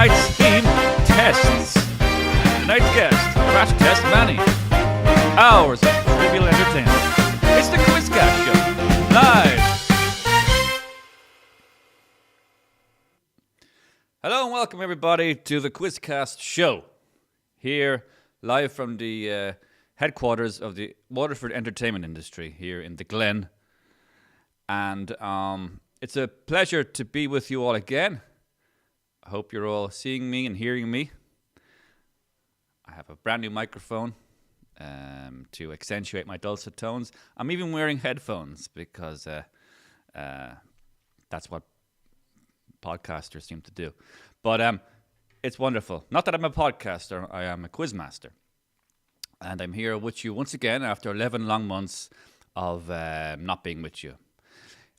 tonight's theme, tests. Tonight's guest, Crash Test Manny. Hours of trivial entertainment. It's the Quizcast Show, live. Hello and welcome everybody to the Quizcast Show. Here, live from the headquarters of the Waterford entertainment industry here in the Glen. And it's a pleasure to be with you all again. I hope you're all seeing me and hearing me. I have a brand new microphone to accentuate my dulcet tones. I'm even wearing headphones because that's what podcasters seem to do. But it's wonderful. Not that I'm a podcaster, I am a quizmaster. And I'm here with you once again after 11 long months of not being with you.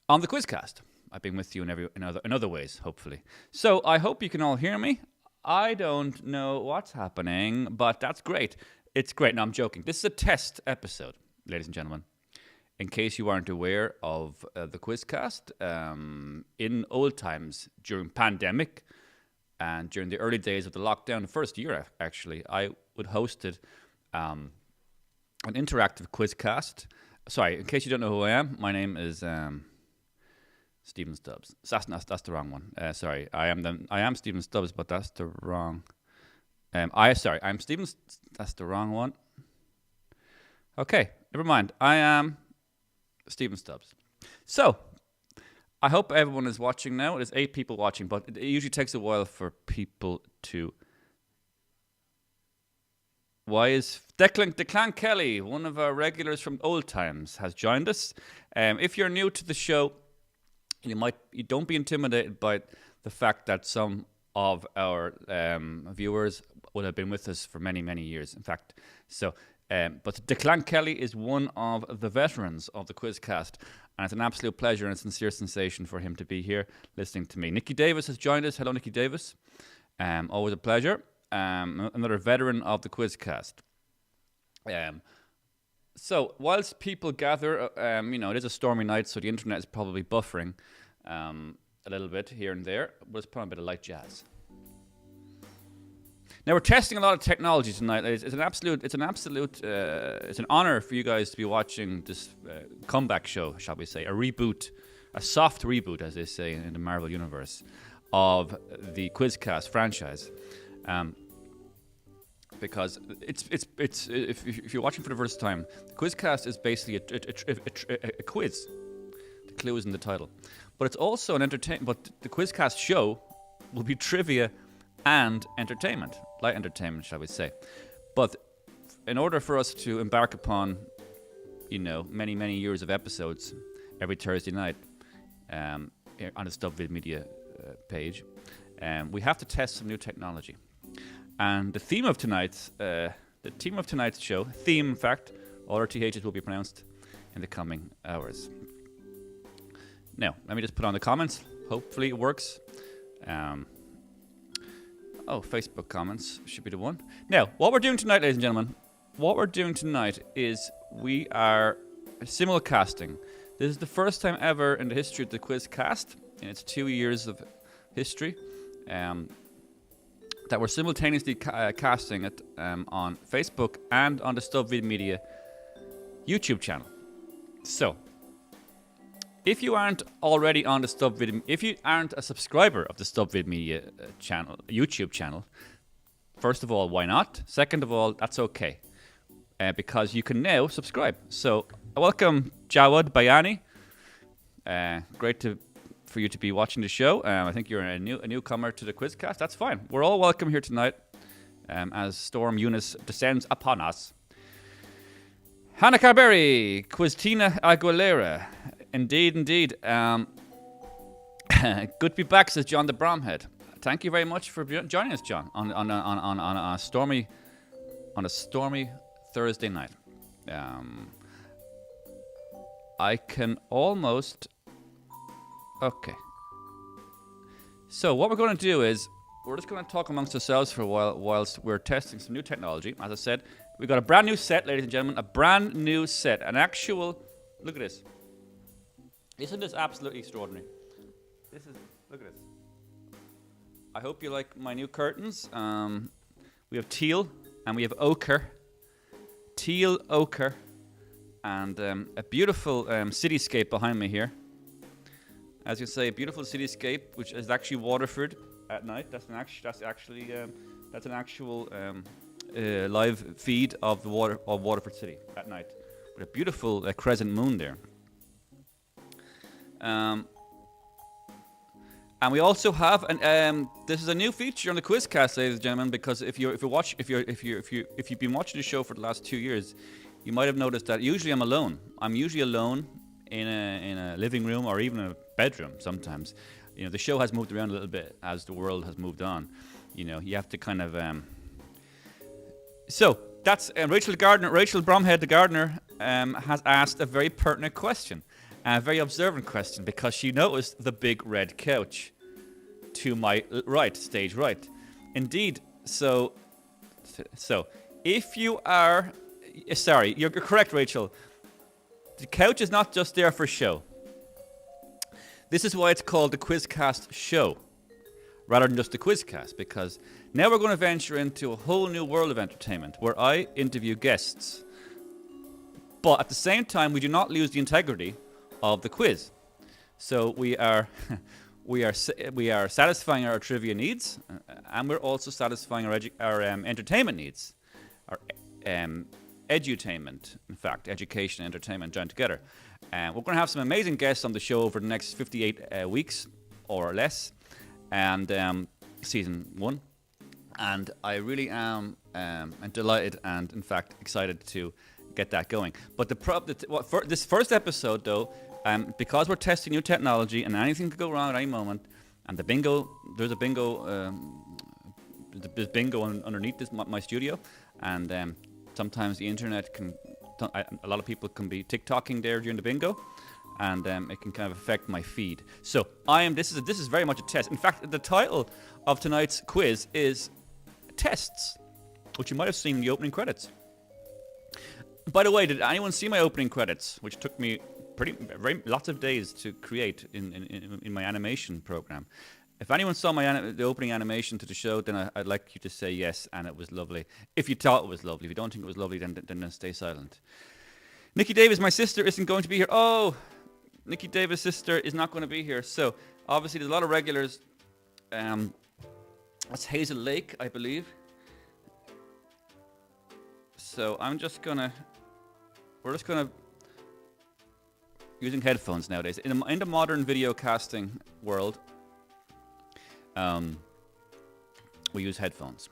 On the Quizcast. I've been with you in other ways, hopefully. So I hope you can all hear me. I don't know what's happening, but that's great. It's great. No, I'm joking. This is a test episode, ladies and gentlemen. In case you aren't aware of the Quizcast, in old times during pandemic and during the early days of the lockdown, the first year actually, I would hosted an interactive Quizcast. Sorry, in case you don't know who I am, my name is Stephen Stubbs. That's the wrong one. Sorry, I am Stephen Stubbs, but that's the wrong. I'm Stephen. That's the wrong one. Okay, never mind. I am Stephen Stubbs. So, I hope everyone is watching now. There's 8 people watching, but it usually takes a while for people to. Why is Declan Kelly, one of our regulars from old times, has joined us? If you're new to the show, you don't be intimidated by the fact that some of our viewers would have been with us for many, many years. In fact, but Declan Kelly is one of the veterans of the Quizcast, and it's an absolute pleasure and a sincere sensation for him to be here listening to me. Nikki Davis has joined us. Hello, Nikki Davis. Always a pleasure. Another veteran of the Quizcast. So, whilst people gather, it is a stormy night, so the internet is probably buffering a little bit here and there, but it's probably a bit of light jazz. Now, we're testing a lot of technology tonight. It's an honor for you guys to be watching this comeback show, shall we say, a soft reboot, as they say in the Marvel universe, of the Quizcast franchise. Because if you're watching for the first time, the Quizcast is basically a quiz. The clue is in the title, but it's also an entertainment. But the Quizcast show will be trivia and entertainment, light entertainment, shall we say? But in order for us to embark upon, many years of episodes every Thursday night on the StubVid Media page, we have to test some new technology. And the theme of tonight's show, in fact, all our THs will be pronounced in the coming hours. Now, let me just put on the comments. Hopefully it works. Facebook comments should be the one. Now, what we're doing tonight, ladies and gentlemen, is we are simulcasting. This is the first time ever in the history of the Quizcast, in its 2 years of history, that we're simultaneously casting it on Facebook and on the StubVid Media YouTube channel. So, if you aren't already on the StubVid, if you aren't a subscriber of the StubVid Media YouTube channel, first of all, why not? Second of all, that's okay, because you can now subscribe. So, welcome Jawad Bayani. Great for you to be watching the show. I think you're a newcomer to the Quizcast. That's fine. We're all welcome here tonight as Storm Eunice descends upon us. Hannah Carberry, Quiztina Aguilera. Indeed. Good to be back, says John the Bromhead. Thank you very much for joining us, John, on a stormy Thursday night. I can almost. Okay. So what we're going to do is we're just going to talk amongst ourselves for a while whilst we're testing some new technology. As I said, we've got a brand new set, ladies and gentlemen, a brand new set, an actual. Look at this. Isn't this absolutely extraordinary? Look at this. I hope you like my new curtains. We have teal and we have ochre. Teal, ochre, and a beautiful cityscape behind me here. As you say, a beautiful cityscape, which is actually Waterford at night. That's an actual live feed of the Waterford City at night, with a beautiful crescent moon there. And we also have this is a new feature on the Quizcast, ladies and gentlemen, because if you've been watching the show for the last 2 years, you might have noticed that usually I'm alone. I'm usually alone in a living room or even a bedroom sometimes. You know, the show has moved around a little bit as the world has moved on. You know, you have to kind of So that's Rachel Bromhead, the gardener, has asked a very pertinent question. A very observant question, because she noticed the big red couch to my right, stage right. Indeed, so if you are, sorry, you're correct, Rachel. The couch is not just there for show. This is why it's called the Quizcast Show, rather than just the Quizcast, because now we're going to venture into a whole new world of entertainment, where I interview guests. But at the same time, we do not lose the integrity of the quiz. So we are satisfying our trivia needs, and we're also satisfying our entertainment needs, our edutainment, in fact, education and entertainment joined together. We're going to have some amazing guests on the show over the next 58 weeks or less, and season 1. And I really am delighted and, in fact, excited to get that going. But this first episode, though, because we're testing new technology and anything could go wrong at any moment, and there's a bingo underneath my studio, and sometimes the internet a lot of people can be TikToking there during the bingo, and it can kind of affect my feed. So this is very much a test. In fact, the title of tonight's quiz is Tests, which you might have seen in the opening credits. By the way, did anyone see my opening credits, which took me lots of days to create in my animation program? If anyone saw the opening animation to the show, then I'd like you to say yes, and it was lovely. If you thought it was lovely. If you don't think it was lovely, then stay silent. Nikki Davis, my sister, isn't going to be here. Oh, Nikki Davis' sister is not going to be here. So obviously there's a lot of regulars. That's Hazel Lake, I believe. So we're just gonna using headphones nowadays. In the modern video casting world, we use headphones.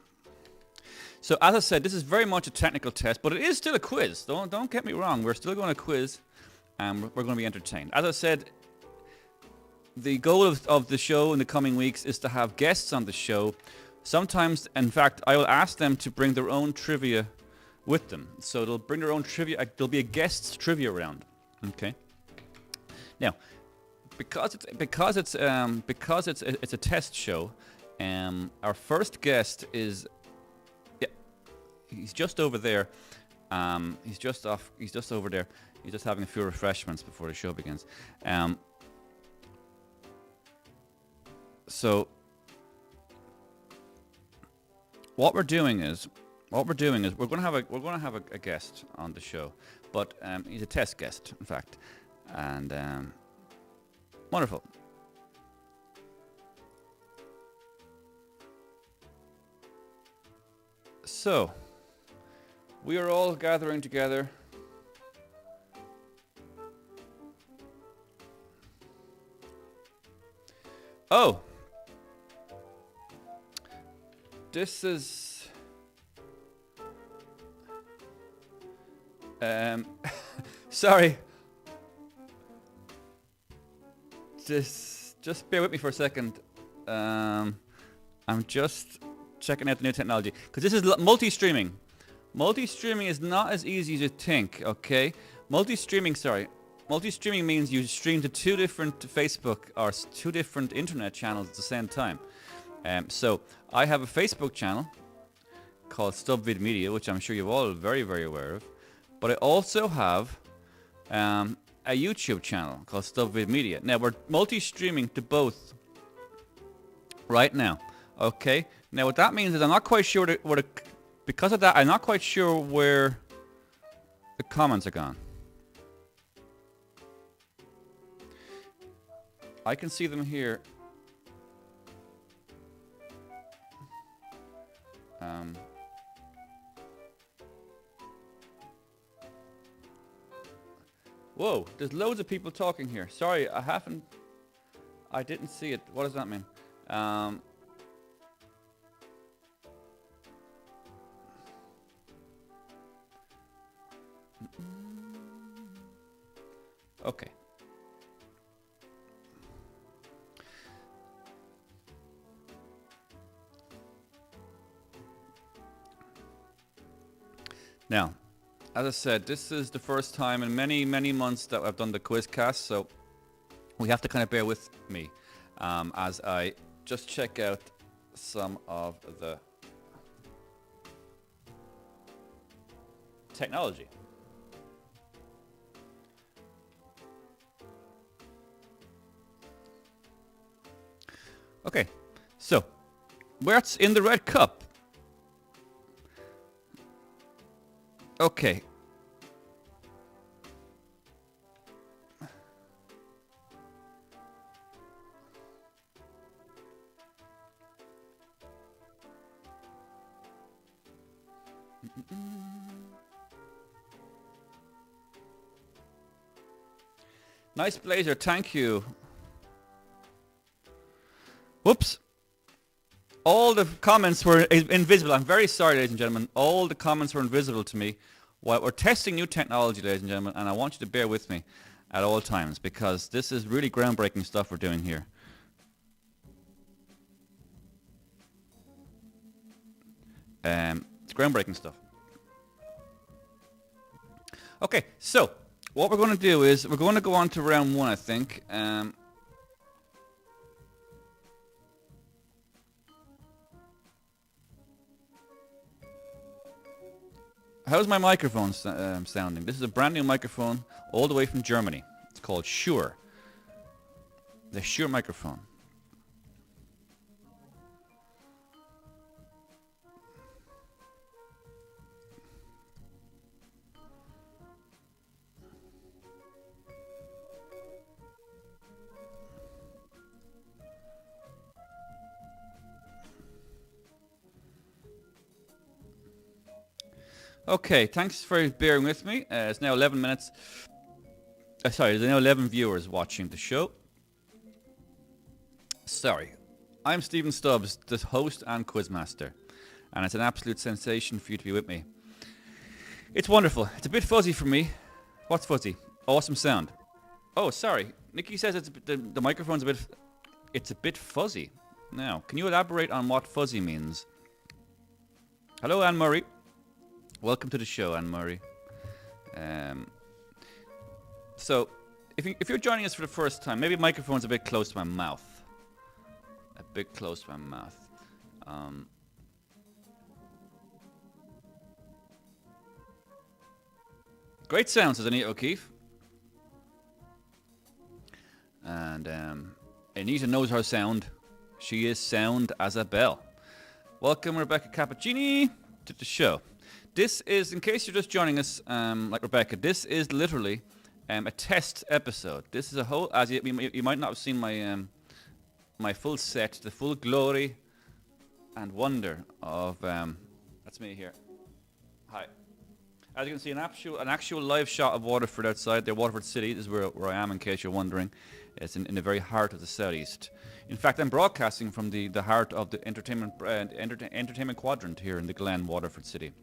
So as I said, this is very much a technical test, but it is still a quiz. Don't get me wrong. We're still going to quiz, and we're going to be entertained. As I said, the goal of the show in the coming weeks is to have guests on the show. Sometimes, in fact, I will ask them to bring their own trivia with them. So they'll bring their own trivia. There'll be a guest's trivia round. Okay. Now, because it's a test show, our first guest is he's just over there. He's just over there. He's just having a few refreshments before the show begins. So what we're doing is we're going to have a guest on the show, but he's a test guest, in fact, and wonderful. So we are all gathering together. Oh, this is sorry. Just bear with me for a second. I'm just checking out the new technology, because this is multi-streaming. Multi-streaming is not as easy as you think, okay? Multi-streaming means you stream to 2 different Facebook or 2 different internet channels at the same time. So I have a Facebook channel called StubVid Media, which I'm sure you're all very, very aware of. But I also have a YouTube channel called StubVid Media. Now, we're multi-streaming to both right now. Okay. Now what that means is I'm not quite sure because of that I'm not quite sure where the comments are gone. I can see them here. Whoa, there's loads of people talking here. Sorry, I didn't see it. What does that mean? Okay. Now, as I said, this is the first time in many, many months that I've done the Quizcast, so we have to kind of bear with me as I just check out some of the technology. Okay, so what's in the red cup? Okay. Nice blazer, thank you. Whoops. All the comments were invisible. I'm very sorry, ladies and gentlemen. All the comments were invisible to me. While we're testing new technology, ladies and gentlemen, and I want you to bear with me at all times because this is really groundbreaking stuff we're doing here. It's groundbreaking stuff. Okay, so what we're going to do is we're going to go on to round one, I think. How's my microphone sounding? This is a brand new microphone all the way from Germany. It's called Shure. The Shure microphone. Okay, thanks for bearing with me. It's now 11 minutes. Sorry, there's now 11 viewers watching the show. Sorry. I'm Stephen Stubbs, the host and quizmaster. And it's an absolute sensation for you to be with me. It's wonderful. It's a bit fuzzy for me. What's fuzzy? Awesome sound. Oh, sorry. Nikki says the microphone's it's a bit fuzzy. Now, can you elaborate on what fuzzy means? Hello, Anne Murray. Welcome to the show, Anne Murray. So, if you're joining us for the first time, maybe the microphone's a bit close to my mouth. A bit close to my mouth. Great sound, says Anita O'Keefe. And Anita knows her sound. She is sound as a bell. Welcome, Rebecca Cappuccini, to the show. This is, in case you're just joining us, like Rebecca, this is literally a test episode. This is a whole, as you might not have seen my full set, the full glory and wonder of, that's me here. Hi. As you can see, an actual live shot of Waterford outside there, Waterford City. This is where I am, in case you're wondering. It's in the very heart of the southeast. In fact, I'm broadcasting from the heart of the entertainment quadrant here in the Glen, Waterford City.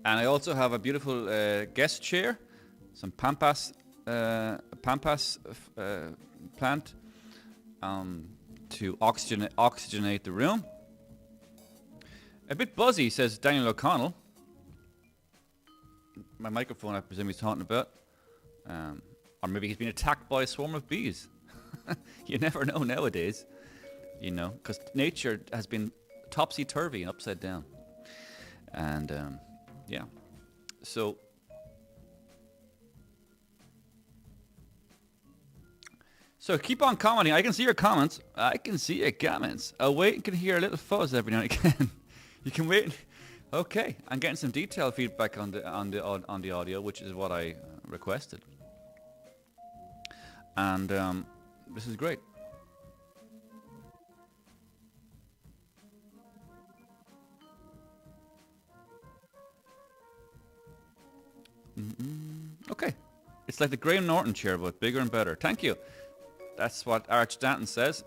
And I also have a beautiful guest chair, some pampas plant to oxygenate the room. A bit buzzy, says Daniel O'Connell. My microphone, I presume he's talking about. Or maybe he's been attacked by a swarm of bees. You never know nowadays, you know, because nature has been topsy-turvy and upside down. And, yeah. So keep on commenting. I can see your comments. I can see your comments. Oh, wait, you can hear a little fuzz every now and again. You can wait. Okay, I'm getting some detailed feedback on the audio, which is what I requested. And this is great. Okay, it's like the Graham Norton chair, but bigger and better. Thank you. That's what Arch Stanton says.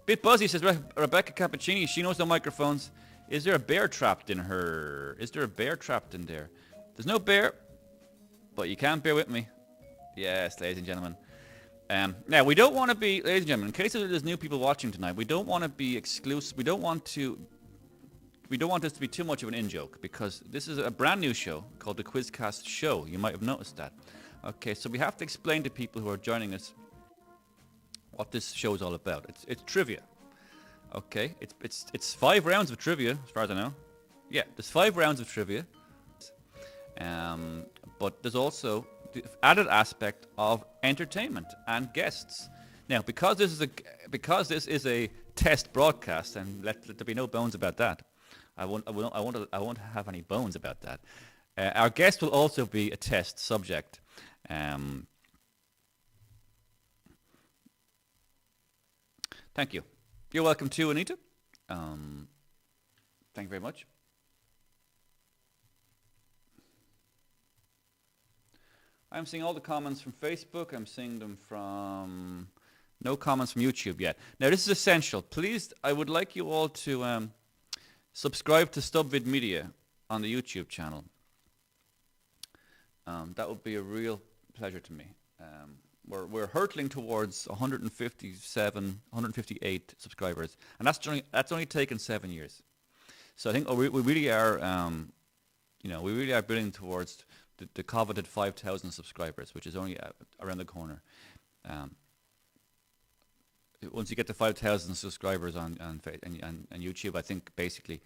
Bit buzzy, says Rebecca Cappuccini. She knows no microphones. Is there a bear trapped in her? Is there a bear trapped in there? There's no bear, but you can bear with me. Yes, ladies and gentlemen. Now, we don't want to be, ladies and gentlemen, in case there's new people watching tonight, we don't want to be exclusive. We don't want this to be too much of an in-joke, because this is a brand new show called the Quizcast Show. You might have noticed that. Okay, so we have to explain to people who are joining us what this show is all about. It's trivia. Okay, it's 5 rounds of trivia, as far as I know. Yeah, there's 5 rounds of trivia. But there's also the added aspect of entertainment and guests. Now, because this is a test broadcast, and let there be no bones about that. I won't have any bones about that. Our guest will also be a test subject. Thank you. You're welcome too, Anita. Thank you very much. I'm seeing all the comments from Facebook. I'm seeing them from... No comments from YouTube yet. Now, this is essential. Please, I would like you all to subscribe to StubVid Media on the YouTube channel. That would be a real pleasure to me. We're hurtling towards 158 subscribers, and that's only taken 7 years. So I think we really are, we really are building towards the coveted 5,000 subscribers, which is only around the corner. Once you get to 5,000 subscribers on YouTube, I think basically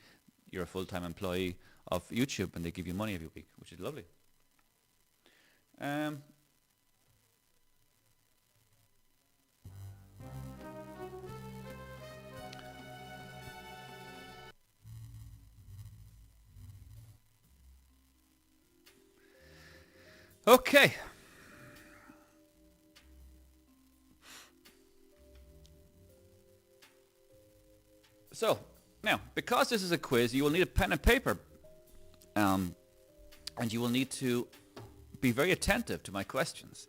you're a full-time employee of YouTube, and they give you money every week, which is lovely. Okay. So, now, because this is a quiz, you will need a pen and paper. And you will need to be very attentive to my questions.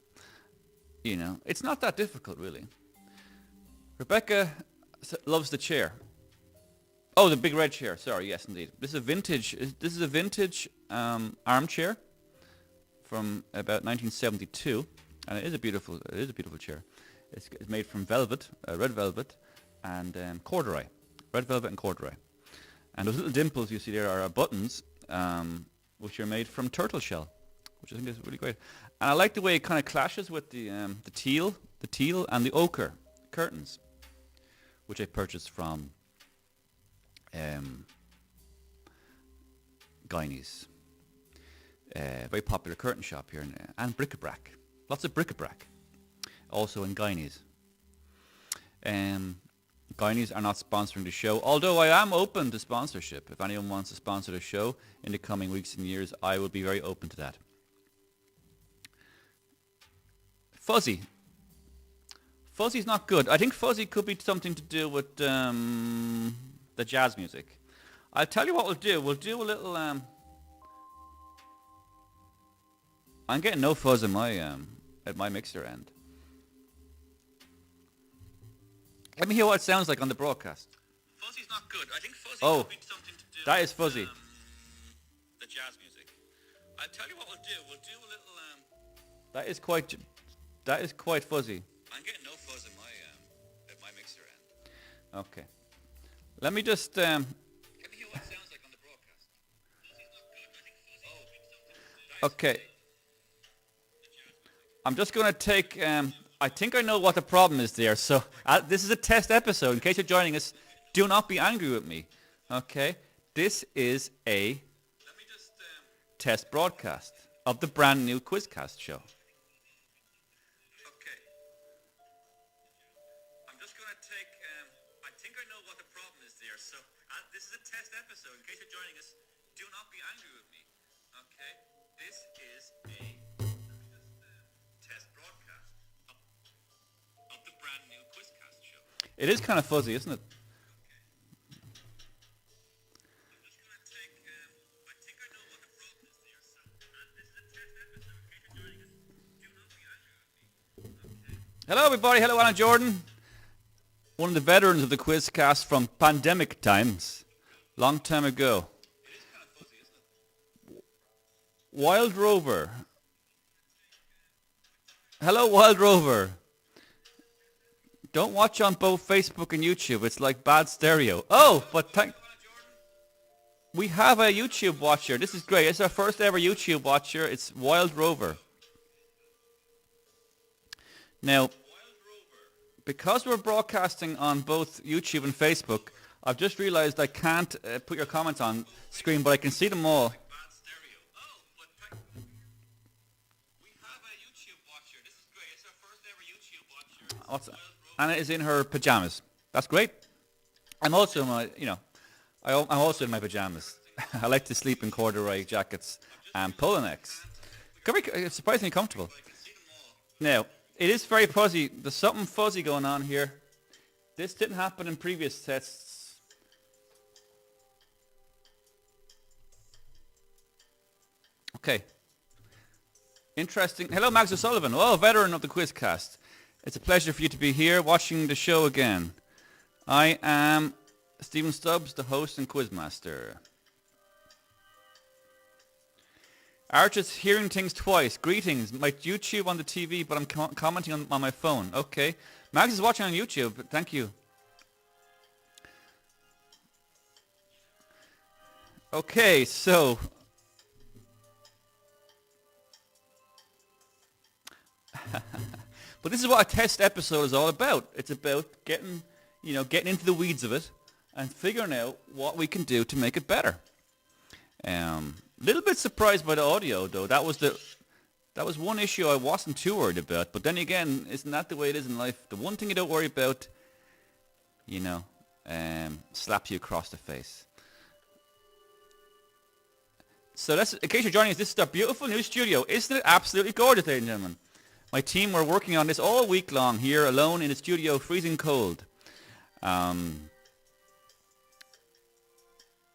You know, it's not that difficult, really. Rebecca loves the chair. Oh, the big red chair. Sorry, yes, indeed. This is a vintage armchair from about 1972, and it is a beautiful chair. It's made from velvet, red velvet, and corduroy, red velvet and corduroy. And those little dimples you see there are buttons, which are made from turtle shell, which I think is really great. And I like the way it kind of clashes with the teal and the ochre curtains, which I purchased from Guineas. Very popular curtain shop here, and bric-a-brac. Lots of bric-a-brac. Also in Guineas. Guineas are not sponsoring the show, although I am open to sponsorship. If anyone wants to sponsor the show in the coming weeks and years, I will be very open to that. Fuzzy. Fuzzy's not good. I think fuzzy could be something to do with the jazz music. I'll tell you what we'll do. We'll do a little... I'm getting no fuzz in my at my mixer end. Let me hear what it sounds like on the broadcast. Fuzzy's not good. I think fuzzy could be something to do that with, is fuzzy. The jazz music. I'll tell you what we'll do. We'll do a little That is quite fuzzy. I'm getting no fuzz in my at my mixer end. Okay. Let me just Let me hear what it sounds like on the broadcast. Fuzzy's not good. I think fuzzy could be something to do. Okay. I'm just going to take, I think I know what the problem is there. So this is a test episode. In case you're joining us, do not be angry with me. Okay? This is a test broadcast of the brand new Quizcast show. Okay. take, I think I know what the problem is there. So this is a test episode. In case you're joining us, do not be angry with me. Okay? This is a test broadcast of the brand new Quizcast show. It is kind of fuzzy, isn't it? Hello, everybody. Hello, Alan Jordan. One of the veterans of the Quizcast from pandemic times. Long time ago. It is kind of fuzzy, isn't it? Wild Rover. Hello, Wild Rover. Don't watch on both Facebook and YouTube. It's like bad stereo. Oh, but we have a YouTube watcher. This is great. It's our first ever YouTube watcher. It's Wild Rover. Now, because we're broadcasting on both YouTube and Facebook, I've just realized I can't put your comments on screen, but I can see them all. Anna is in her pajamas. That's great. I'm also in my, I'm also in my pajamas. I like to sleep in corduroy jackets and polo necks. It's surprisingly comfortable. Now, it is very fuzzy. There's something fuzzy going on here. This didn't happen in previous tests. Okay. Interesting. Hello, Max O'Sullivan. Oh, veteran of the Quizcast. It's a pleasure for you to be here watching the show again. I am Stephen Stubbs, the host and Quizmaster. Archer's hearing things twice. Greetings. My YouTube on the TV, but I'm commenting on my phone. Okay. Max is watching on YouTube. Thank you. Okay, so... But this is what a test episode is all about. It's about getting into the weeds of it and figuring out what we can do to make it better. Little bit surprised by the audio, though. That was one issue I wasn't too worried about. But then again, isn't that the way it is in life? The one thing you don't worry about, slaps you across the face. So in case you're joining us, this is our beautiful new studio. Isn't it absolutely gorgeous, ladies and gentlemen? My team were working on this all week long here alone in the studio, freezing cold.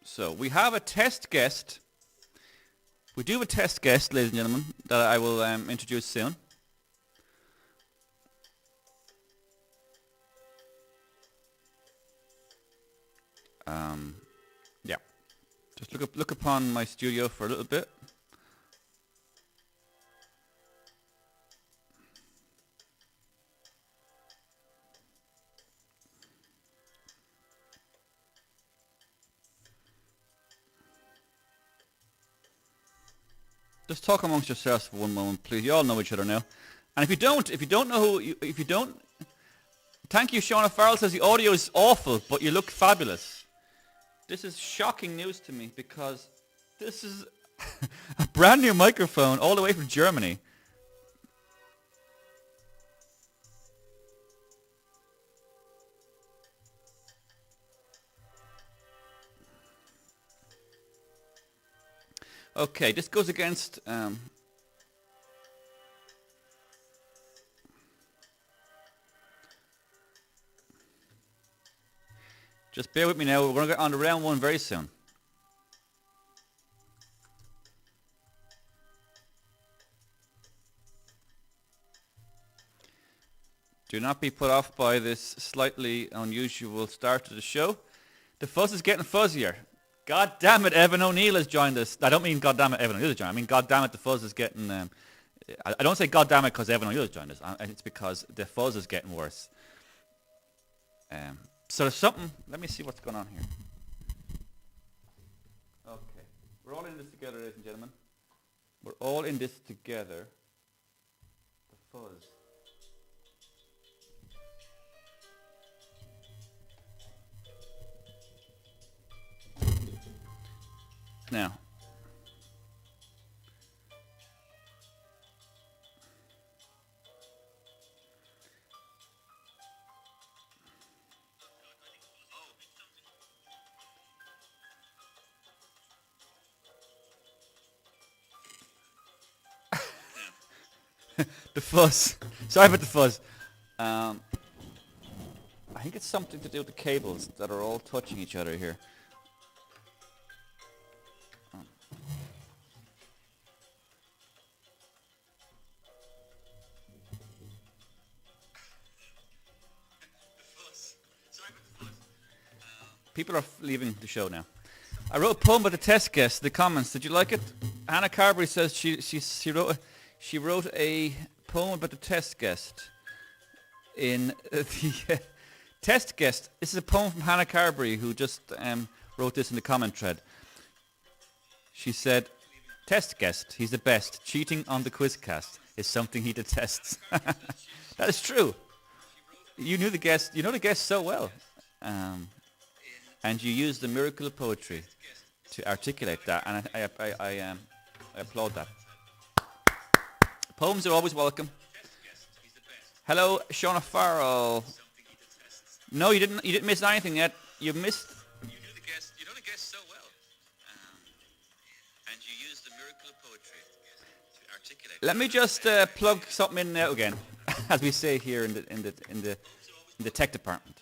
So we have a test guest. We do have a test guest, ladies and gentlemen, that I will introduce soon. Yeah. Just look upon my studio for a little bit. Just talk amongst yourselves for one moment, please. You all know each other now. And if you don't know thank you, Shauna Farrell says the audio is awful, but you look fabulous. This is shocking news to me because this is a brand new microphone all the way from Germany. Okay, this goes against... just bear with me now. We're going to get on to round one very soon. Do not be put off by this slightly unusual start to the show. The fuzz is getting fuzzier. God damn it, Evan O'Neill has joined us. I don't mean God damn it, Evan O'Neill has joined. I mean God damn it, the fuzz is getting... I don't say God damn it because Evan O'Neill has joined us. It's because the fuzz is getting worse. So there's something... Let me see what's going on here. Okay. We're all in this together, ladies and gentlemen. We're all in this together. The fuzz. Now, The fuzz. Sorry about the fuzz. I think it's something to do with the cables that are all touching each other here. People are leaving the show now. I wrote a poem about the test guest. The comments. Did you like it? Hannah Carberry says she wrote a poem about the test guest. In the test guest. This is a poem from Hannah Carberry, who just wrote this in the comment thread. She said, "Test guest. He's the best. Cheating on the Quizcast is something he detests." That is true. You knew the guest. You know the guest so well. And you use the miracle of poetry to articulate that, and I applaud that. Poems are always welcome. Hello, Shauna Farrell. No, you didn't miss anything yet. You missed. You knew the guest. You know the guest so well, and you use the miracle of poetry to articulate. Let me just plug something in now again, as we say here in the tech department.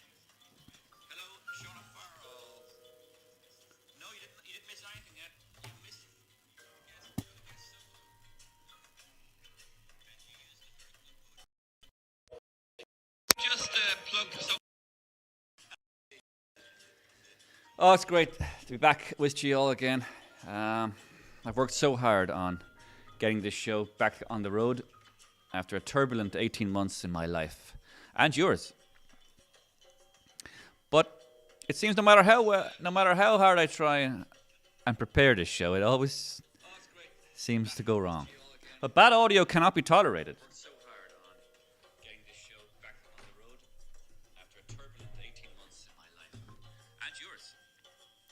Oh, it's great to be back with you all again. I've worked so hard on getting this show back on the road after a turbulent 18 months in my life and yours. But it seems no matter how hard I try and prepare this show, it always seems to go wrong. But bad audio cannot be tolerated.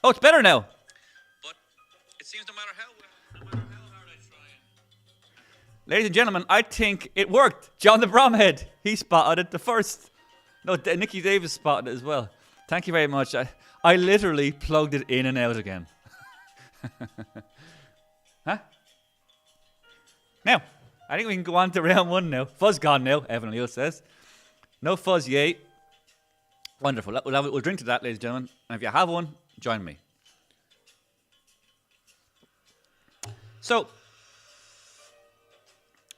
Oh, it's better now. But it seems no matter how hard I try. Ladies and gentlemen, I think it worked. John the Bromhead, he spotted it the first. No, Nicky Davis spotted it as well. Thank you very much. I literally plugged it in and out again. Huh? Now, I think we can go on to round one now. Fuzz gone now, Evan O'Neill says. No fuzz, yay. Wonderful. We'll drink to that, ladies and gentlemen. And if you have one, join me. So,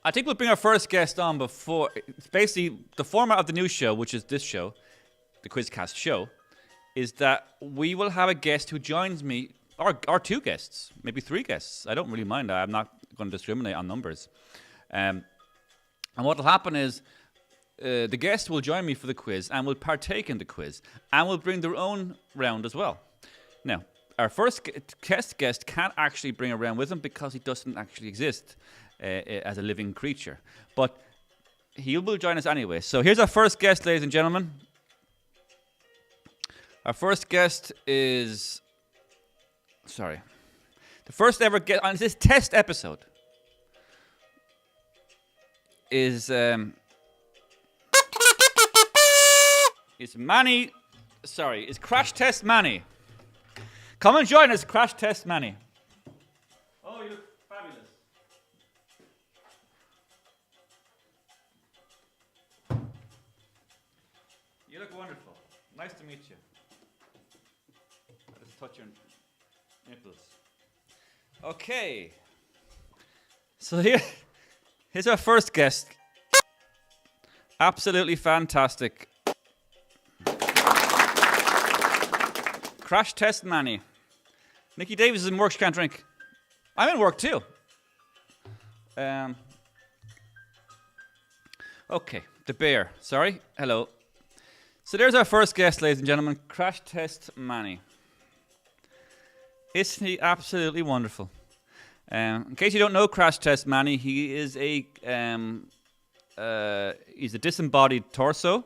I think we'll bring our first guest on before. It's basically the format of the new show, which is this show, the Quizcast show, is that we will have a guest who joins me, or two guests, maybe three guests. I don't really mind. I'm not going to discriminate on numbers. And what will happen is the guest will join me for the quiz and will partake in the quiz and will bring their own round as well. Now, our first test guest can't actually bring a round with him because he doesn't actually exist as a living creature. But he will join us anyway. So here's our first guest, ladies and gentlemen. Our first guest is... Sorry. The first ever guest on this test episode is Manny... Sorry, is Crash Test Manny. Come and join us, Crash Test Manny. Oh, you look fabulous. You look wonderful. Nice to meet you. I'll just touch your nipples. Okay. So here's our first guest. Absolutely fantastic. Crash Test Manny. Nicky Davis is in work, she can't drink. I'm in work too. Okay, the bear. Sorry, hello. So there's our first guest, ladies and gentlemen, Crash Test Manny. Isn't he absolutely wonderful? In case you don't know Crash Test Manny, he is he's a disembodied torso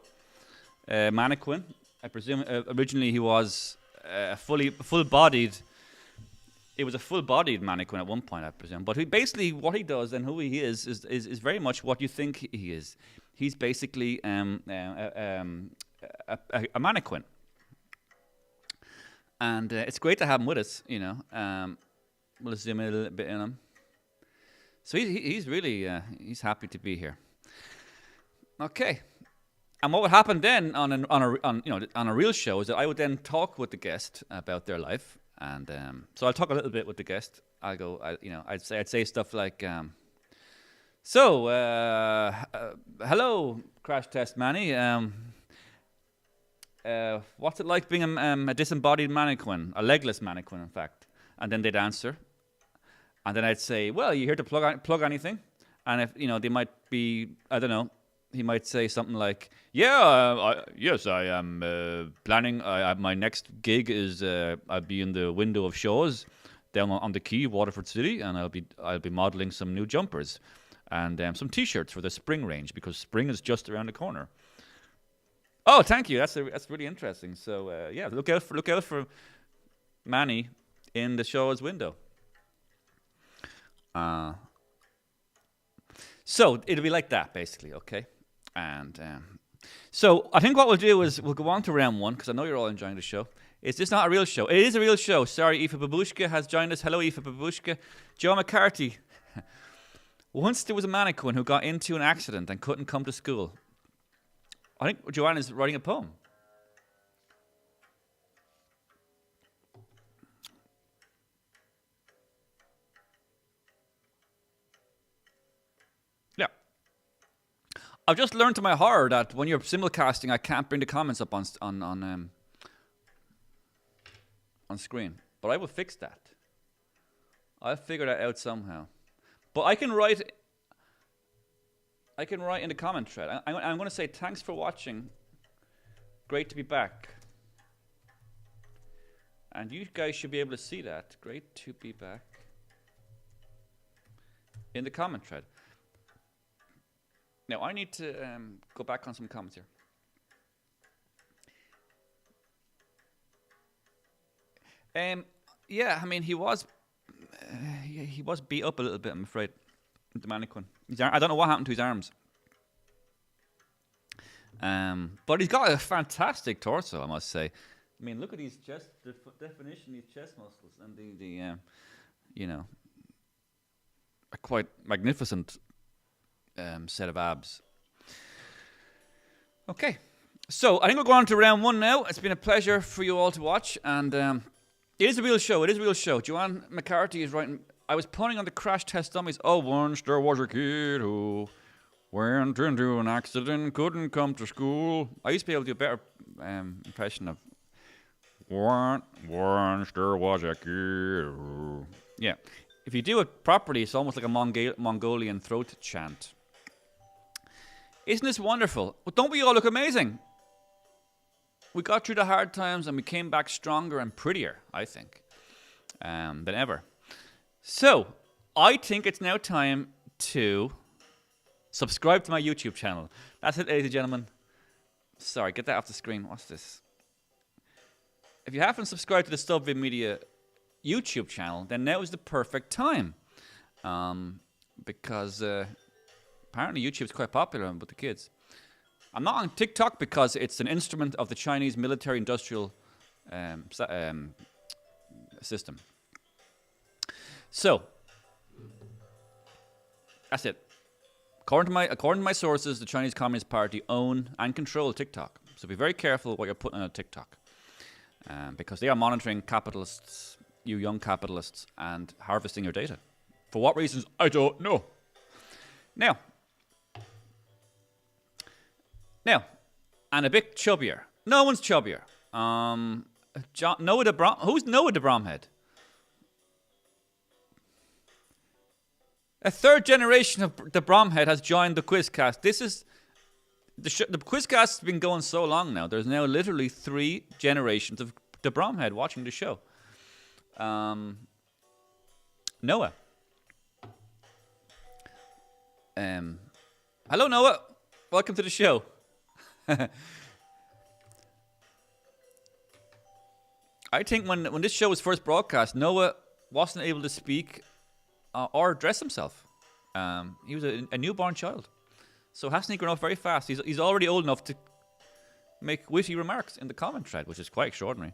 mannequin. I presume originally he was a full-bodied. It was a full-bodied mannequin at one point, I presume. But basically, what he does and who he is very much what you think he is. He's basically a mannequin, and it's great to have him with us. You know, we'll zoom in a little bit in him. So he's really he's happy to be here. Okay. And what would happen then on a real show is that I would then talk with the guest about their life, and so I'll talk a little bit with the guest. I'd say stuff like, hello, Crash Test Manny. What's it like being a disembodied mannequin, a legless mannequin, in fact? And then they'd answer, and then I'd say, well, you here to plug anything? And if they might be, I don't know. He might say something like, yes, I am planning. My next gig is I'll be in the window of shows down on the quay, Waterford City, and I'll be modelling some new jumpers and some T-shirts for the spring range, because spring is just around the corner. Oh, thank you. That's really interesting. So look out for Manny in the show's window. So it'll be like that, basically. Okay. And so I think what we'll do is we'll go on to round one, because I know you're all enjoying the show. Is this not a real show? It is a real show. Sorry, Aoife Babushka has joined us. Hello, Aoife Babushka. Joe McCarthy. Once there was a mannequin who got into an accident and couldn't come to school. I think Joanne is writing a poem. Yeah. I've just learned to my horror that when you're simulcasting, I can't bring the comments up on screen. But I will fix that. I'll figure that out somehow. But I can write in the comment thread. I'm going to say thanks for watching. Great to be back. And you guys should be able to see that. Great to be back. In the comment thread. Now, I need to go back on some comments here. Yeah, I mean, he was beat up a little bit, I'm afraid, the mannequin. I don't know what happened to his arms. But he's got a fantastic torso, I must say. I mean, look at these chest, the definition of these chest muscles, and a quite magnificent set of abs. Okay, so I think we'll go on to round one now. It's been a pleasure for you all to watch, and it is a real show. It is a real show. Joanne McCarthy is writing. I was punning on the crash test dummies. Oh, once there was a kid who went into an accident, couldn't come to school. I used to be able to do a better impression of once there was a kid who. Yeah, if you do it properly, it's almost like a Mongolian throat chant. Isn't this wonderful? Well, don't we all look amazing? We got through the hard times and we came back stronger and prettier, I think, than ever. So, I think it's now time to subscribe to my YouTube channel. That's it, ladies and gentlemen. Sorry, get that off the screen. What's this? If you haven't subscribed to the Stubvid Media YouTube channel, then now is the perfect time. Because apparently YouTube's quite popular with the kids. I'm not on TikTok because it's an instrument of the Chinese military-industrial system. So, that's it. According to my sources, the Chinese Communist Party own and control TikTok. So be very careful what you're putting on TikTok. Because they are monitoring capitalists, you young capitalists, and harvesting your data. For what reasons, I don't know. Now, and a bit chubbier. No one's chubbier. Who's Noah de Bromhead? A third generation of the Bromhead has joined the Quizcast. This is the Quizcast has been going so long now. There's now literally 3 generations of the Bromhead watching the show. Noah. Hello, Noah. Welcome to the show. I think when this show was first broadcast, Noah wasn't able to speak or dress himself. He was a newborn child. So hasn't he grown up very fast? He's already old enough to make witty remarks in the comment thread, which is quite extraordinary.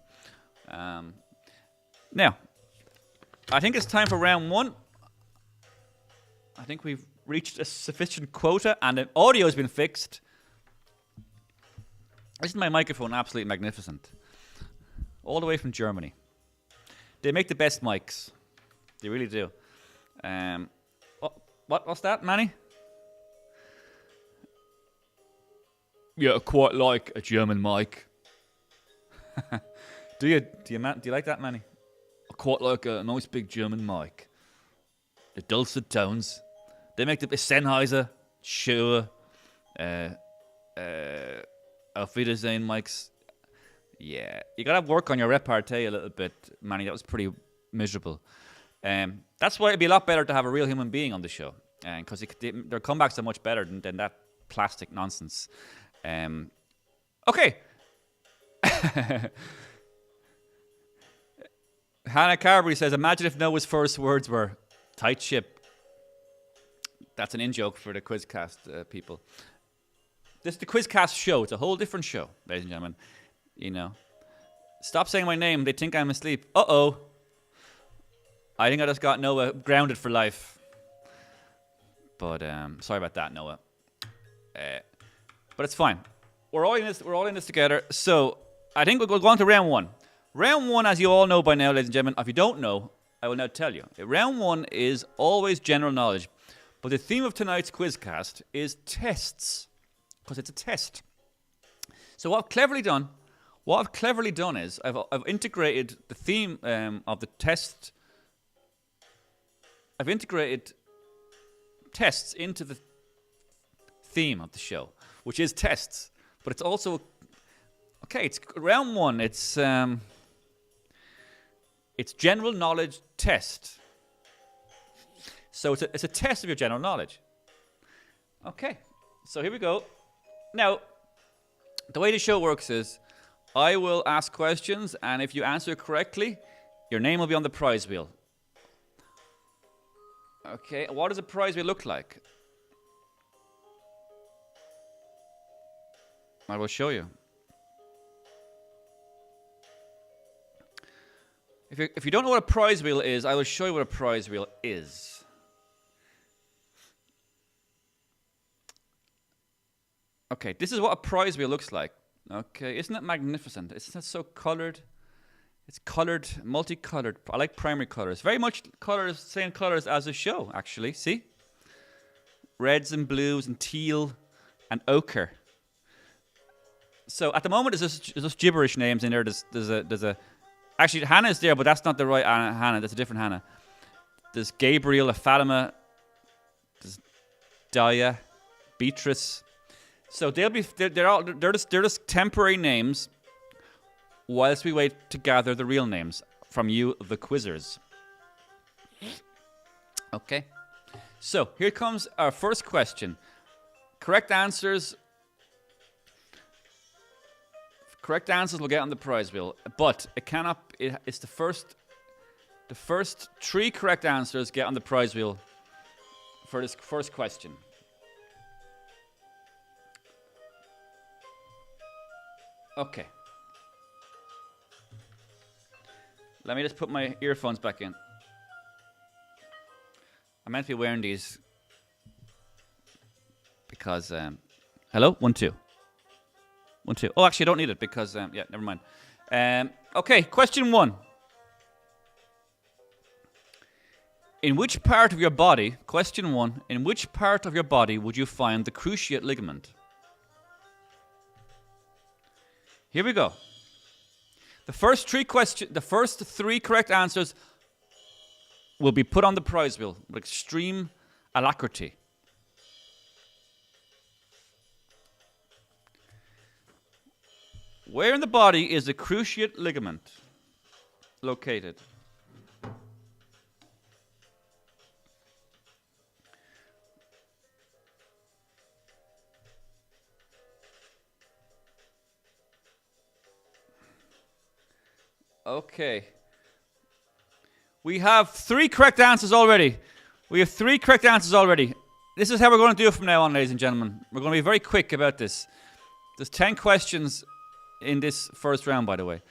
Now, I think it's time for round one. I think we've reached a sufficient quota, and the audio has been fixed. Isn't my microphone absolutely magnificent? All the way from Germany. They make the best mics. They really do. What's that, Manny? Yeah, quite like a German mic. Do you like that, Manny? I quite like a nice big German mic. The dulcet tones. They make the Sennheiser, Shure, Auf Wiedersehen mics. Yeah, you gotta work on your repartee a little bit, Manny. That was pretty miserable. That's why it'd be a lot better to have a real human being on the show, because their comebacks are much better than that plastic nonsense. Okay. Hannah Carberry says, imagine if Noah's first words were tight ship. That's an in-joke for the Quizcast people. This is the Quizcast show. It's a whole different show, ladies and gentlemen. You know. Stop saying my name. They think I'm asleep. Uh-oh. I think I just got Noah grounded for life. But sorry about that, Noah. But it's fine. We're all in this together. So I think we'll go on to round one. Round one, as you all know by now, ladies and gentlemen, if you don't know, I will now tell you. Round one is always general knowledge. But the theme of tonight's Quizcast is tests. Because it's a test. So what I've cleverly done is I've integrated the theme of the test. I've integrated tests into the theme of the show, which is tests. But it's also it's round one. It's general knowledge test. So it's a test of your general knowledge. Okay, so here we go. Now, the way the show works is I will ask questions, and if you answer correctly, your name will be on the prize wheel. Okay, what does a prize wheel look like? I will show you. If you don't know what a prize wheel is, I will show you what a prize wheel is. Okay, this is what a prize wheel looks like. Okay, isn't it magnificent? Isn't it so colored? It's colored, multicolored. I like primary colors. Very much colors, same colors as the show, actually. See? Reds and blues and teal and ochre. So at the moment, there's just gibberish names in there. There's a actually Hannah's there, but that's not the right Hannah. That's a different Hannah. There's Gabriel, Fatima. There's Daya, Beatrice. So they're just temporary names, whilst we wait to gather the real names from you, the quizzers. Okay. So here comes our first question. Correct answers will get on the prize wheel, but it cannot. It's the first 3 correct answers get on the prize wheel for this first question. Okay. Let me just put my earphones back in. I meant to be wearing these because hello, 1 2. 1 2. Oh, actually, I don't need it because yeah, never mind. Okay, question 1. In which part of your body? Question 1. In which part of your body would you find the cruciate ligament? Here we go. The first 3 correct answers will be put on the prize wheel with extreme alacrity. Where in the body is the cruciate ligament located? Okay. We have 3 correct answers already. This is how we're going to do it from now on, ladies and gentlemen. We're going to be very quick about this. There's 10 questions in this first round, by the way.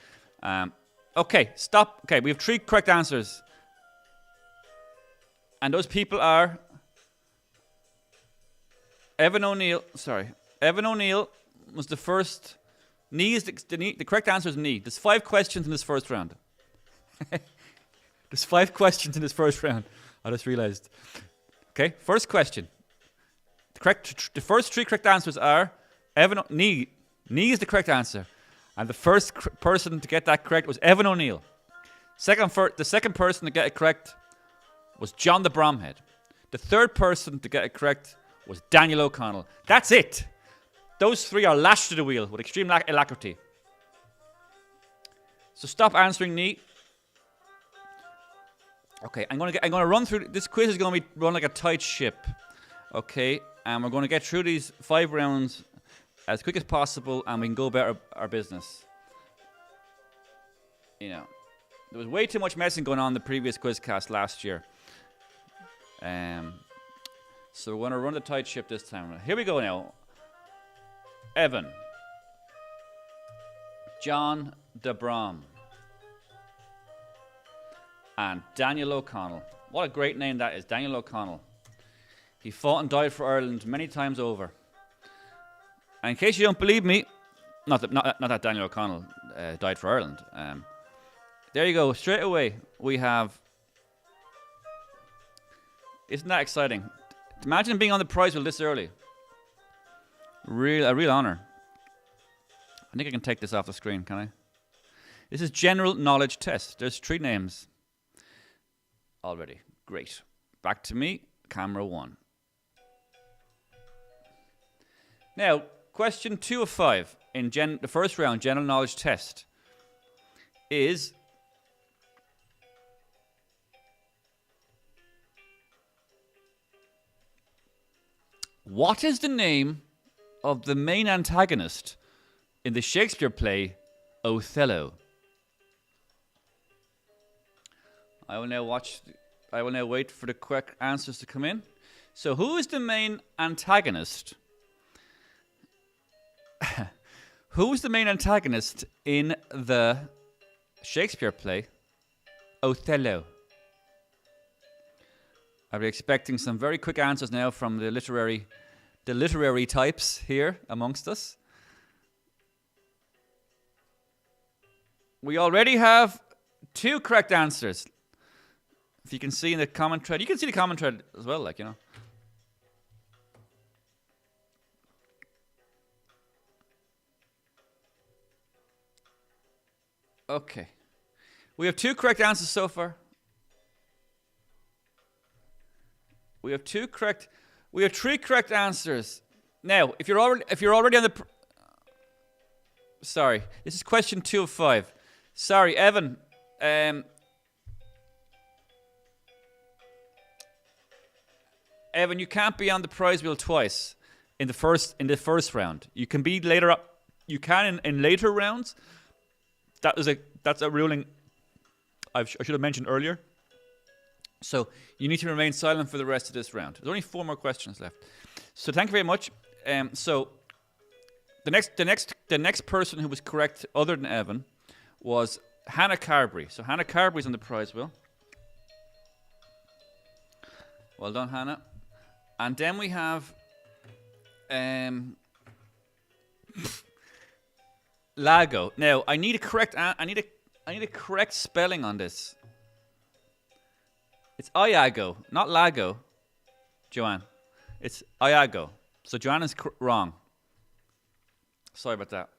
Okay, stop. Okay, we have 3 correct answers. And those people are Evan O'Neill. Sorry, Evan O'Neill was the first. Knee is the correct answer is knee. There's 5 questions in this first round. There's 5 questions in this first round. I just realized. Okay, first question. The first 3 correct answers are knee. Knee is the correct answer, and the first person to get that correct was Evan O'Neill. The second person to get it correct was John the Bromhead. The third person to get it correct was Daniel O'Connell. That's it. Those 3 are lashed to the wheel with extreme alacrity. So stop answering knee. Okay, I'm gonna run through this quiz. Is gonna be run like a tight ship. Okay, and we're gonna get through these 5 rounds as quick as possible, and we can go about our business. You know, there was way too much messing going on in the previous Quizcast last year. So we're gonna run the tight ship this time. Here we go now. Evan, John de Brom, and Daniel O'Connell. What a great name that is, Daniel O'Connell. He fought and died for Ireland many times over. And in case you don't believe me, not that Daniel O'Connell died for Ireland. There you go. Straight away, we have. Isn't that exciting? Imagine being on the prize wheel this early. A real honor. I think I can take this off the screen, can I? This is general knowledge test. There's 3 names already. Great. Back to me. Camera 1. Now, question 2 of 5 in the first round, general knowledge test, is what is the name of the main antagonist in the Shakespeare play Othello? I will now wait for the correct answers to come in. So, who is the main antagonist? Who is the main antagonist in the Shakespeare play Othello? I'll be expecting some very quick answers now from the literary types here amongst us. We already have 2 correct answers. If you can see in the comment thread, you can see the comment thread as well, like, you know. Okay. We have 2 correct answers so far. We have 3 correct answers. Now, if you're already on the sorry, this is question 2 of 5. Sorry, Evan. Evan, you can't be on the prize wheel twice in the first round. You can be later up. You can in later rounds. That's a ruling I should have mentioned earlier. So you need to remain silent for the rest of this round. There's only 4 more questions left. So thank you very much. So the next person who was correct other than Evan was Hannah Carberry. So Hannah Carberry's on the prize wheel. Well done, Hannah. And then we have Lago. Now I need a correct spelling on this. It's Iago, not Lago, Joanne. It's Iago. So Joanne is wrong. Sorry about that.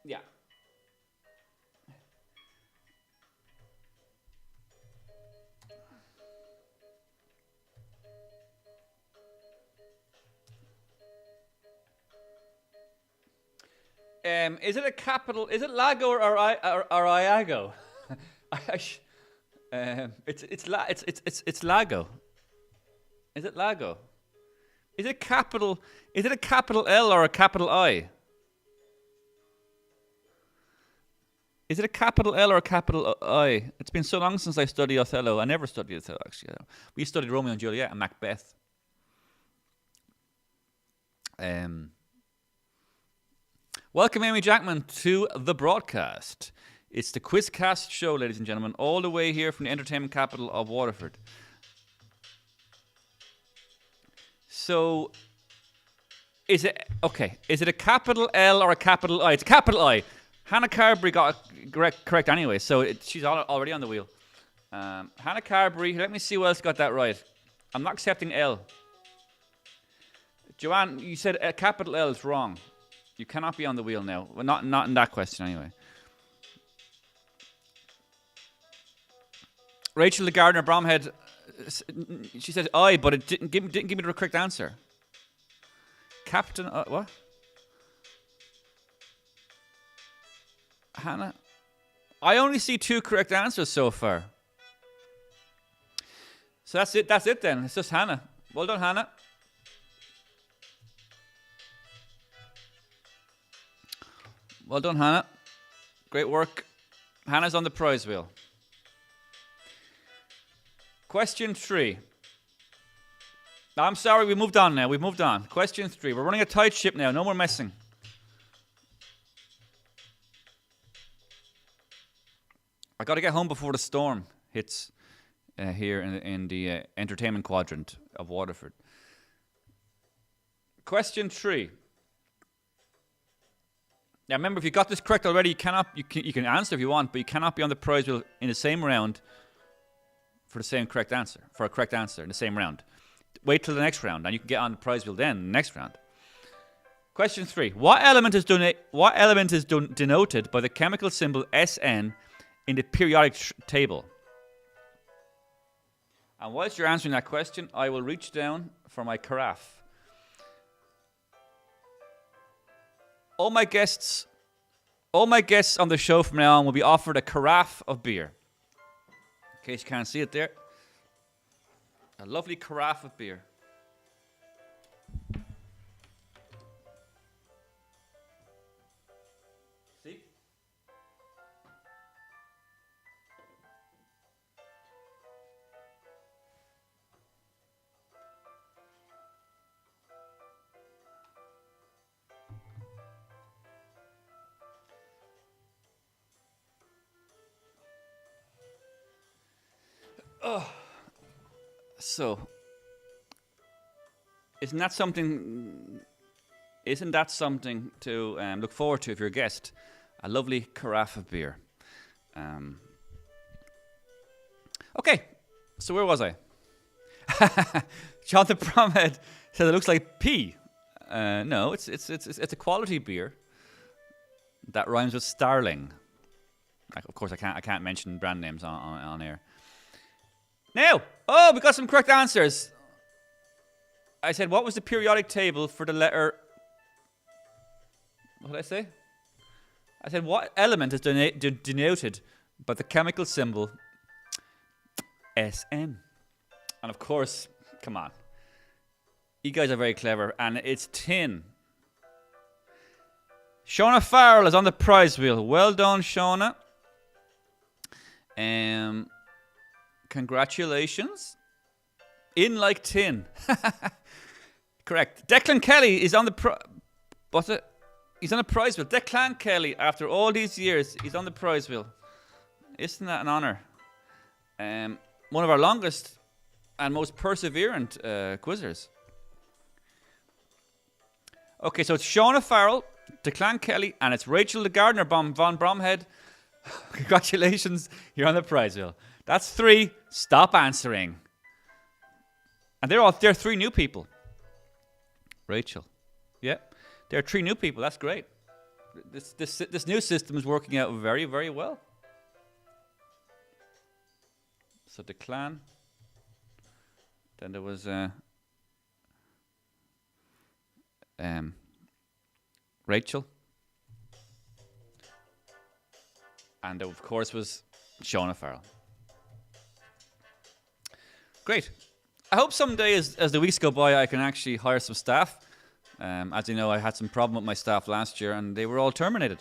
Yeah. Is it a capital? Is it Lago or Iago? It's Lago. Is it Lago? Is it capital? Is it a capital L or a capital I? Is it a capital L or a capital I? It's been so long since I studied Othello. I never studied Othello, actually. We studied Romeo and Juliet and Macbeth. Welcome, Amy Jackman, to the broadcast. It's the Quizcast show, ladies and gentlemen, all the way here from the entertainment capital of Waterford. So, is it a capital L or a capital I? It's a capital I. Hannah Carberry got it correct anyway, so she's already on the wheel. Hannah Carberry, let me see who else got that right. I'm not accepting L. Joanne, you said a capital L is wrong. You cannot be on the wheel now. Well, not in that question anyway. Rachel the Gardner Bromhead, she said I, but it didn't give me the correct answer. Captain, what? Hannah? I only see 2 correct answers so far. So that's it then. It's just Hannah. Well done, Hannah. Well done, Hannah. Great work. Hannah's on the prize wheel. Question 3. I'm sorry, we moved on now. We've moved on. Question 3. We're running a tight ship now. No more messing. I got to get home before the storm hits here in the entertainment quadrant of Waterford. Question 3. Now remember, if you got this correct already, you can answer if you want, but you cannot be on the prize wheel in the same round for a correct answer in the same round. Wait till the next round, and you can get on the prize wheel then in the next round. Question 3. What element is denoted by the chemical symbol Sn in the periodic table? And whilst you're answering that question, I will reach down for my carafe. All my guests on the show from now on will be offered a carafe of beer. In case you can't see it there. A lovely carafe of beer. See? So, isn't that something to look forward to if you're a guest? A lovely carafe of beer. Okay, so where was I? Jonathan Bromhead said it looks like pee. No, it's a quality beer that rhymes with Starling. Of course, I can't mention brand names on air. Now, we got some correct answers. I said, what was the periodic table for the letter... What did I say? I said, what element is denoted by the chemical symbol Sn? And of course, come on. You guys are very clever, and it's tin. Shauna Farrell is on the prize wheel. Well done, Shauna. Congratulations. In like tin. Correct. Declan Kelly is on the he's on the prize wheel. Declan Kelly, after all these years, he's on the prize wheel. Isn't that an honour? One of our longest and most perseverant quizzers. Okay, so it's Shauna Farrell, Declan Kelly, and it's Rachel the Gardner von Bromhead. Congratulations, you're on the prize wheel. That's 3. Stop answering. And they're 3 new people. Rachel. Yeah. There are 3 new people. That's great. This new system is working out very, very well. So Declan. Then there was Rachel. And there, of course, was Shauna Farrell. Great. I hope someday, as the weeks go by, I can actually hire some staff. As you know, I had some problem with my staff last year, and they were all terminated.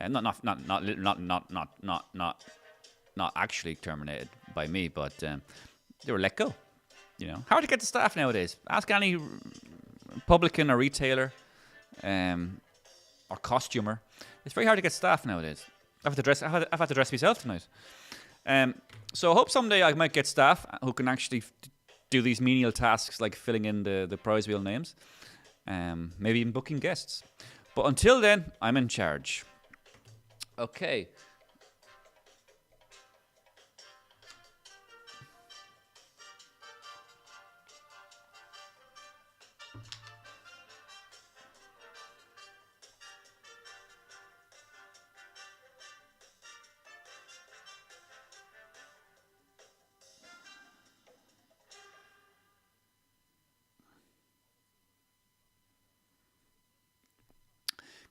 Not actually terminated by me, but they were let go. You know, hard to get the staff nowadays. Ask any publican or retailer, or costumer. It's very hard to get staff nowadays. I've had to dress myself tonight. So I hope someday I might get staff who can actually do these menial tasks like filling in the prize wheel names. Maybe even booking guests. But until then, I'm in charge. Okay.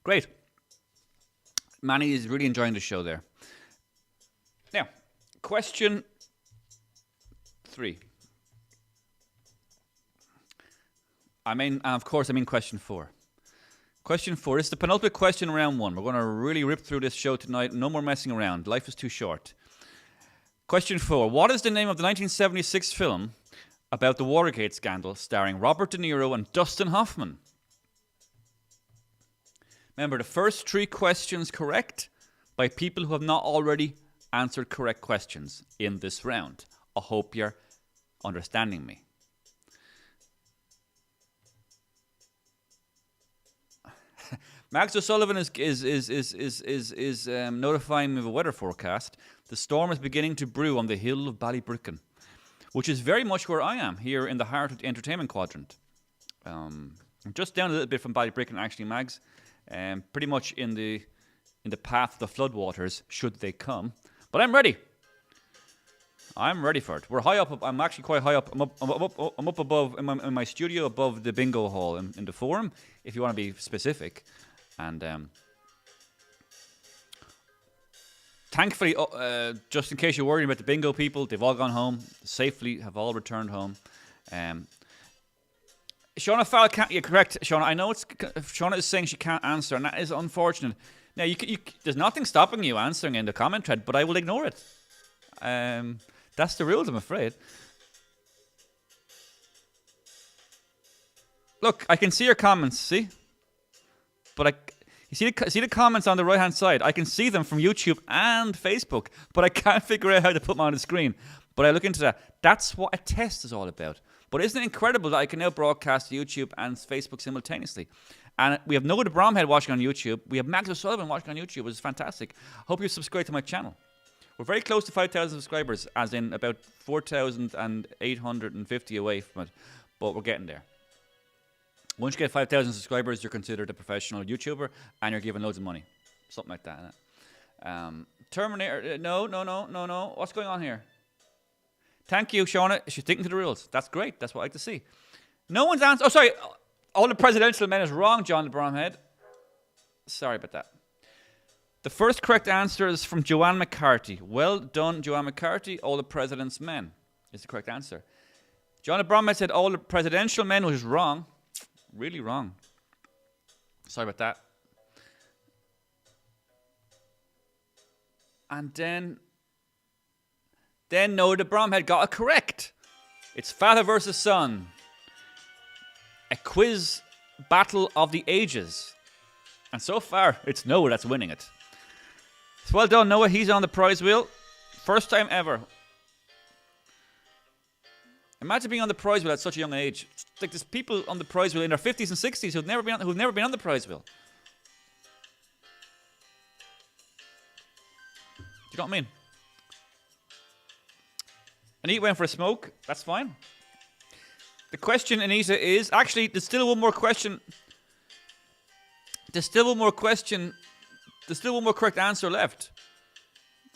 Great. Manny is really enjoying the show there. Now, question 3. I mean question 4. Question 4 is the penultimate question in round 1. We're going to really rip through this show tonight. No more messing around. Life is too short. Question 4. What is the name of the 1976 film about the Watergate scandal starring Robert De Niro and Dustin Hoffman? Remember, the first 3 questions correct by people who have not already answered correct questions in this round. I hope you're understanding me. Max O'Sullivan is notifying me of a weather forecast. The storm is beginning to brew on the hill of Ballybricken, which is very much where I am, here in the heart of the entertainment quadrant. I'm just down a little bit from Ballybricken, actually, Mags. Pretty much in the path of the floodwaters, should they come. But I'm ready. I'm ready for it. We're high up. I'm actually quite high up. I'm up above in my studio, above the bingo hall in the forum, if you want to be specific. And thankfully, just in case you're worried about the bingo people, they've all gone home safely. Have all returned home. Shauna Fowle can't. You're correct, Shauna. I know Shauna is saying she can't answer, and that is unfortunate. Now, there's nothing stopping you answering in the comment thread, but I will ignore it. That's the rules, I'm afraid. Look, I can see your comments. See, but you see the comments on the right hand side. I can see them from YouTube and Facebook, but I can't figure out how to put them on the screen. But I look into that. That's what a test is all about. But isn't it incredible that I can now broadcast YouTube and Facebook simultaneously? And we have Noah the Bromhead watching on YouTube. We have Max O'Sullivan watching on YouTube, which is fantastic. Hope you subscribe to my channel. We're very close to 5,000 subscribers, as in about 4,850 away from it. But we're getting there. Once you get 5,000 subscribers, you're considered a professional YouTuber, and you're given loads of money. Something like that. Terminator, no. What's going on here? Thank you, Shauna. She's sticking to the rules. That's great. That's what I like to see. No one's answered. Oh, sorry. All the presidential men is wrong, John the Bromhead. Sorry about that. The first correct answer is from Joanne McCarthy. Well done, Joanne McCarthy. All the president's men is the correct answer. John the Bromhead said all the presidential men, which is wrong. Really wrong. Sorry about that. And then Noah the Bromhead got it correct. It's father versus son. A quiz battle of the ages. And so far, it's Noah that's winning it. So well done, Noah. He's on the prize wheel. First time ever. Imagine being on the prize wheel at such a young age. It's like there's people on the prize wheel in their 50s and 60s who've never been on the prize wheel. Do you know what I mean? Anita went for a smoke. That's fine. The question, Anita, is... Actually, there's still one more question. There's still one more correct answer left.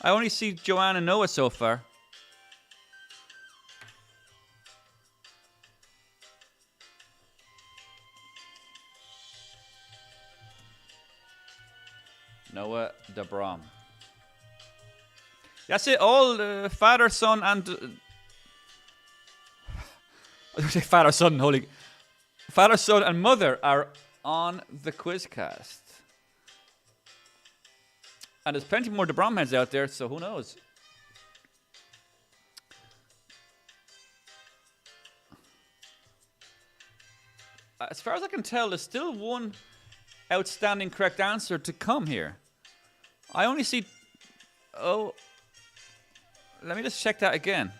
I only see Joanne and Noah so far. Noah the Brom. That's it. All father, son, and father, son, and mother are on the Quizcast. And there's plenty more de Bromheads out there, so who knows? as far as I can tell, there's still one outstanding correct answer to come here. I only see... Oh, let me just check that again.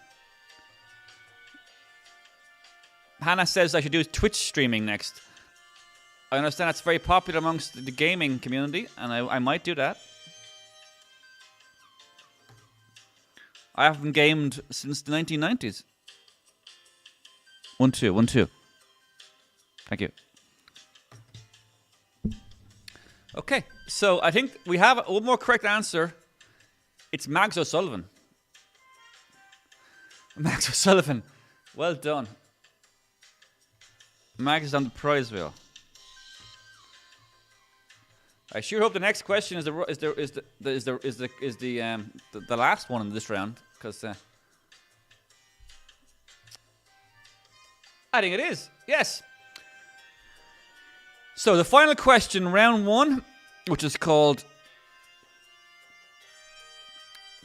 Hannah says I should do Twitch streaming next. I understand that's very popular amongst the gaming community, and I might do that. I haven't gamed since the 1990s. 1-2, 1-2. Thank you. Okay, so I think we have one more correct answer. It's Mags O'Sullivan. Mags O'Sullivan. Well done. Mags is on the prize wheel. I sure hope the next question is the last one in this round, because I think it is. Yes. So the final question, round one, which is called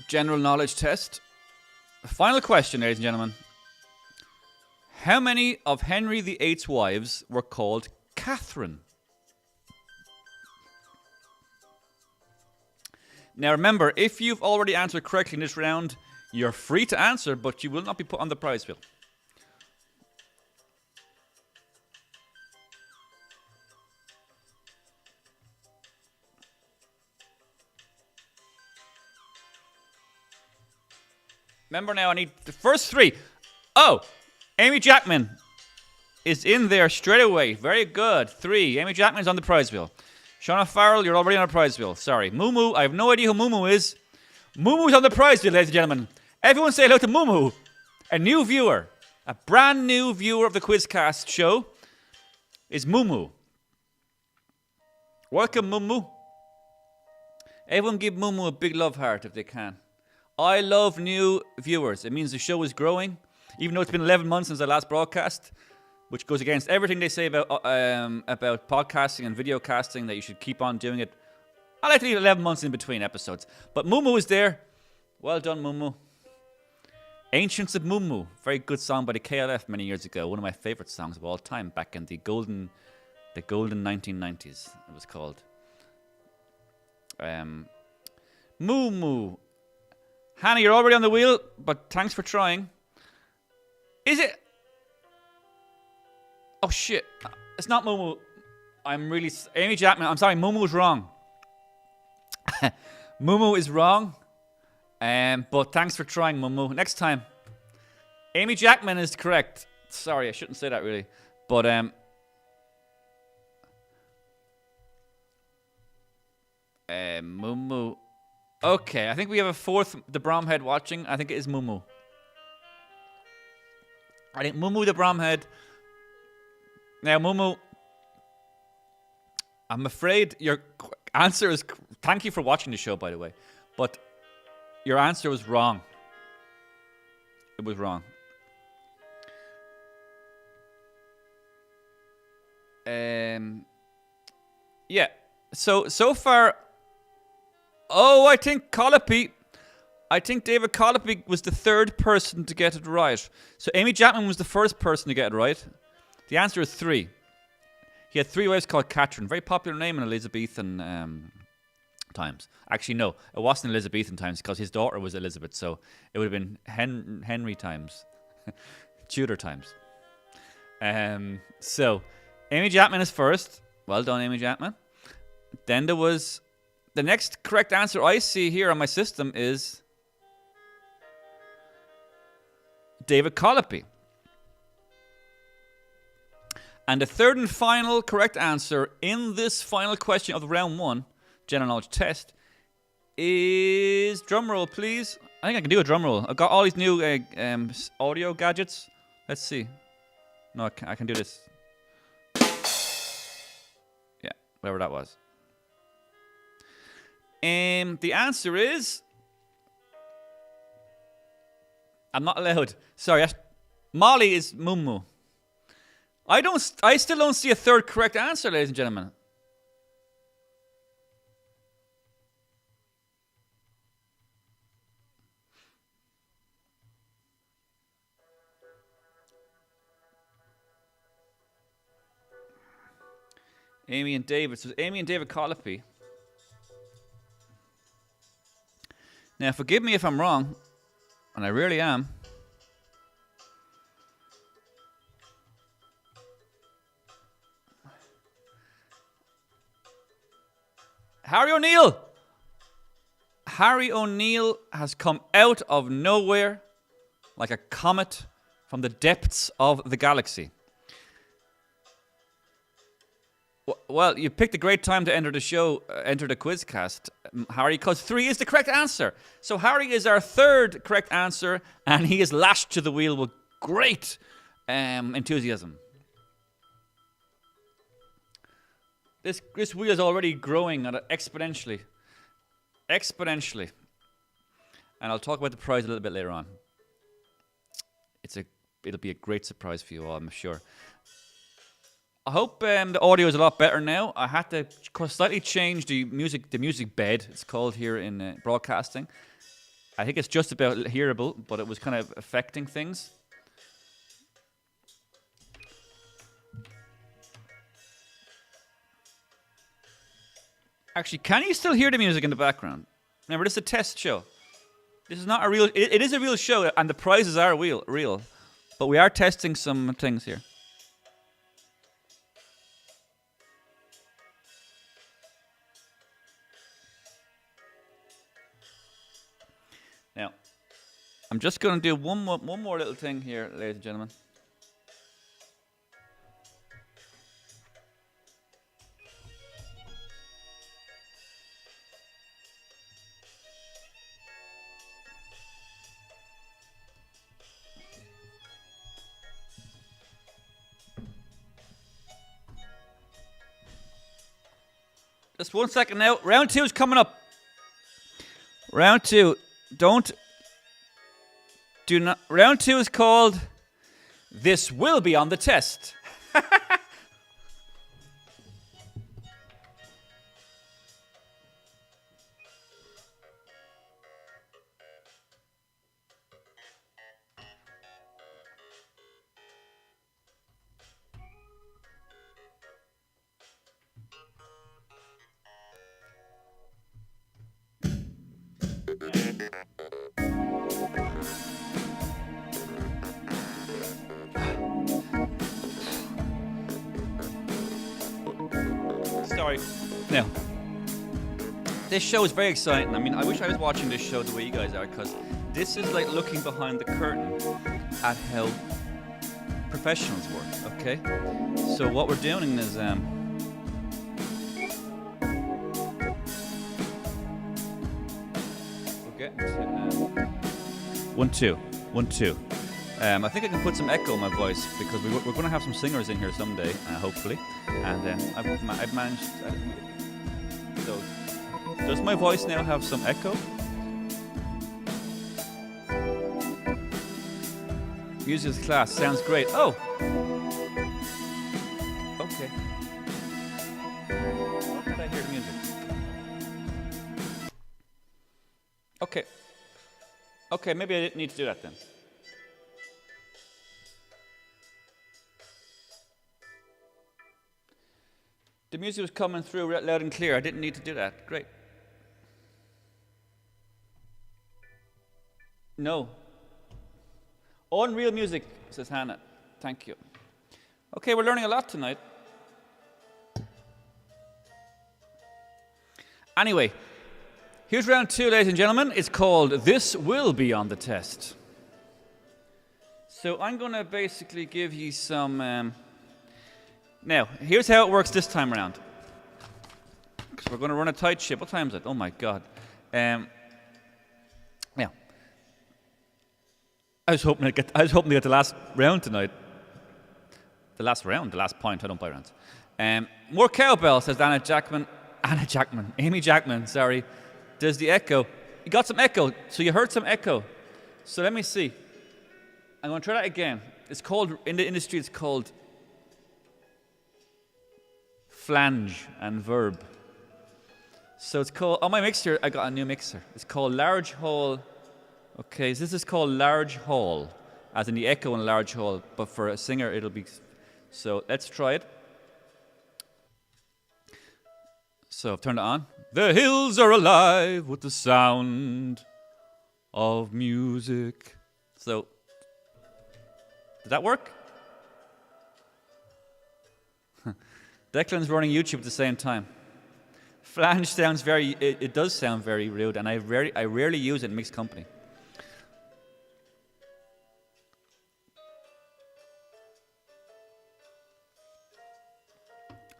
General Knowledge Test. The final question, ladies and gentlemen. How many of Henry VIII's wives were called Catherine? Now remember, if you've already answered correctly in this round, you're free to answer, but you will not be put on the prize wheel. Remember now, I need the first three. Oh, Amy Jackman is in there straight away. Very good. 3. Amy Jackman's on the prize wheel. Shauna Farrell, you're already on a prize wheel. Sorry. Mumu, I have no idea who Mumu is. Mumu's on the prize wheel, ladies and gentlemen. Everyone say hello to Mumu. A new viewer. A brand new viewer of the Quizcast show is Mumu. Welcome, Mumu. Everyone give Mumu a big love heart if they can. I love new viewers. It means the show is growing. Even though it's been 11 months since the last broadcast, which goes against everything they say about podcasting and video casting, that you should keep on doing it. I like to leave 11 months in between episodes. But Mumu is there. Well done, Mumu. Ancients of Mumu. Very good song by the KLF many years ago. One of my favorite songs of all time, back in the golden 1990s, it was called. Mumu. Hannah, you're already on the wheel, but thanks for trying. Is it? Oh, shit. It's not Mumu. I'm really... Amy Jackman. I'm sorry. Mumu is wrong. Mumu is wrong. But thanks for trying, Mumu. Next time. Amy Jackman is correct. Sorry, I shouldn't say that, really. But, Mumu. Okay, I think we have a fourth, the Bromhead watching. I think it is Mumu. I think Mumu the Bromhead. Now, Mumu, I'm afraid your answer is... Thank you for watching the show, by the way. But your answer was wrong. It was wrong. Yeah. So far... Oh, I think David Colopy was the third person to get it right. So Amy Jackman was the first person to get it right. The answer is 3. He had 3 wives called Catherine. Very popular name in Elizabethan times. Actually, no. It wasn't Elizabethan times because his daughter was Elizabeth. So it would have been Henry times. Tudor times. So Amy Jackman is first. Well done, Amy Jackman. Then there was... The next correct answer I see here on my system is David Colopy. And the third and final correct answer in this final question of the round 1 general knowledge test is, drumroll please. I think I can do a drumroll. I've got all these new audio gadgets. Let's see. No, I can do this. Yeah, whatever that was. The answer is... I'm not allowed. Sorry, Molly is Mumu. I still don't see a third correct answer, ladies and gentlemen. Amy and David. So Amy and David Colopy. Now, forgive me if I'm wrong, and I really am. Harry O'Neill! Harry O'Neill has come out of nowhere like a comet from the depths of the galaxy. Well, you picked a great time to enter the show, enter the Quizcast, Harry, because 3 is the correct answer. So Harry is our third correct answer, and he is lashed to the wheel with great enthusiasm. This wheel is already growing exponentially. Exponentially. And I'll talk about the prize a little bit later on. It'll be a great surprise for you all, I'm sure. I hope the audio is a lot better now. I had to slightly change the music bed, it's called here in broadcasting. I think it's just about hearable, but it was kind of affecting things. Actually, can you still hear the music in the background? Remember, this is a test show. This is not a real... It is a real show, and the prizes are real. But we are testing some things here. Now, I'm just going to do one more little thing here, ladies and gentlemen. Just 1 second now. Round 2 is coming up. Round 2. Round 2 is called This Will Be on the Test. Sorry. Now, this show is very exciting. I mean, I wish I was watching this show the way you guys are, because this is like looking behind the curtain at how professionals work, okay? So what we're doing is we're getting to 1 2 1 2. I think I can put some echo in my voice, because we're going to have some singers in here someday, hopefully. And I've managed. So, does my voice now have some echo? Music class sounds great. Oh, okay. What did I hear the music? Okay, maybe I didn't need to do that then. The music was coming through loud and clear. I didn't need to do that. Great. No. Unreal music, says Hannah. Thank you. Okay, we're learning a lot tonight. Anyway, here's round 2, ladies and gentlemen. It's called This Will Be on the Test. So I'm going to basically give you some... Now, here's how it works this time around. Because we're going to run a tight ship. What time is it? Oh my God. Now, I was hoping to get the last round tonight. The last point. I don't buy rounds. More cowbell, says Amy Jackman. Sorry. There's the echo. You got some echo. So you heard some echo. So let me see. I'm going to try that again. It's called in the industry. It's called flange and verb. So it's called, on my mixer, I got a new mixer. It's called large hall. Okay, so this is called large hall, as in the echo in a large hall, but for a singer it'll be, so let's try it. So I've turned it on. The hills are alive with the sound of music. So, did that work? Declan's running YouTube at the same time. Flange sounds it does sound very rude, and I rarely use it in mixed company.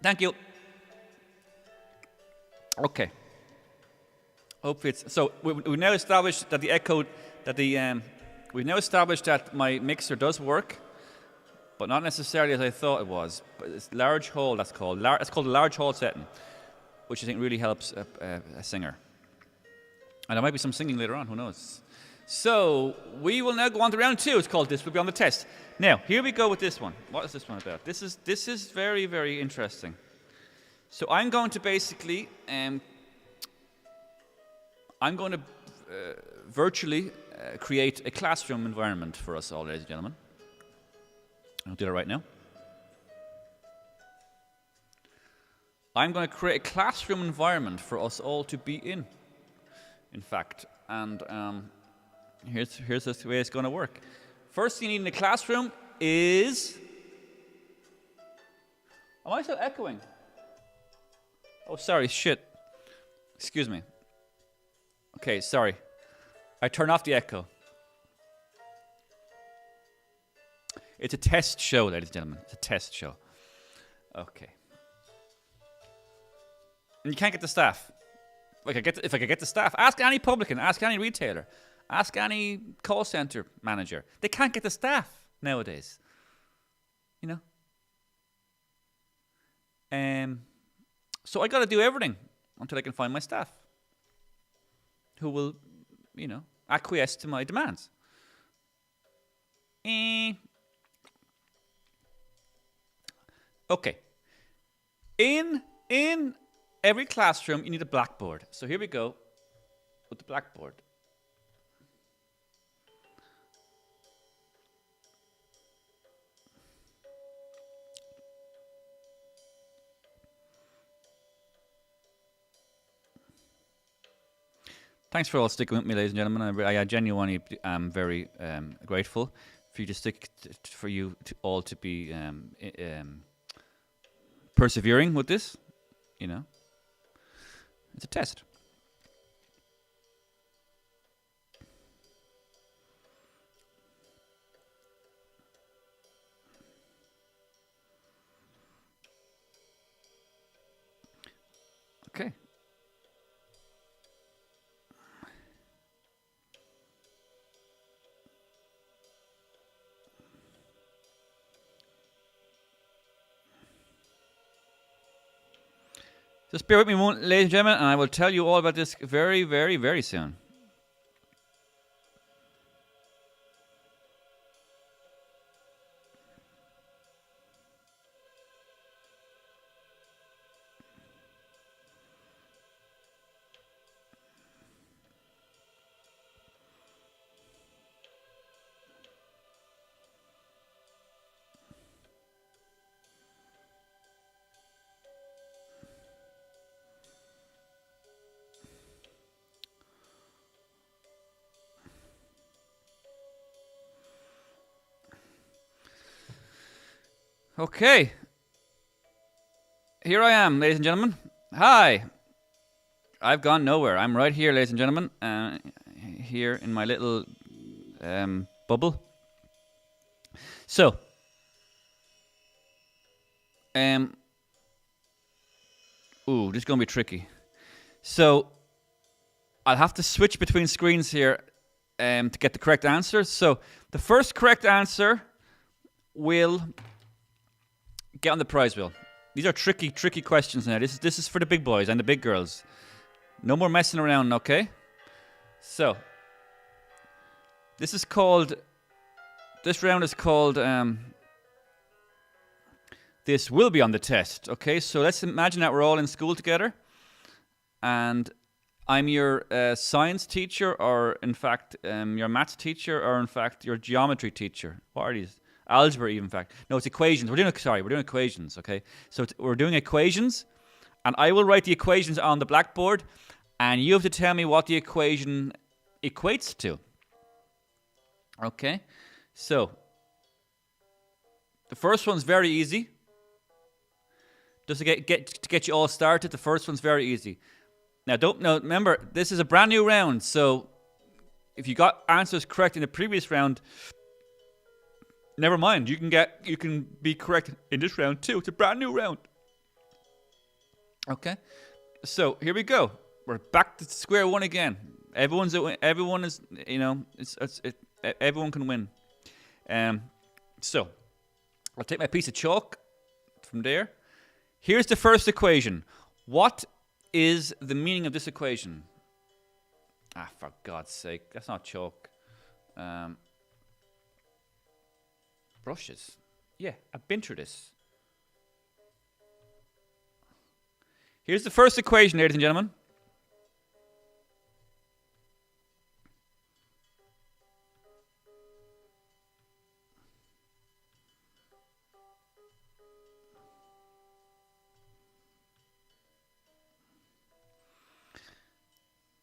Thank you. Okay. Hopefully it's so. We now established that the echo, we've now established that my mixer does work, but not necessarily as I thought it was. But it's large hole. That's called. It's called a large hole setting, which I think really helps a singer. And there might be some singing later on. Who knows? So we will now go on to round 2. It's called "This Will Be on the Test." Now here we go with this one. What is this one about? This is very, very interesting. So I'm going to basically I'm going to virtually create a classroom environment for us all, ladies and gentlemen. I'll do that right now. I'm going to create a classroom environment for us all to be in fact. And here's the way it's going to work. First thing you need in a classroom is... Am I still echoing? Oh, sorry, shit. Excuse me. Okay, sorry. I turn off the echo. It's a test show, ladies and gentlemen. It's a test show. Okay. And you can't get the staff. If I could get the staff, ask any publican, ask any retailer, ask any call center manager. They can't get the staff nowadays. You know? So I got to do everything until I can find my staff who will, acquiesce to my demands. Okay. In every classroom, you need a blackboard. So here we go with the blackboard. Thanks for all sticking with me, ladies and gentlemen. I genuinely am very grateful for you to for you to all to be persevering with this. It's a test. Okay. Just bear with me, ladies and gentlemen, and I will tell you all about this very, very, very soon. Okay. Here I am, ladies and gentlemen. Hi. I've gone nowhere. I'm right here, ladies and gentlemen. Here in my little bubble. So. Ooh, this is going to be tricky. So, I'll have to switch between screens here to get the correct answer. So, the first correct answer will get on the prize wheel. These are tricky questions now. This is for the big boys and the big girls. No more messing around, okay? So, this round is called, This Will Be on the Test, okay? So let's imagine that we're all in school together, and I'm your science teacher, or in fact, your maths teacher, or in fact, your geometry teacher. What are these? Algebra, even, in fact. No, it's equations. We're doing equations, okay? So we're doing equations, And I will write the equations on the blackboard, and you have to tell me what the equation equates to. Okay? So, the first one's very easy. Just to get you all started, the first one's very easy. Now, remember, this is a brand new round, so if you got answers correct in the previous round, never mind. You can be correct in this round too. It's a brand new round. Okay, so here we go. We're back to square one again. Everyone can win. So I'll take my piece of chalk from there. Here's the first equation. What is the meaning of this equation? For God's sake, that's not chalk. Brushes. Yeah, I've been through this. Here's the first equation, ladies and gentlemen.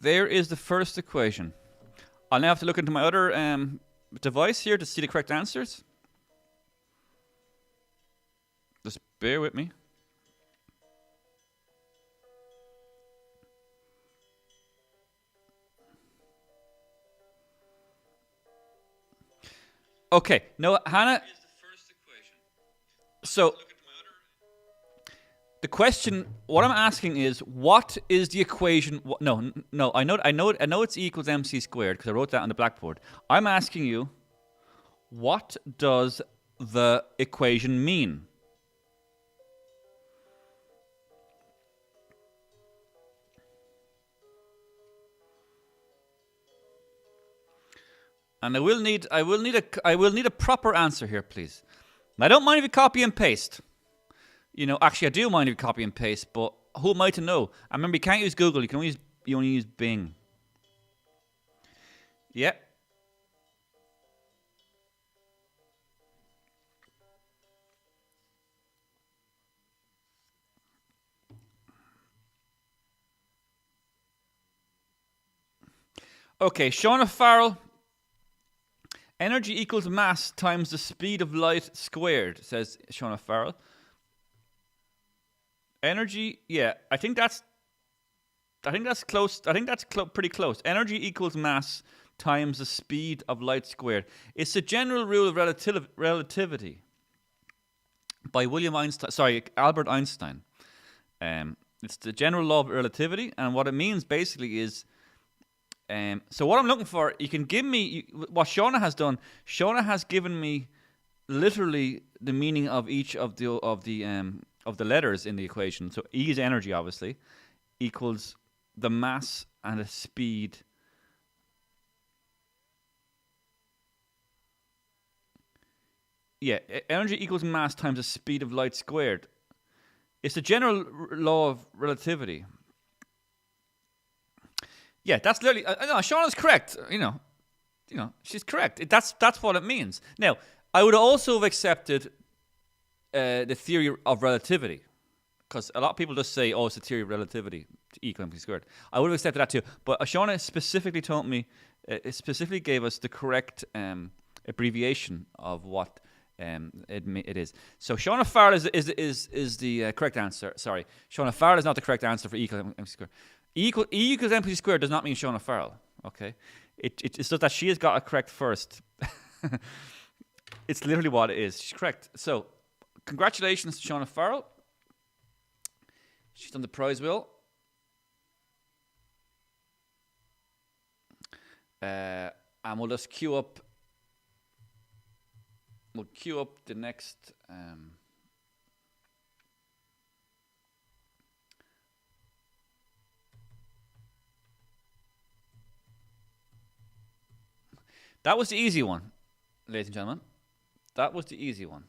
There is the first equation. I'll now have to look into my other device here to see the correct answers. Just bear with me. Okay, no, Hannah. So, the question, what I'm asking is, what is the equation? No, I know it's E equals mc squared because I wrote that on the blackboard. I'm asking you, what does the equation mean? And I will need a proper answer here, please. And I don't mind if you copy and paste. Actually, I do mind if you copy and paste, but who am I to know? And remember, you can't use Google. You only use Bing. Yeah. Okay, Shauna Farrell. Energy equals mass times the speed of light squared, says Shauna Farrell. Energy, yeah, I think that's close. I think that's pretty close. Energy equals mass times the speed of light squared. It's the general rule of relativity by Albert Einstein. It's the general law of relativity, and what it means basically is, so what I'm looking for, you can give me what Shauna has done. Shauna has given me literally the meaning of each of the letters in the equation. So E is energy, obviously, equals the mass and the speed. Yeah, energy equals mass times the speed of light squared. It's the general law of relativity. Yeah, that's literally. No, Shauna's correct. She's correct. That's what it means. Now, I would also have accepted the theory of relativity, because a lot of people just say, "Oh, it's the theory of relativity, equal mc squared." I would have accepted that too, but Shauna specifically told me, it specifically gave us the correct abbreviation of what it is. So Shauna Farrell is the correct answer. Sorry, Shauna Farrell is not the correct answer for E equals mc squared. E equals mc squared does not mean Shauna Farrell. Okay, it's just that she has got it correct first. It's literally what it is. She's correct. So, congratulations to Shauna Farrell. She's done the prize wheel. And we'll just queue up. We'll queue up the next. That was the easy one, ladies and gentlemen. That was the easy one.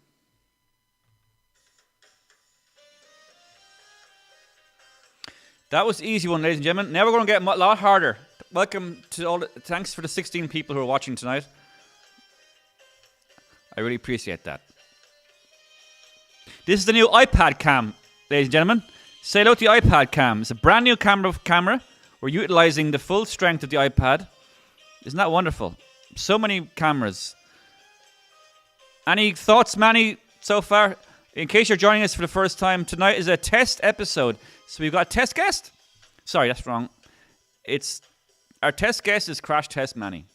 That was the easy one, ladies and gentlemen. Now we're going to get a lot harder. Welcome to all. Thanks for the 16 people who are watching tonight. I really appreciate that. This is the new iPad cam, ladies and gentlemen. Say hello to the iPad cam. It's a brand new camera. We're utilizing the full strength of the iPad. Isn't that wonderful? So many cameras. Any thoughts, Manny, so far? In case you're joining us for the first time, tonight is a test episode. So we've got a test guest. Sorry, that's wrong. Our test guest is Crash Test Manny.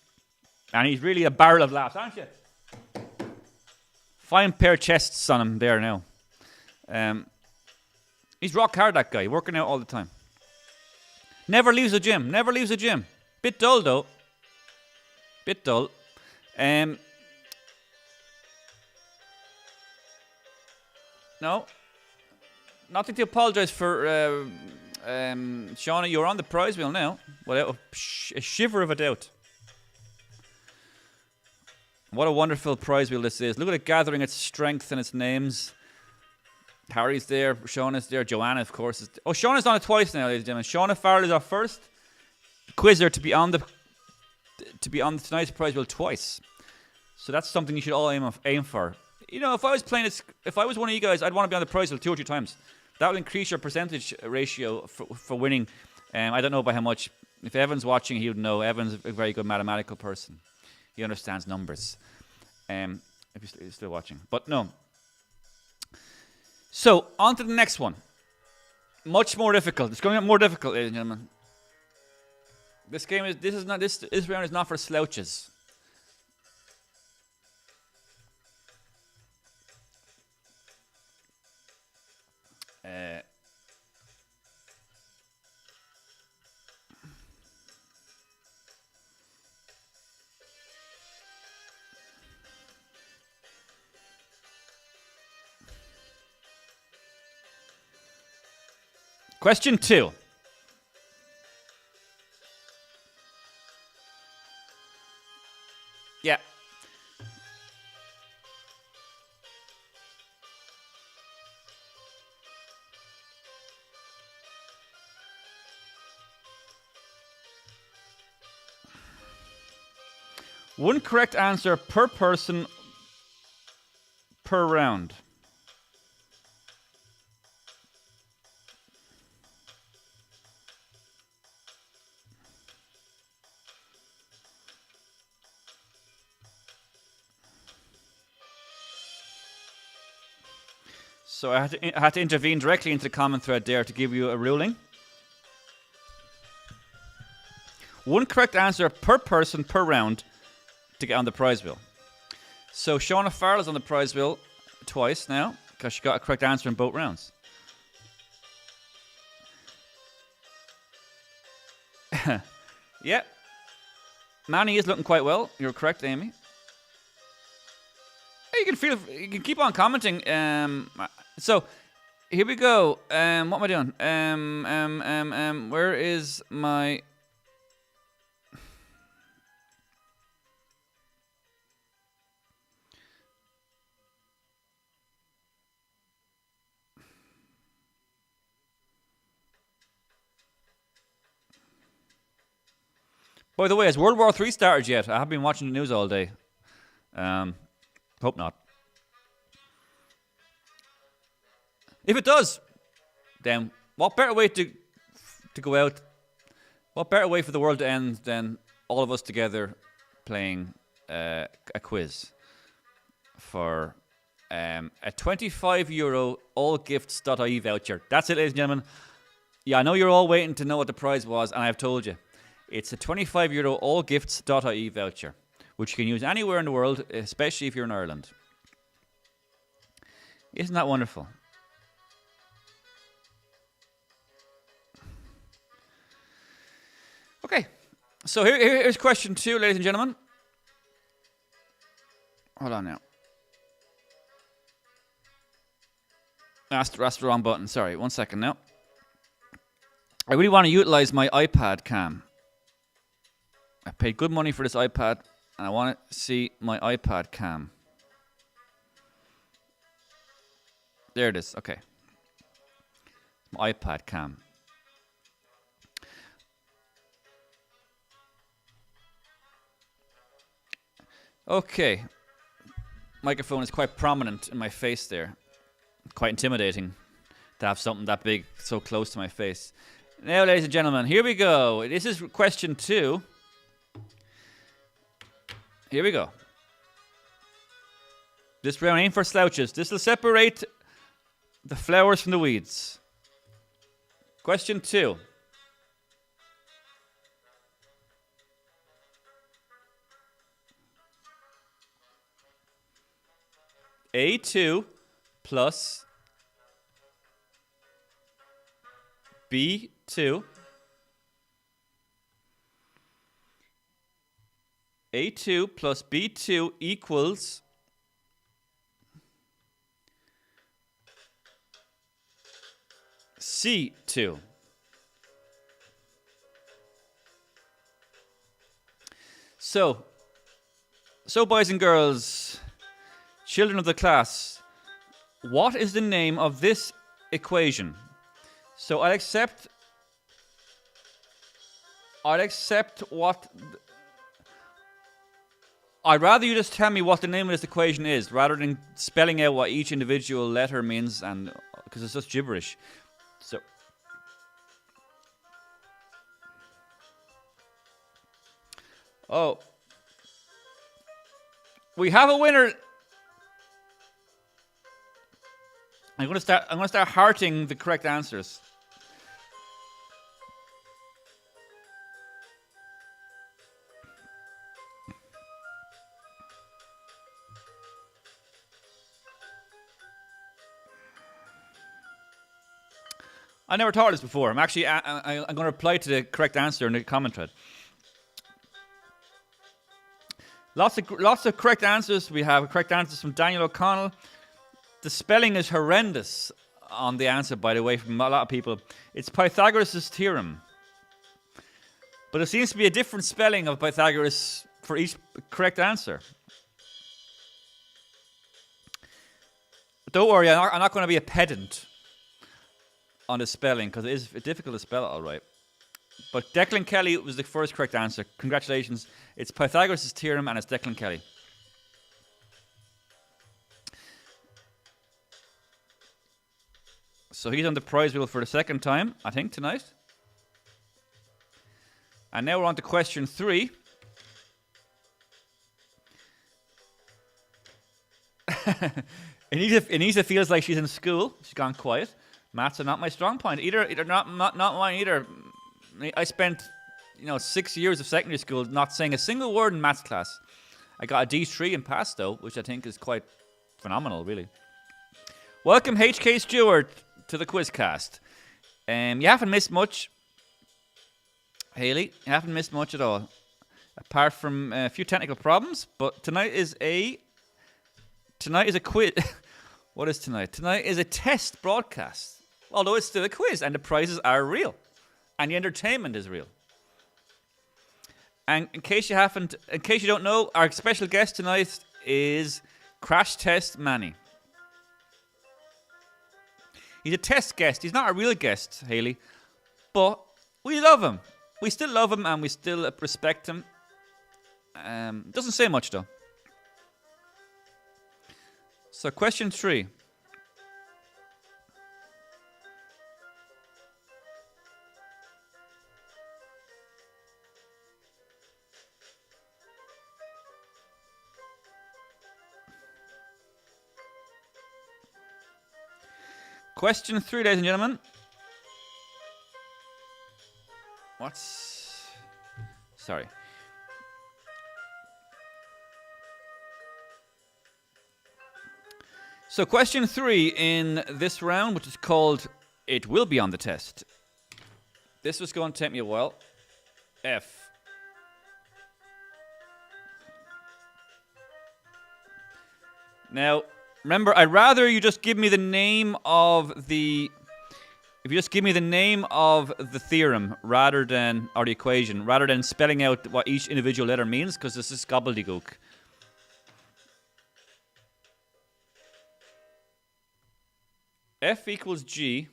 And he's really a barrel of laughs, aren't you? Fine pair of chests on him there now. He's rock hard, that guy. Working out all the time. Never leaves the gym. Bit dull, though. No. Nothing to apologise for, Shauna. You're on the prize wheel now. Without a shiver of a doubt. What a wonderful prize wheel this is. Look at it gathering its strength and its names. Harry's there, Shauna's there, Joanna, of course. Shauna's done it twice now, ladies and gentlemen. Shauna Farrell is our first quizzer to be on the tonight's prize wheel twice. So that's something you should all aim for. You know, if I was one of you guys, I'd want to be on the prize wheel 2 or 3 times. That would increase your percentage ratio for winning. I don't know by how much. If Evan's watching, he would know. Evan's a very good mathematical person. He understands numbers. If you're still watching. But no. So, on to the next one. Much more difficult. It's going to get more difficult, ladies and gentlemen. This round is not for slouches. Question 2. Yeah. One correct answer per person per round. So I had to intervene directly into the comment thread there to give you a ruling. One correct answer per person per round to get on the prize wheel. So Shauna Farrell is on the prize wheel twice now because she got a correct answer in both rounds. Yeah. Manny is looking quite well. You're correct, Amy. You can keep on commenting. So here we go. What am I doing? Where is my? By the way, has World War III started yet? I haven't been watching the news all day. Hope not. If it does, then what better way to go out? What better way for the world to end than all of us together playing a quiz for a €25 allgifts.ie voucher. That's it, ladies and gentlemen. Yeah, I know you're all waiting to know what the prize was, and I've told you. It's a €25 allgifts.ie voucher, which you can use anywhere in the world, especially if you're in Ireland. Isn't that wonderful? Okay, so here's question 2, ladies and gentlemen. Hold on now. That's the wrong button. Sorry, 1 second now. I really want to utilize my iPad cam. I paid good money for this iPad, and I want to see my iPad cam. There it is. Okay. My iPad cam. Okay. Microphone is quite prominent in my face there. Quite intimidating to have something that big so close to my face. Now, ladies and gentlemen, here we go. This is question 2. Here we go. This round ain't for slouches. This will separate the flowers from the weeds. Question 2. A2 plus B2. A2 plus B2 equals C2. So boys and girls, children of the class, what is the name of this equation? So I'll accept what... I'd rather you just tell me what the name of this equation is, rather than spelling out what each individual letter means, and because it's just gibberish. So, we have a winner. I'm gonna start hearting the correct answers. I never thought of this before. I'm actually I'm going to reply to the correct answer in the comment thread. Lots of correct answers. We have correct answers from Daniel O'Connell. The spelling is horrendous on the answer, by the way, from a lot of people. It's Pythagoras' theorem. But there seems to be a different spelling of Pythagoras for each correct answer. Don't worry, I'm not going to be a pedant on the spelling, because it is difficult to spell it all right. But Declan Kelly was the first correct answer. Congratulations. It's Pythagoras' theorem, and it's Declan Kelly. So he's on the prize wheel for the second time, I think, tonight. And now we're on to question 3. Anisa feels like she's in school. She's gone quiet. Maths are not my strong point. Either not mine either. I spent 6 years of secondary school not saying a single word in maths class. I got a D3 and passed though, which I think is quite phenomenal, really. Welcome HK Stewart to the Quizcast. You haven't missed much, Hayley. You haven't missed much at all, apart from a few technical problems. But tonight is a quiz. What is tonight? Tonight is a test broadcast. Although it's still a quiz, and the prizes are real, and the entertainment is real. And in case you don't know, our special guest tonight is Crash Test Manny. He's a test guest. He's not a real guest, Hayley, but we love him. We still love him, and we still respect him. Doesn't say much though. So, question 3. Question 3, ladies and gentlemen. Sorry. So question 3 in this round, which is called It Will Be on the Test. This was going to take me a while. F. Now, remember, I'd rather you just give me the name of the... If you just give me the name of the theorem or the equation, rather than spelling out what each individual letter means, because this is gobbledygook. F equals G.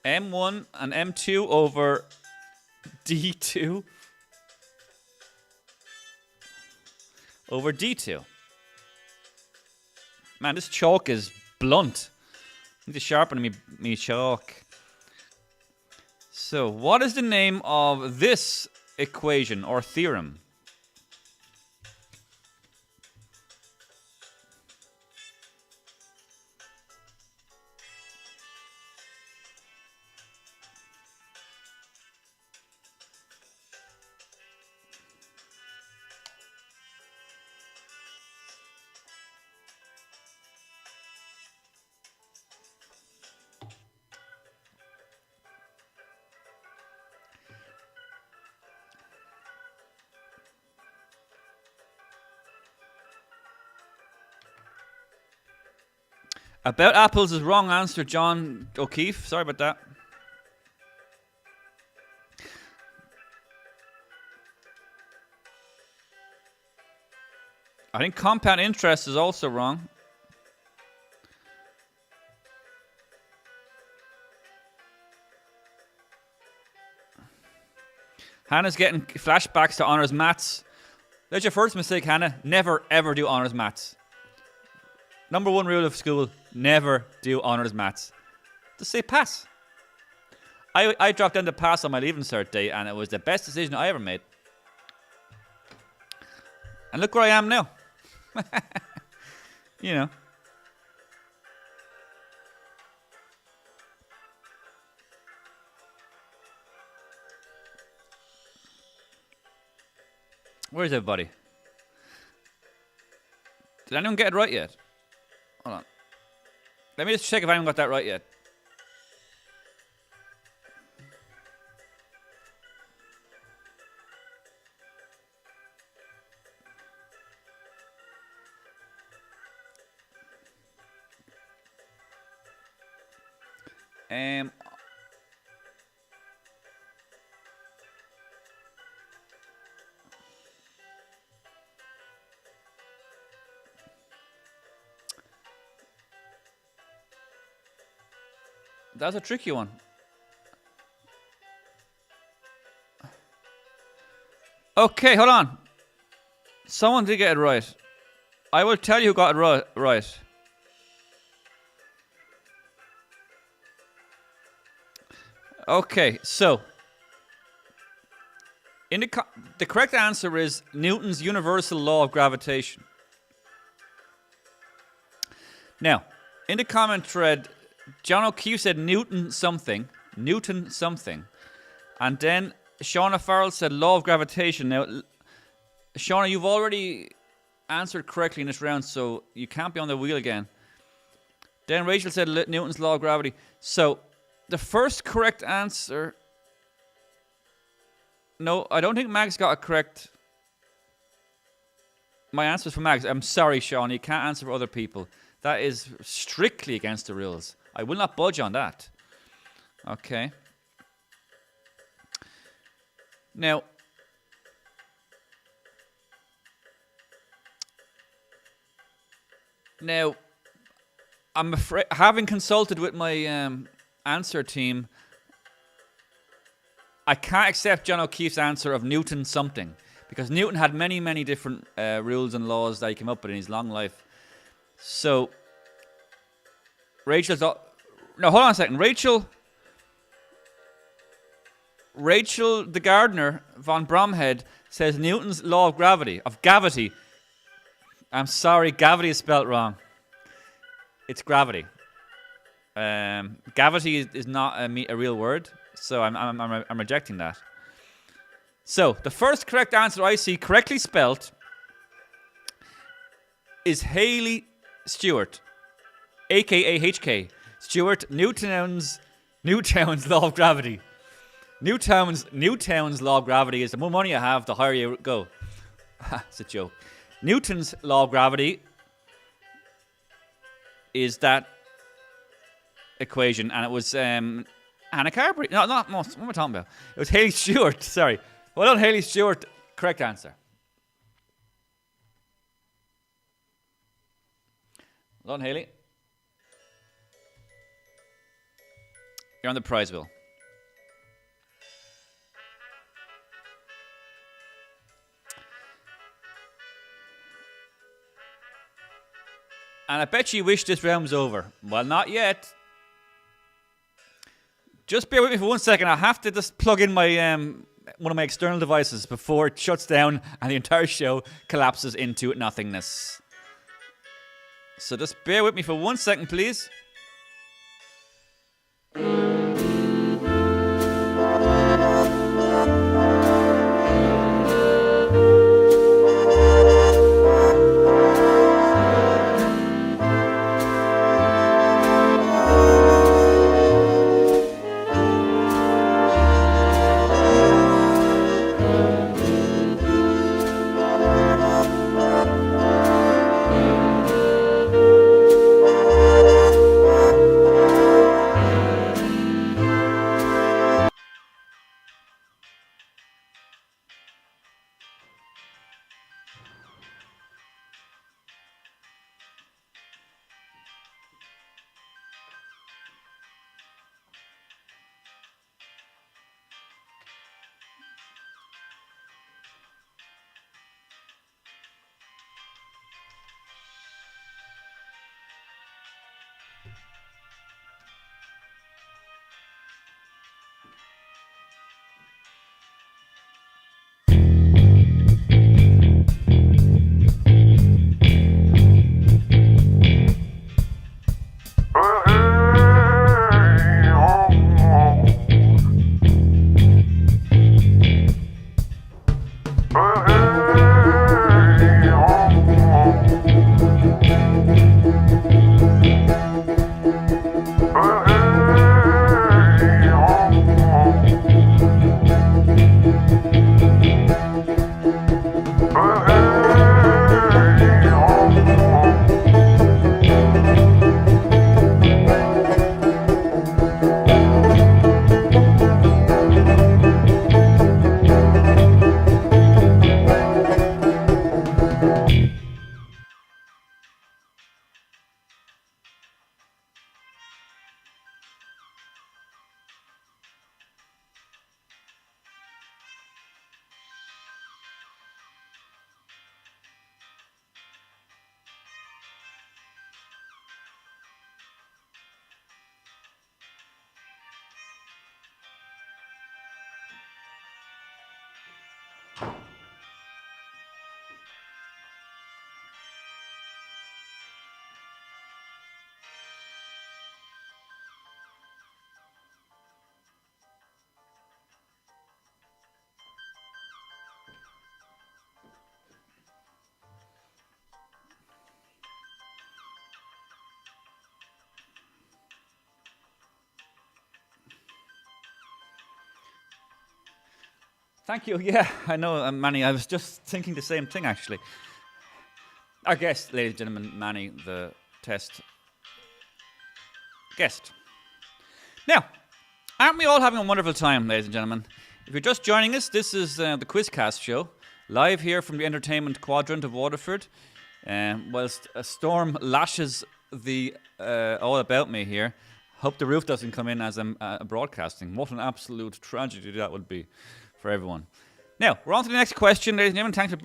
M1 and M2 over D2 over D2. Man, this chalk is blunt. I need to sharpen me chalk. So, what is the name of this equation or theorem? About apples is wrong answer, John O'Keefe. Sorry about that. I think compound interest is also wrong. Hannah's getting flashbacks to honours maths. That's your first mistake, Hannah. Never, ever do honours maths. Number one rule of school, never do honours maths. Just say pass. I dropped down to pass on my leaving cert day, and it was the best decision I ever made. And look where I am now. You know. Where's everybody? Did anyone get it right yet? Hold on. Let me just check if anyone got that right yet. That's a tricky one. Okay, hold on. Someone did get it right. I will tell you who got it right. Okay, so in the correct answer is Newton's universal law of gravitation. Now, in the comment thread, John O'Keefe said Newton something, and then Shauna Farrell said law of gravitation. Now, Shauna, you've already answered correctly in this round, so you can't be on the wheel again. Then Rachel said Newton's law of gravity. So, the first correct answer... No, I don't think Max got it correct. My answer is for Max. I'm sorry, Shauna, you can't answer for other people. That is strictly against the rules. I will not budge on that. Okay. Now, I'm afraid, having consulted with my answer team, I can't accept John O'Keefe's answer of Newton something, because Newton had many, many different rules and laws that he came up with in his long life. So, Rachel's... No, hold on a second. Rachel the gardener, von Bromhead, says Newton's law of gravity. I'm sorry, gravity is spelt wrong. It's gravity. Gravity is not a real word, so I'm rejecting that. So, the first correct answer I see correctly spelt is Haley Stewart, a.k.a. HK. Stewart, Newtown's law of gravity. Newtown's law of gravity is the more money you have, the higher you go. It's a joke. Newton's law of gravity is that equation, and it was Anna Carberry. No, not what am I talking about? It was Haley Stewart. Sorry. Well done, Haley Stewart. Correct answer. Well done, Haley. You're on the prize wheel. And I bet you wish this round was over. Well, not yet. Just bear with me for 1 second. I have to just plug in my one of my external devices before it shuts down and the entire show collapses into nothingness. So just bear with me for 1 second, please. Thank you. Yeah, I know, Manny. I was just thinking the same thing, actually. Our guest, ladies and gentlemen, Manny, the test guest. Now, aren't we all having a wonderful time, ladies and gentlemen? If you're just joining us, this is the Quizcast show, live here from the entertainment quadrant of Waterford. Whilst a storm lashes the all about me here. Hope the roof doesn't come in as I'm broadcasting. What an absolute tragedy that would be for everyone. Now, we're on to the next question, ladies and gentlemen. Thanks for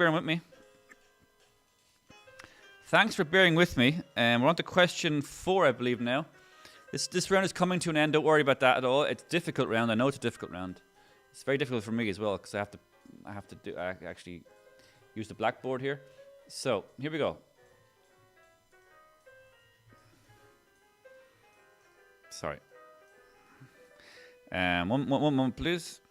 bearing with me. We're on to question 4, I believe, now. This round is coming to an end. Don't worry about that at all. It's a difficult round. I know it's a difficult round. It's very difficult for me as well because I actually use the blackboard here. So, here we go. Sorry. One moment, please.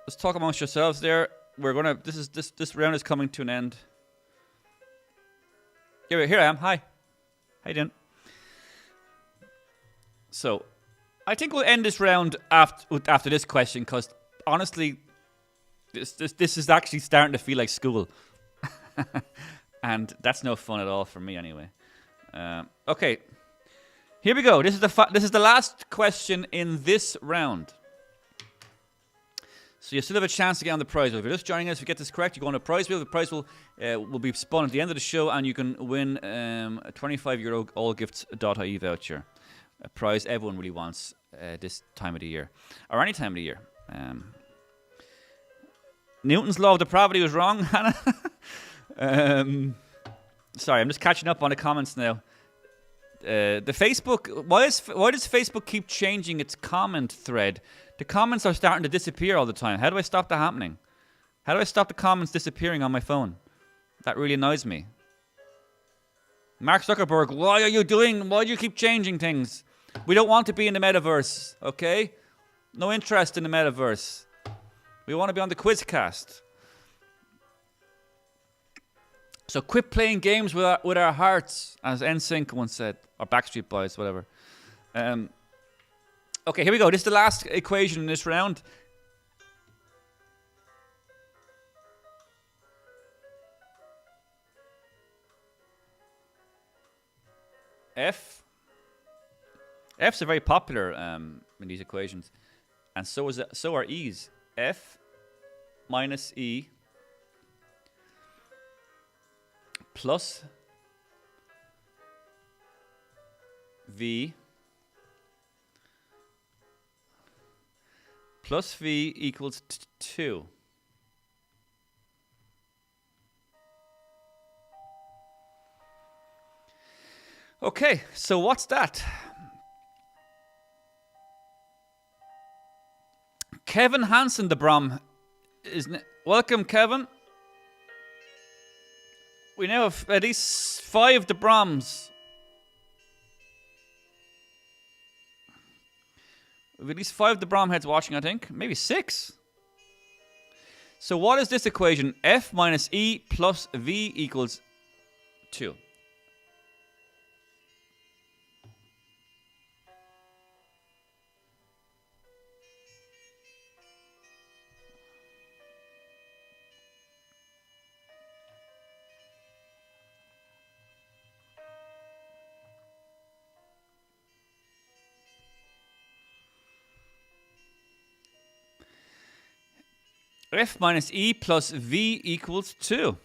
Let's talk amongst yourselves there. This round is coming to an end. Here I am. Hi. How you doing? So, I think we'll end this round after this question because honestly, this is actually starting to feel like school, and that's no fun at all for me anyway. Okay, here we go. This is the last question in this round. So you still have a chance to get on the prize wheel. If you're just joining us, if you get this correct, you go on the prize wheel. The prize wheel will be spun at the end of the show, and you can win a €25 allgifts.ie voucher. A prize everyone really wants this time of the year, or any time of the year. Newton's law of depravity was wrong, Hannah. Sorry, I'm just catching up on the comments now. The Facebook, why does Facebook keep changing its comment thread? The comments are starting to disappear all the time. How do I stop that happening? How do I stop the comments disappearing on my phone? That really annoys me. Mark Zuckerberg, why are you doing? Why do you keep changing things? We don't want to be in the metaverse, okay? No interest in the metaverse. We want to be on the Quizcast. So quit playing games with our hearts, as NSYNC once said, or Backstreet Boys, whatever. Okay, here we go. This is the last equation in this round. F's are very popular in these equations, and so are E's. F minus E plus V plus V equals 2. Okay, so what's that? Kevin Hansen, the Brom, welcome, Kevin. We now have at least 5 the Broms. We have at least 5 the Brom heads watching, I think. Maybe 6. So what is this equation? F minus E plus V equals 2. F minus E plus V equals 2.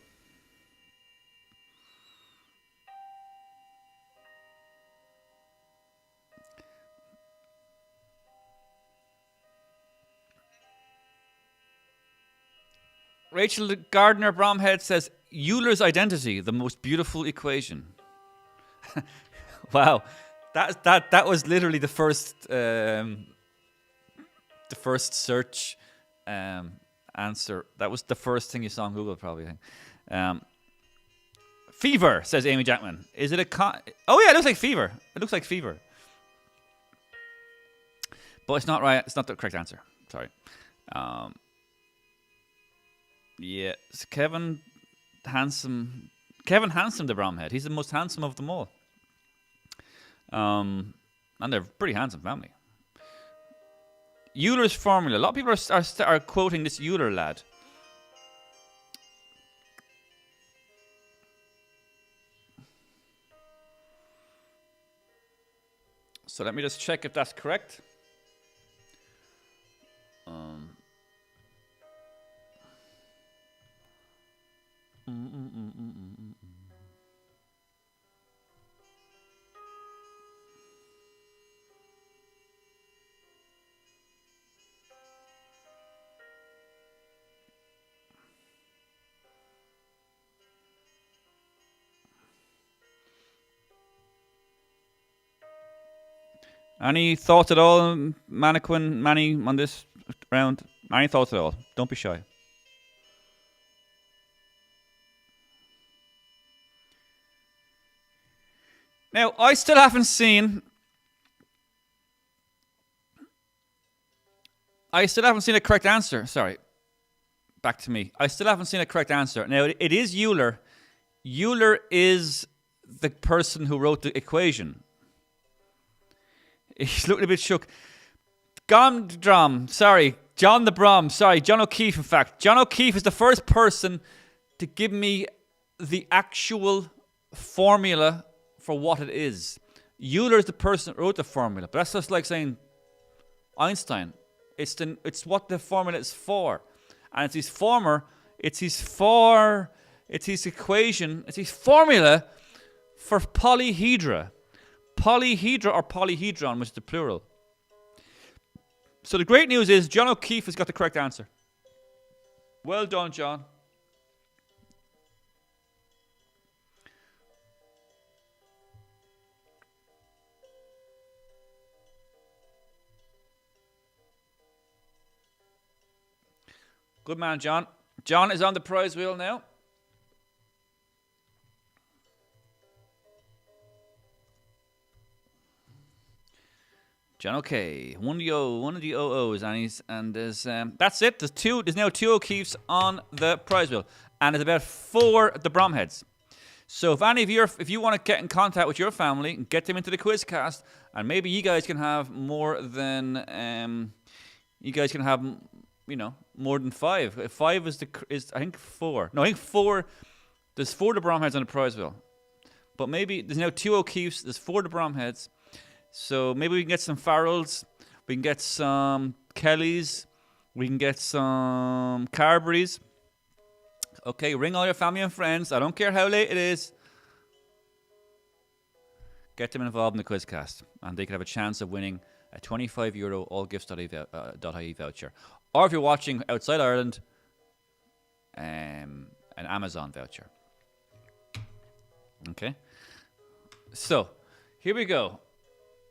Rachel Gardner Bromhead says, Euler's identity, the most beautiful equation. Wow. That was literally the first search answer. That was the first thing you saw on Google, probably. Fever, says Amy Jackman. Is it a oh yeah, it looks like fever. It looks like fever. But it's not right. It's not the correct answer. Sorry. Yeah, it's Kevin Handsome, the Bromhead. He's the most handsome of them all. And they're a pretty handsome family. Euler's formula. A lot of people are quoting this Euler lad. So let me just check if that's correct. Any thoughts at all, Manny, on this round? Any thoughts at all? Don't be shy. Now, I still haven't seen a correct answer. Sorry. Back to me. I still haven't seen a correct answer. Now, it is Euler. Euler is the person who wrote the equation. He's looking a bit shook. John the Brom. John O'Keefe, in fact. John O'Keefe is the first person to give me the actual formula for what it is. Euler is the person who wrote the formula. But that's just like saying Einstein. It's what the formula is for, and it's his formula, it's his equation, it's his formula for polyhedra. Polyhedra or polyhedron, which is the plural. So the great news is John O'Keefe has got the correct answer. Well done, John. Good man, John. John is on the prize wheel now. John, okay. One of the OOs, and there's that's it. There's now 2 O'Keefes on the prize wheel, and there's about 4 the Bromheads. So if any of if you want to get in contact with your family and get them into the Quizcast, and maybe you guys can have more than more than 5. If 5 is I think 4. No, I think 4. There's 4 the Bromheads on the prize wheel, but maybe there's now 2 O'Keefes. There's 4 the Bromheads. So maybe we can get some Farrells, we can get some Kellys, we can get some Carberries. Okay, ring all your family and friends. I don't care how late it is. Get them involved in the Quizcast, and they can have a chance of winning a €25 allgifts.ie voucher. Or if you're watching outside Ireland, an Amazon voucher. Okay? So, here we go.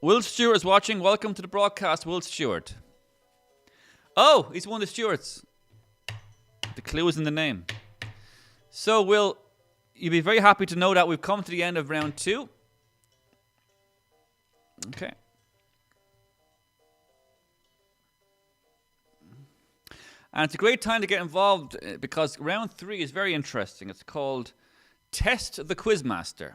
Will Stewart is watching. Welcome to the broadcast, Will Stewart. Oh, he's one of the Stewarts. The clue is in the name. So, Will, you'll be very happy to know that we've come to the end of round 2. Okay. And it's a great time to get involved because round 3 is very interesting. It's called Test the Quizmaster.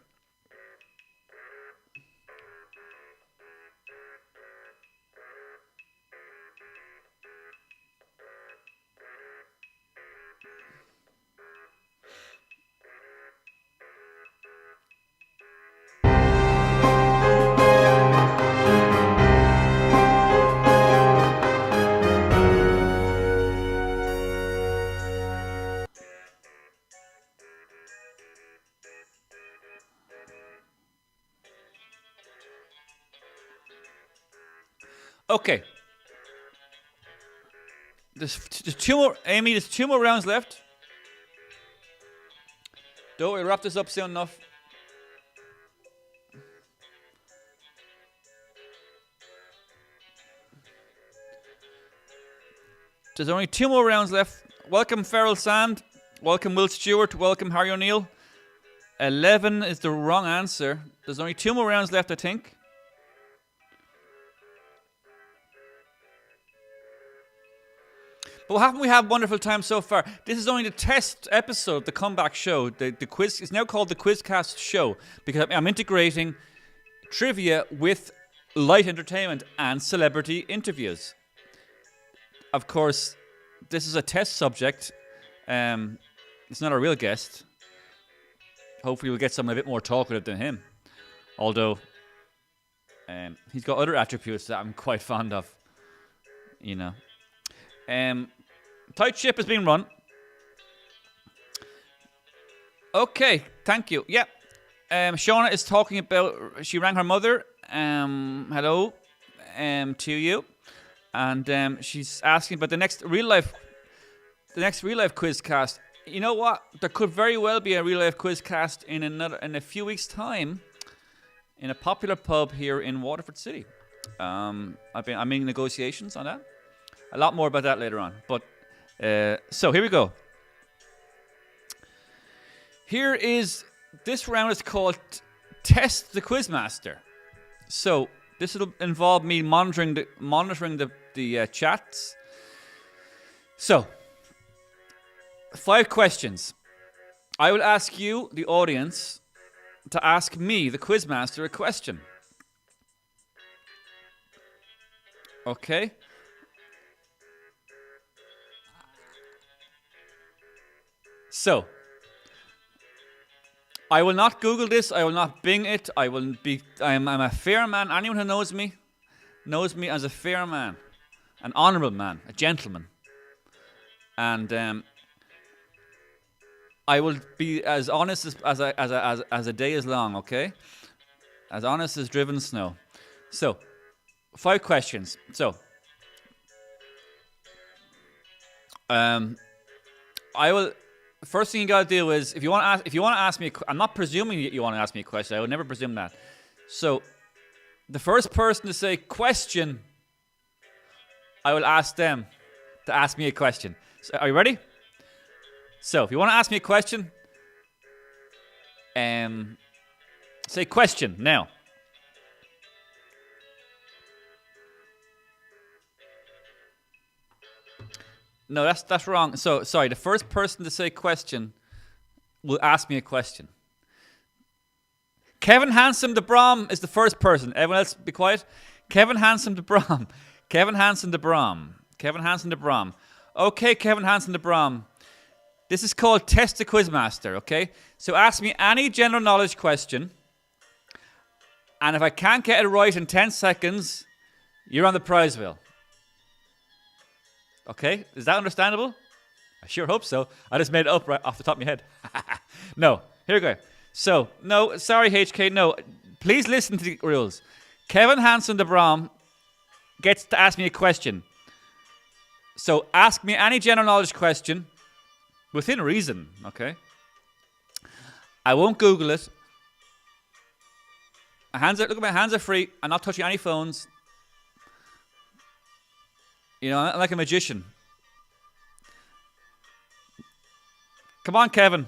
Okay. There's 2 more, Amy, there's 2 more rounds left. Don't worry, wrap this up soon enough. There's only 2 more rounds left. Welcome, Farrell Sand. Welcome, Will Stewart. Welcome, Harry O'Neill. 11 is the wrong answer. There's only 2 more rounds left, I think. But haven't we had wonderful time so far? This is only the test episode, the comeback show. The quiz is now called the Quizcast show because I'm integrating trivia with light entertainment and celebrity interviews. Of course, this is a test subject. It's not a real guest. Hopefully we'll get someone a bit more talkative than him. Although, he's got other attributes that I'm quite fond of. You know. Tight ship has been run. Okay, thank you. Yeah. Shauna is talking about, she rang her mother. Hello to you. And she's asking about the next real life Quizcast. You know what? There could very well be a real life Quizcast in a few weeks' time in a popular pub here in Waterford City. I'm in negotiations on that. A lot more about that later on. But so here we go. This round is called Test the Quizmaster. So this will involve me monitoring the chats. So 5 questions. I will ask you, the audience, to ask me, the Quizmaster, a question. Okay? So, I will not Google this. I will not Bing it. I'm a fair man. Anyone who knows me as a fair man. an honourable man, a gentleman. And I will be as honest as a day is long, okay? As honest as driven snow. So, 5 questions. So, I will. First thing you gotta do is if you want to ask me. I'm not presuming that you want to ask me a question. I would never presume that. So, the first person to say question, I will ask them to ask me a question. So, are you ready? So, if you want to ask me a question, say question now. No, that's wrong. So, sorry, the first person to say question will ask me a question. Kevin Handsome de Brom is the first person. Everyone else be quiet. Kevin Handsome de Brom. Kevin Handsome de Brom. Kevin Handsome de Brom. Okay, Kevin Handsome de Brom. This is called Test the Quizmaster, okay? So ask me any general knowledge question. And if I can't get it right in 10 seconds, you're on the prize wheel. Okay? Is that understandable? I sure hope so. I just made it up right off the top of my head. No. Here we go. So, no, sorry, HK, no. Please listen to the rules. Kevin Hansen de Brom gets to ask me a question. So, ask me any general knowledge question within reason, okay? I won't Google it. My hands are, look at my hands are free. I'm not touching any phones. You know, I'm like a magician. Come on, Kevin.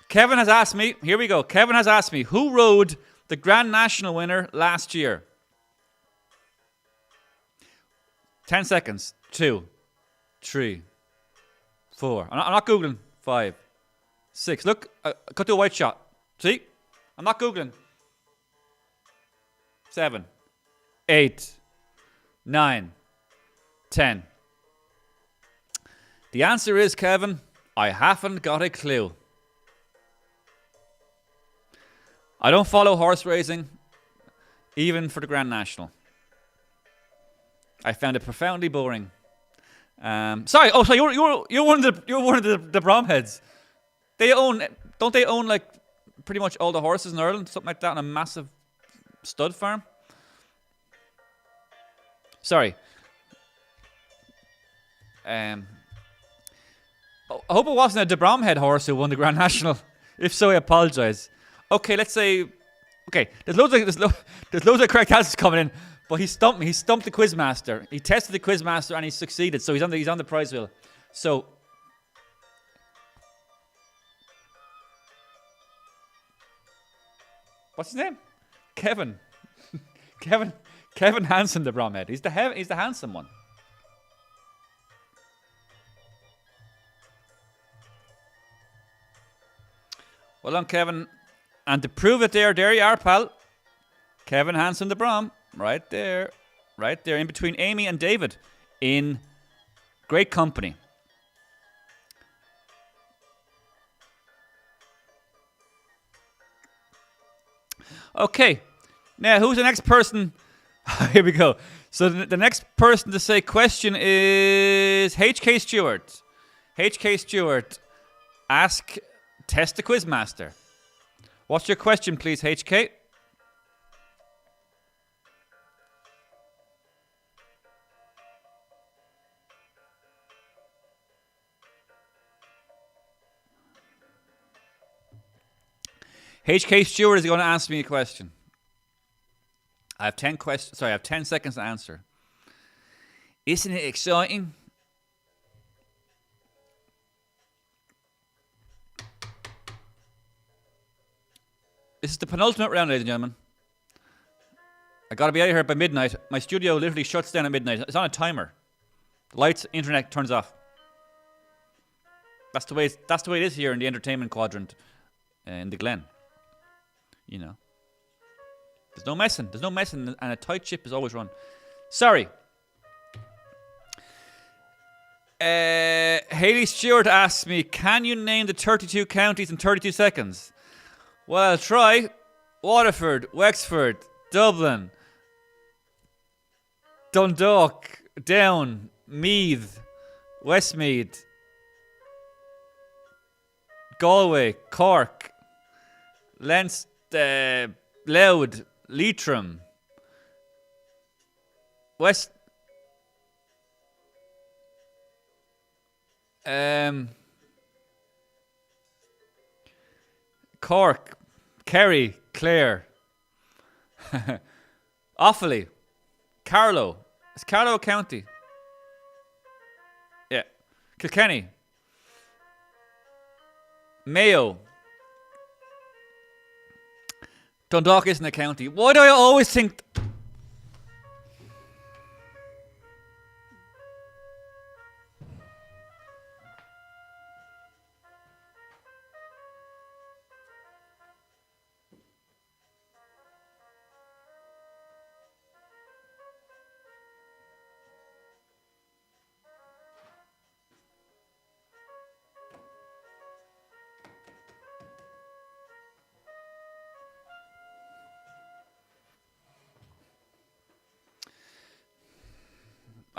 Kevin has asked me, here we go. Kevin has asked me, who rode the Grand National winner last year? 10 seconds. 2, 3, 4. I'm not Googling. 5, 6. Look, I cut to a white shot. See? I'm not Googling. 7, 8, 9, 10. The answer is, Kevin, I haven't got a clue. I don't follow horse racing, even for the Grand National. I found it profoundly boring. Sorry. Oh, so you're one of the Bromheads. Don't they own like pretty much all the horses in Ireland, something like that, on a massive stud farm? Sorry. I hope it wasn't a de Bromhead horse who won the Grand National. If so, I apologise. Okay, let's say. Okay, there's loads of correct answers coming in, but he stumped me. He stumped the Quizmaster. He tested the Quizmaster and he succeeded. So he's on the prize wheel. So. What's his name? Kevin. Kevin Hansen, the Bromhead. He's the handsome one. Well done, Kevin. And to prove it there you are, pal. Kevin Hansen, the Brom. Right there, in between Amy and David. In great company. Okay. Now, who's the next person? Here we go. So the next person to say question is HK Stewart. HK Stewart. Test the Quizmaster. What's your question, please, HK? HK Stewart is going to ask me a question. I have 10 questions. Sorry, I have 10 seconds to answer. Isn't it exciting? This is the penultimate round, ladies and gentlemen. I got to be out of here by midnight. My studio literally shuts down at midnight. It's on a timer. The lights, internet turns off. That's the way it is here in the entertainment quadrant in the Glen. You know. There's no messing, and a tight ship is always run. Sorry. Hayley Stewart asks me, can you name the 32 counties in 32 seconds? Well, I'll try. Waterford, Wexford, Dublin, Dundalk, Down, Meath, Westmeath, Galway, Cork, Leinster, Louth, Leitrim, West, Cork, Kerry, Clare, Offaly, Carlow. Is Carlow a county? Yeah. Kilkenny, Mayo. Dundalk isn't a county. Why do I always think...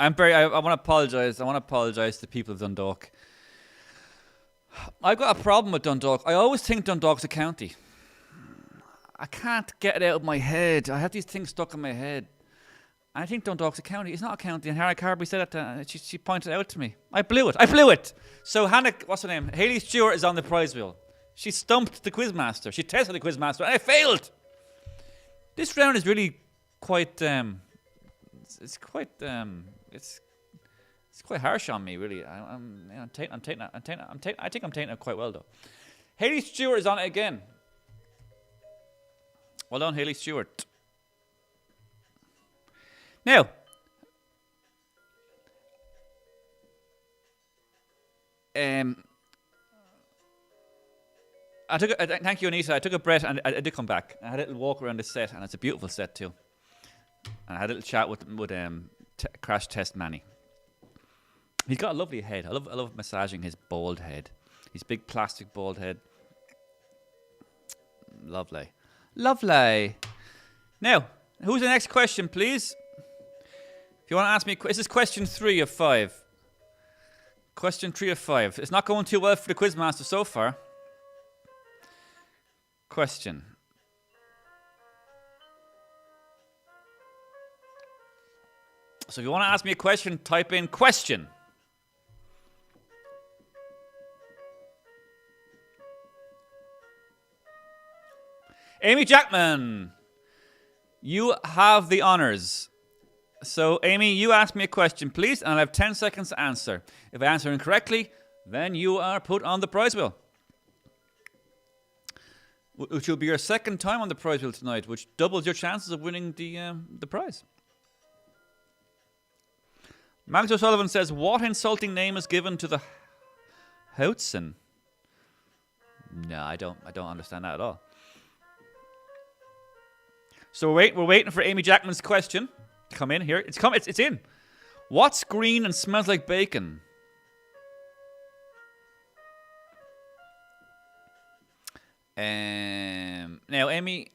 I want to apologise. I want to apologise to the people of Dundalk. I've got a problem with Dundalk. I always think Dundalk's a county. I can't get it out of my head. I have these things stuck in my head. I think Dundalk's a county. It's not a county. And Harry Carby said that. She pointed it out to me. I blew it. So Hannah, what's her name? Hayley Stewart is on the prize wheel. She stumped the quizmaster. She tested the quizmaster, and I failed. This round is really quite. It's quite harsh on me, really. I think I'm taking it quite well, though. Hayley Stewart is on it again. Well done, Hayley Stewart. Now, thank you, Anita. I took a breath and I did come back. I had a little walk around the set, and it's a beautiful set too. And I had a little chat with Crash Test Manny. He's got a lovely head. I love massaging his bald head. His big plastic bald head. Lovely. Now, who's the next question, please? If you want to ask me, this is question 3 of 5. Question 3 of 5. It's not going too well for the quizmaster so far. Question. So if you want to ask me a question, type in question. Amy Jackman, you have the honors. So, Amy, you ask me a question, please, and I'll have 10 seconds to answer. If I answer incorrectly, then you are put on the prize wheel. Which will be your second time on the prize wheel tonight, which doubles your chances of winning the prize. Max O'Sullivan says, what insulting name is given to the Houtson? No, I don't understand that at all. So we're waiting for Amy Jackman's question to come in here. It's in. What's green and smells like bacon? Now, Amy,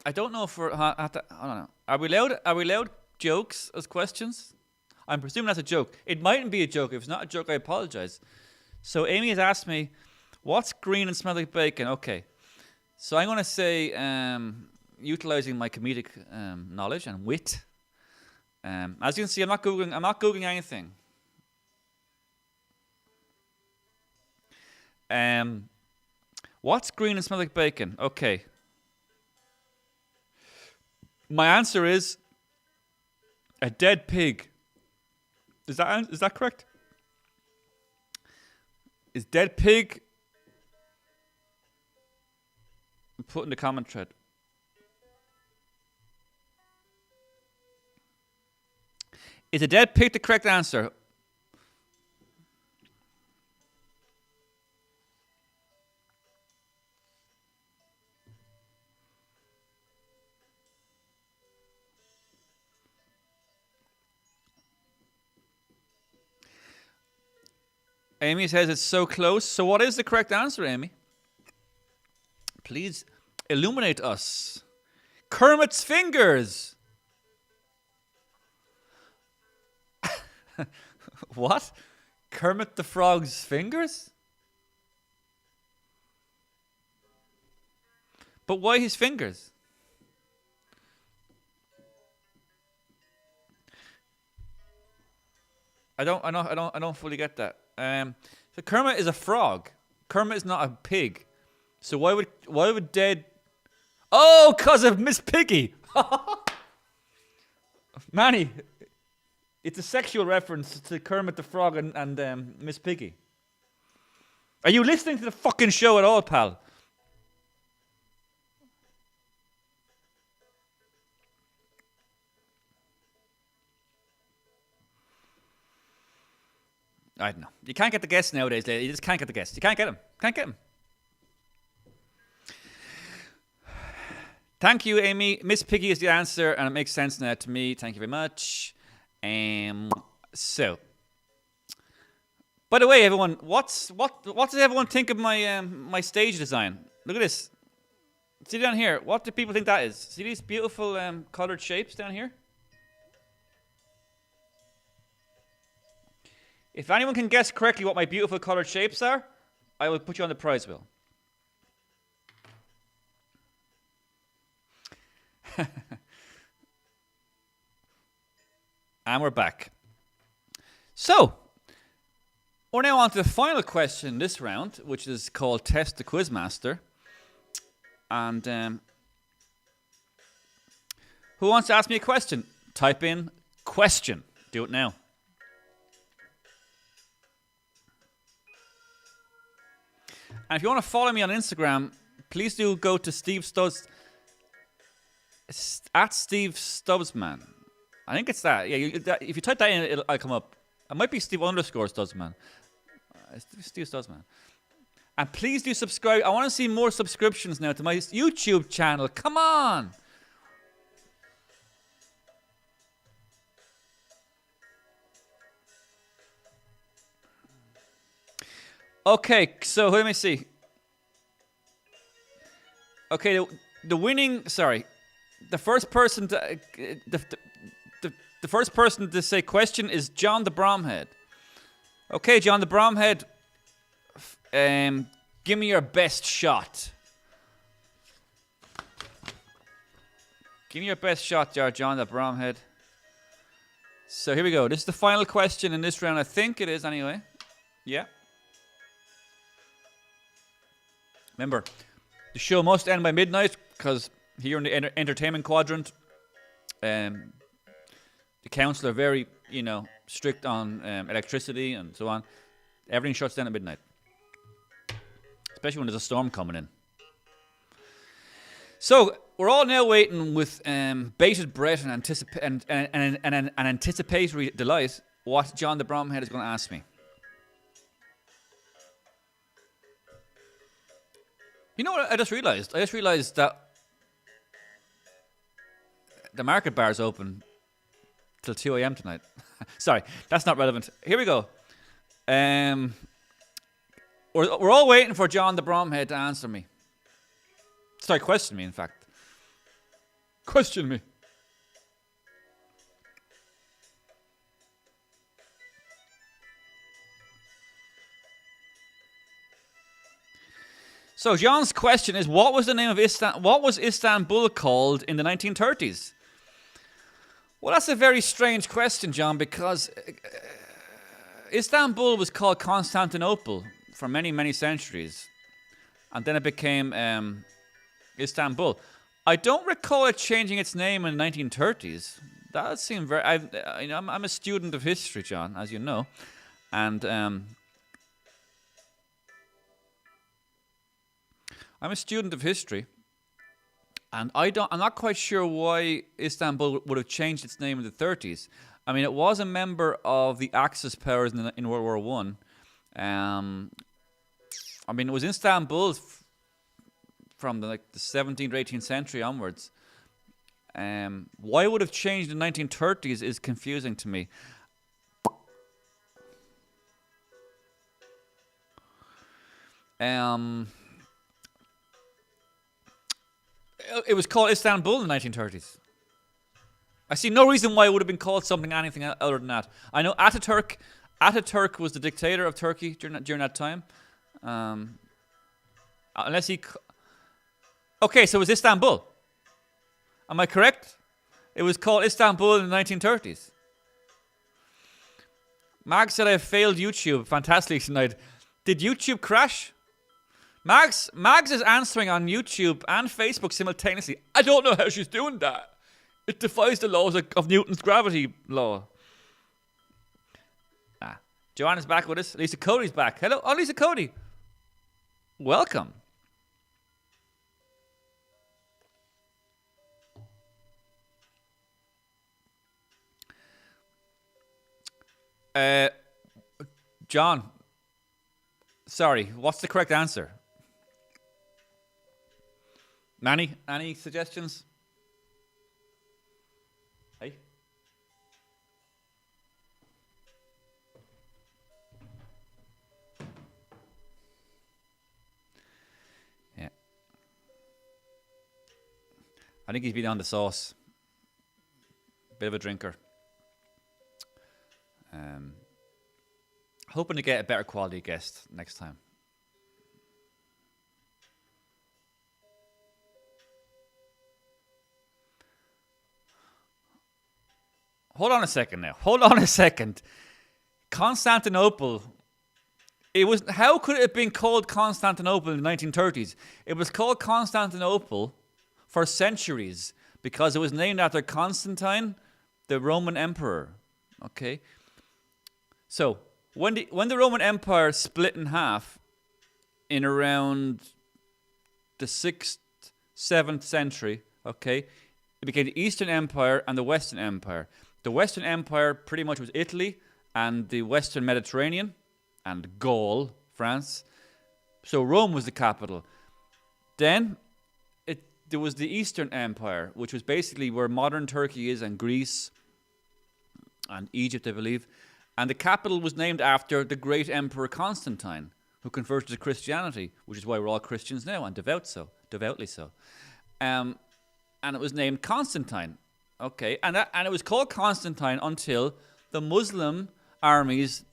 I don't know if I don't know. Are we allowed jokes as questions? I'm presuming that's a joke. It mightn't be a joke. If it's not a joke, I apologize. So Amy has asked me, what's green and smells like bacon? Okay. So I'm going to say, utilizing my comedic knowledge and wit. As you can see, I'm not googling anything. What's green and smells like bacon? Okay. My answer is a dead pig. Is that correct? Is dead pig? Put in the comment thread. Is a dead pig the correct answer? Amy says it's so close. So what is the correct answer, Amy? Please illuminate us. Kermit's fingers. What? Kermit the Frog's fingers? But why his fingers? I don't fully get that. So Kermit is a frog. Kermit is not a pig. So why would dead? Oh, cause of Miss Piggy. Manny, it's a sexual reference to Kermit the Frog and Miss Piggy. Are you listening to the fucking show at all, pal? I don't know. You can't get the guests nowadays. You just can't get the guests. You can't get them. Can't get them. Thank you, Amy. Miss Piggy is the answer, and it makes sense now to me. Thank you very much. So, by the way, everyone, what does everyone think of my stage design? Look at this. See down here. What do people think that is? See these beautiful colored shapes down here? If anyone can guess correctly what my beautiful colored shapes are, I will put you on the prize wheel. And we're back. So, we're now on to the final question in this round, which is called Test the Quizmaster. And who wants to ask me a question? Type in question. Do it now. And if you want to follow me on Instagram, please do go to Steve Stubbs, at Steve Stubbsman. I think it's that. Yeah, if you type that in, it'll come up. It might be Steve _ Stubbsman. Steve Stubbsman. And please do subscribe. I want to see more subscriptions now to my YouTube channel. Come on. Okay, so let me see. Okay, the first person to the first person to say question is John the Bromhead. Okay, John the Bromhead, give me your best shot. Give me your best shot, John the Bromhead. So here we go. This is the final question in this round. I think it is anyway. Yeah. Remember, the show must end by midnight because here in the entertainment quadrant, the council are very, strict on electricity and so on. Everything shuts down at midnight, especially when there's a storm coming in. So we're all now waiting with bated breath and anticipatory delight what John the Bromhead is going to ask me. You know what I just realized? I just realized that the market bar is open till 2 a.m. tonight. Sorry, that's not relevant. Here we go. We're all waiting for John the Bromhead to answer me. Sorry, question me, in fact. Question me. So John's question is, what was the name of what was Istanbul called in the 1930s? Well, that's a very strange question, John, because Istanbul was called Constantinople for many, many centuries. And then it became Istanbul. I don't recall it changing its name in the 1930s. That seemed very... I'm a student of history, John, as you know. And... I'm a student of history, and I'm not quite sure why Istanbul would have changed its name in the 30s. I mean, it was a member of the Axis powers in World War One. I mean, it was Istanbul from the 17th or 18th century onwards. Why it would have changed in the 1930s is confusing to me. It was called Istanbul in the 1930s. I see no reason why it would have been called anything other than that. I know Ataturk was the dictator of Turkey during that time. Unless he... Okay, so it was Istanbul. Am I correct? It was called Istanbul in the 1930s. Mag said I failed YouTube. Fantastic tonight. Did YouTube crash? Mags is answering on YouTube and Facebook simultaneously. I don't know how she's doing that. It defies the laws of Newton's gravity law. Joanna's back with us. Lisa Cody's back. Hello. Oh, Lisa Cody. Welcome. John. Sorry, what's the correct answer? Manny, any suggestions? Hey? Yeah. I think he's been on the sauce. Bit of a drinker. Hoping to get a better quality guest next time. Hold on a second now. Hold on a second. Constantinople. It was. How could it have been called Constantinople in the 1930s? It was called Constantinople for centuries because it was named after Constantine, the Roman emperor. Okay. So when the Roman Empire split in half in around the 6th, 7th century, okay, it became the Eastern Empire and the Western Empire. The Western Empire pretty much was Italy and the Western Mediterranean and Gaul, France. So Rome was the capital. Then there was the Eastern Empire, which was basically where modern Turkey is and Greece and Egypt, I believe. And the capital was named after the great Emperor Constantine, who converted to Christianity, which is why we're all Christians now and devoutly so. And it was named Constantine. Okay, and it was called Constantine until the Muslim armies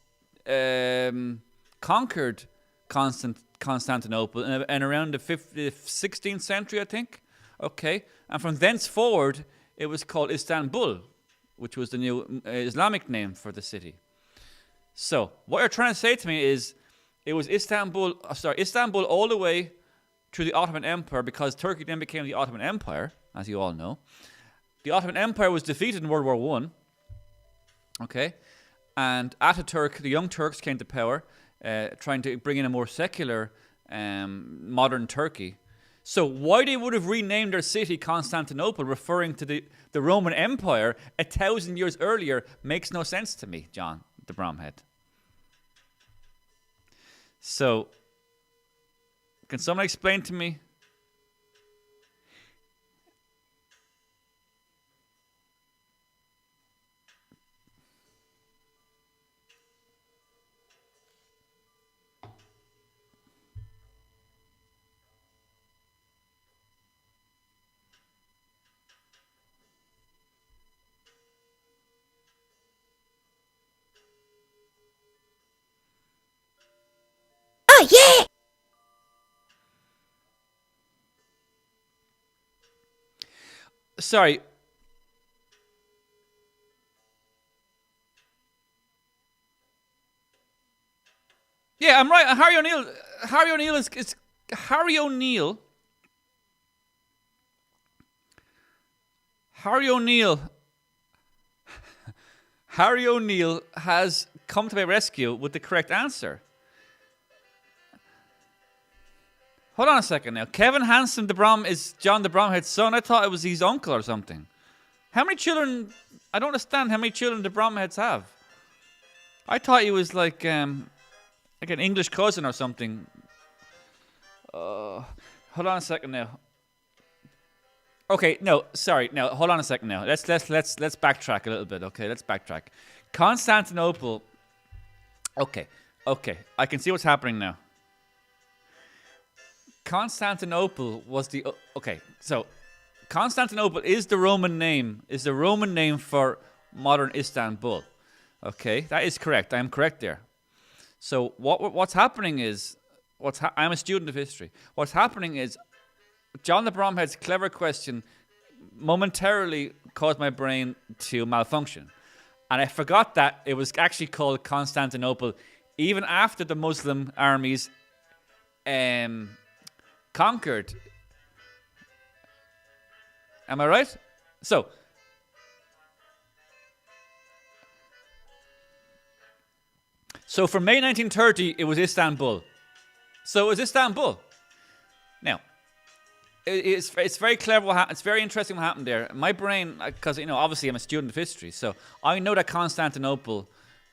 conquered Constantinople in around the 16th century, I think. Okay, and from thenceforward, it was called Istanbul, which was the new Islamic name for the city. So, what you're trying to say to me is, it was Istanbul all the way to the Ottoman Empire, because Turkey then became the Ottoman Empire, as you all know. The Ottoman Empire was defeated in World War I. Okay, and Ataturk, the Young Turks, came to power, trying to bring in a more secular, modern Turkey. So why they would have renamed their city Constantinople, referring to the Roman Empire 1,000 years earlier, makes no sense to me, John, the Bromhead. So, can someone explain to me? Oh, yeah! Sorry. Yeah, I'm right. Harry O'Neill is Harry O'Neill. Harry O'Neill has come to my rescue with the correct answer. Hold on a second now. Kevin Hansen is John the Bromhead's son. I thought it was his uncle or something. How many children? I don't understand how many children the Bromheads have. I thought he was like an English cousin or something. Hold on a second now. Okay, no, sorry. Now, hold on a second now. Let's backtrack a little bit. Okay, let's backtrack. Constantinople. Okay. I can see what's happening now. Constantinople was the... Okay, so Constantinople is the Roman name. Is the Roman name for modern Istanbul? Okay, that is correct. I am correct there. So what's happening is I'm a student of history. What's happening is John the Bromhead's clever question momentarily caused my brain to malfunction, and I forgot that it was actually called Constantinople even after the Muslim armies conquered. Am I right? So from May 1930, it was Istanbul. So it was Istanbul. Now, it's very clever. It's very interesting what happened there. My brain, because obviously I'm a student of history, so I know that Constantinople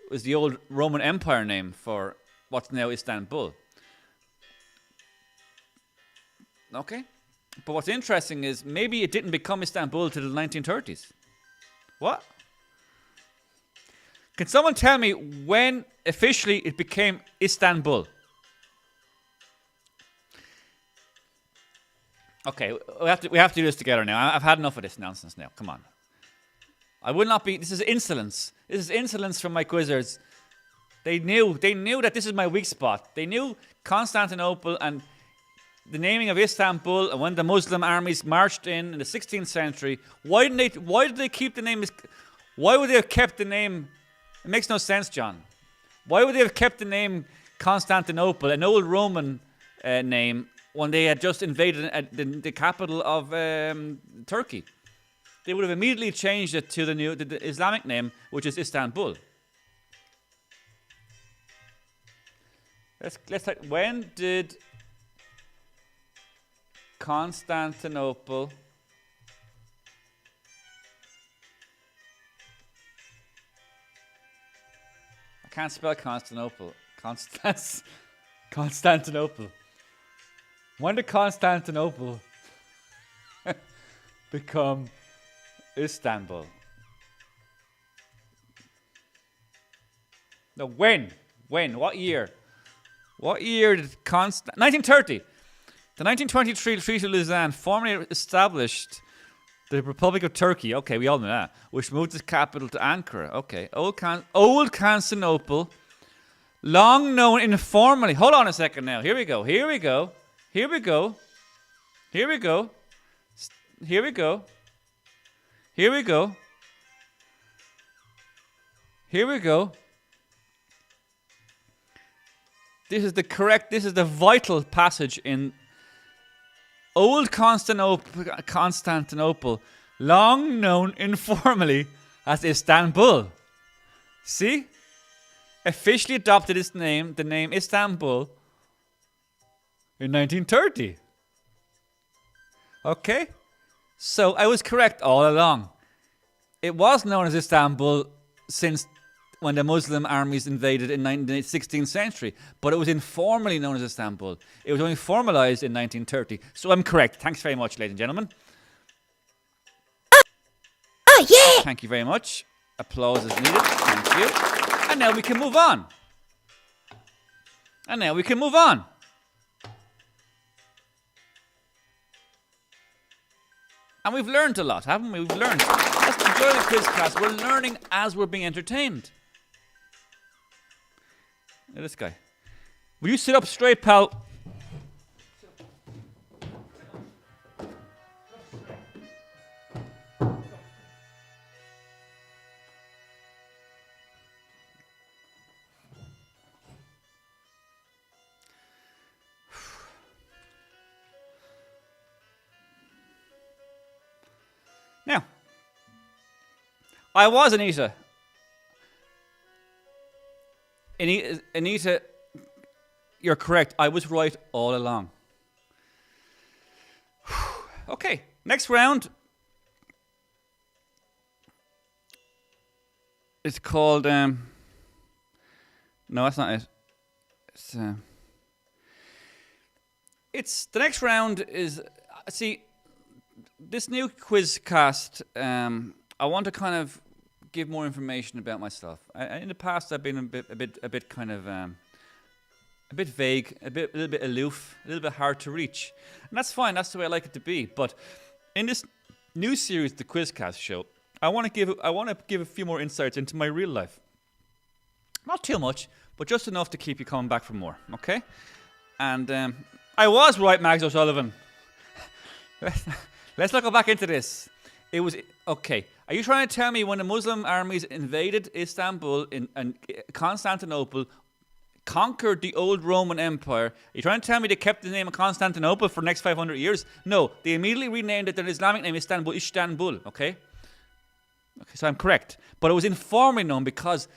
was the old Roman Empire name for what's now Istanbul. Okay, but what's interesting is maybe it didn't become Istanbul till the 1930s. What? Can someone tell me when officially it became Istanbul? Okay, we have to do this together now. I've had enough of this nonsense now. Come on. I will not be. This is insolence. This is insolence from my quizzers. They knew that this is my weak spot. They knew Constantinople and the naming of Istanbul, and when the Muslim armies marched in the 16th century. Why did they keep the name? Why would they have kept the name? It makes no sense, John. Why would they have kept the name Constantinople, an old Roman name, when they had just invaded the capital of Turkey? They would have immediately changed it to the Islamic name, which is Istanbul. Let's take, when did Constantinople I can't spell Constantinople. Constantinople. When did Constantinople become Istanbul? No, when? What year? What year did 1930. The 1923 Treaty of Lausanne formally established the Republic of Turkey. Okay, we all know that. Which moved its capital to Ankara. Okay, Old Constantinople, long known informally. Hold on a second now. Here we go. This is the vital passage in Old Constantinople, long known informally as Istanbul. See? Officially adopted the name Istanbul in 1930. Okay? So I was correct all along. It was known as Istanbul since when the Muslim armies invaded in the 16th century, but it was informally known as Istanbul. It was only formalized in 1930. So I'm correct. Thanks very much, ladies and gentlemen. Oh, yeah! Thank you very much. Applause is needed. Thank you. And now we can move on. And we've learned a lot, haven't we? We've learned. That's the joy of the Quizcast. We're learning as we're being entertained. Look at this guy. Will you sit up straight, pal? Now, I was Anita. Anita, you're correct. I was right all along. Okay, next round. It's called. No, that's not it. It's the next round is. See, this new Quizcast. I want to kind of give more information about myself. In the past, I've been a bit kind of a bit vague, a little bit aloof, a little bit hard to reach, and that's fine. That's the way I like it to be. But in this new series, the Quizcast show, I want to give a few more insights into my real life. Not too much, but just enough to keep you coming back for more. Okay? And I was right, Mags O'Sullivan. Let's not go back into this. It was okay. Are you trying to tell me when the Muslim armies invaded Istanbul and Constantinople, conquered the old Roman Empire? Are you trying to tell me they kept the name of Constantinople for the next 500 years? No, they immediately renamed it their Islamic name Istanbul. Okay, so I'm correct. But it was informally known because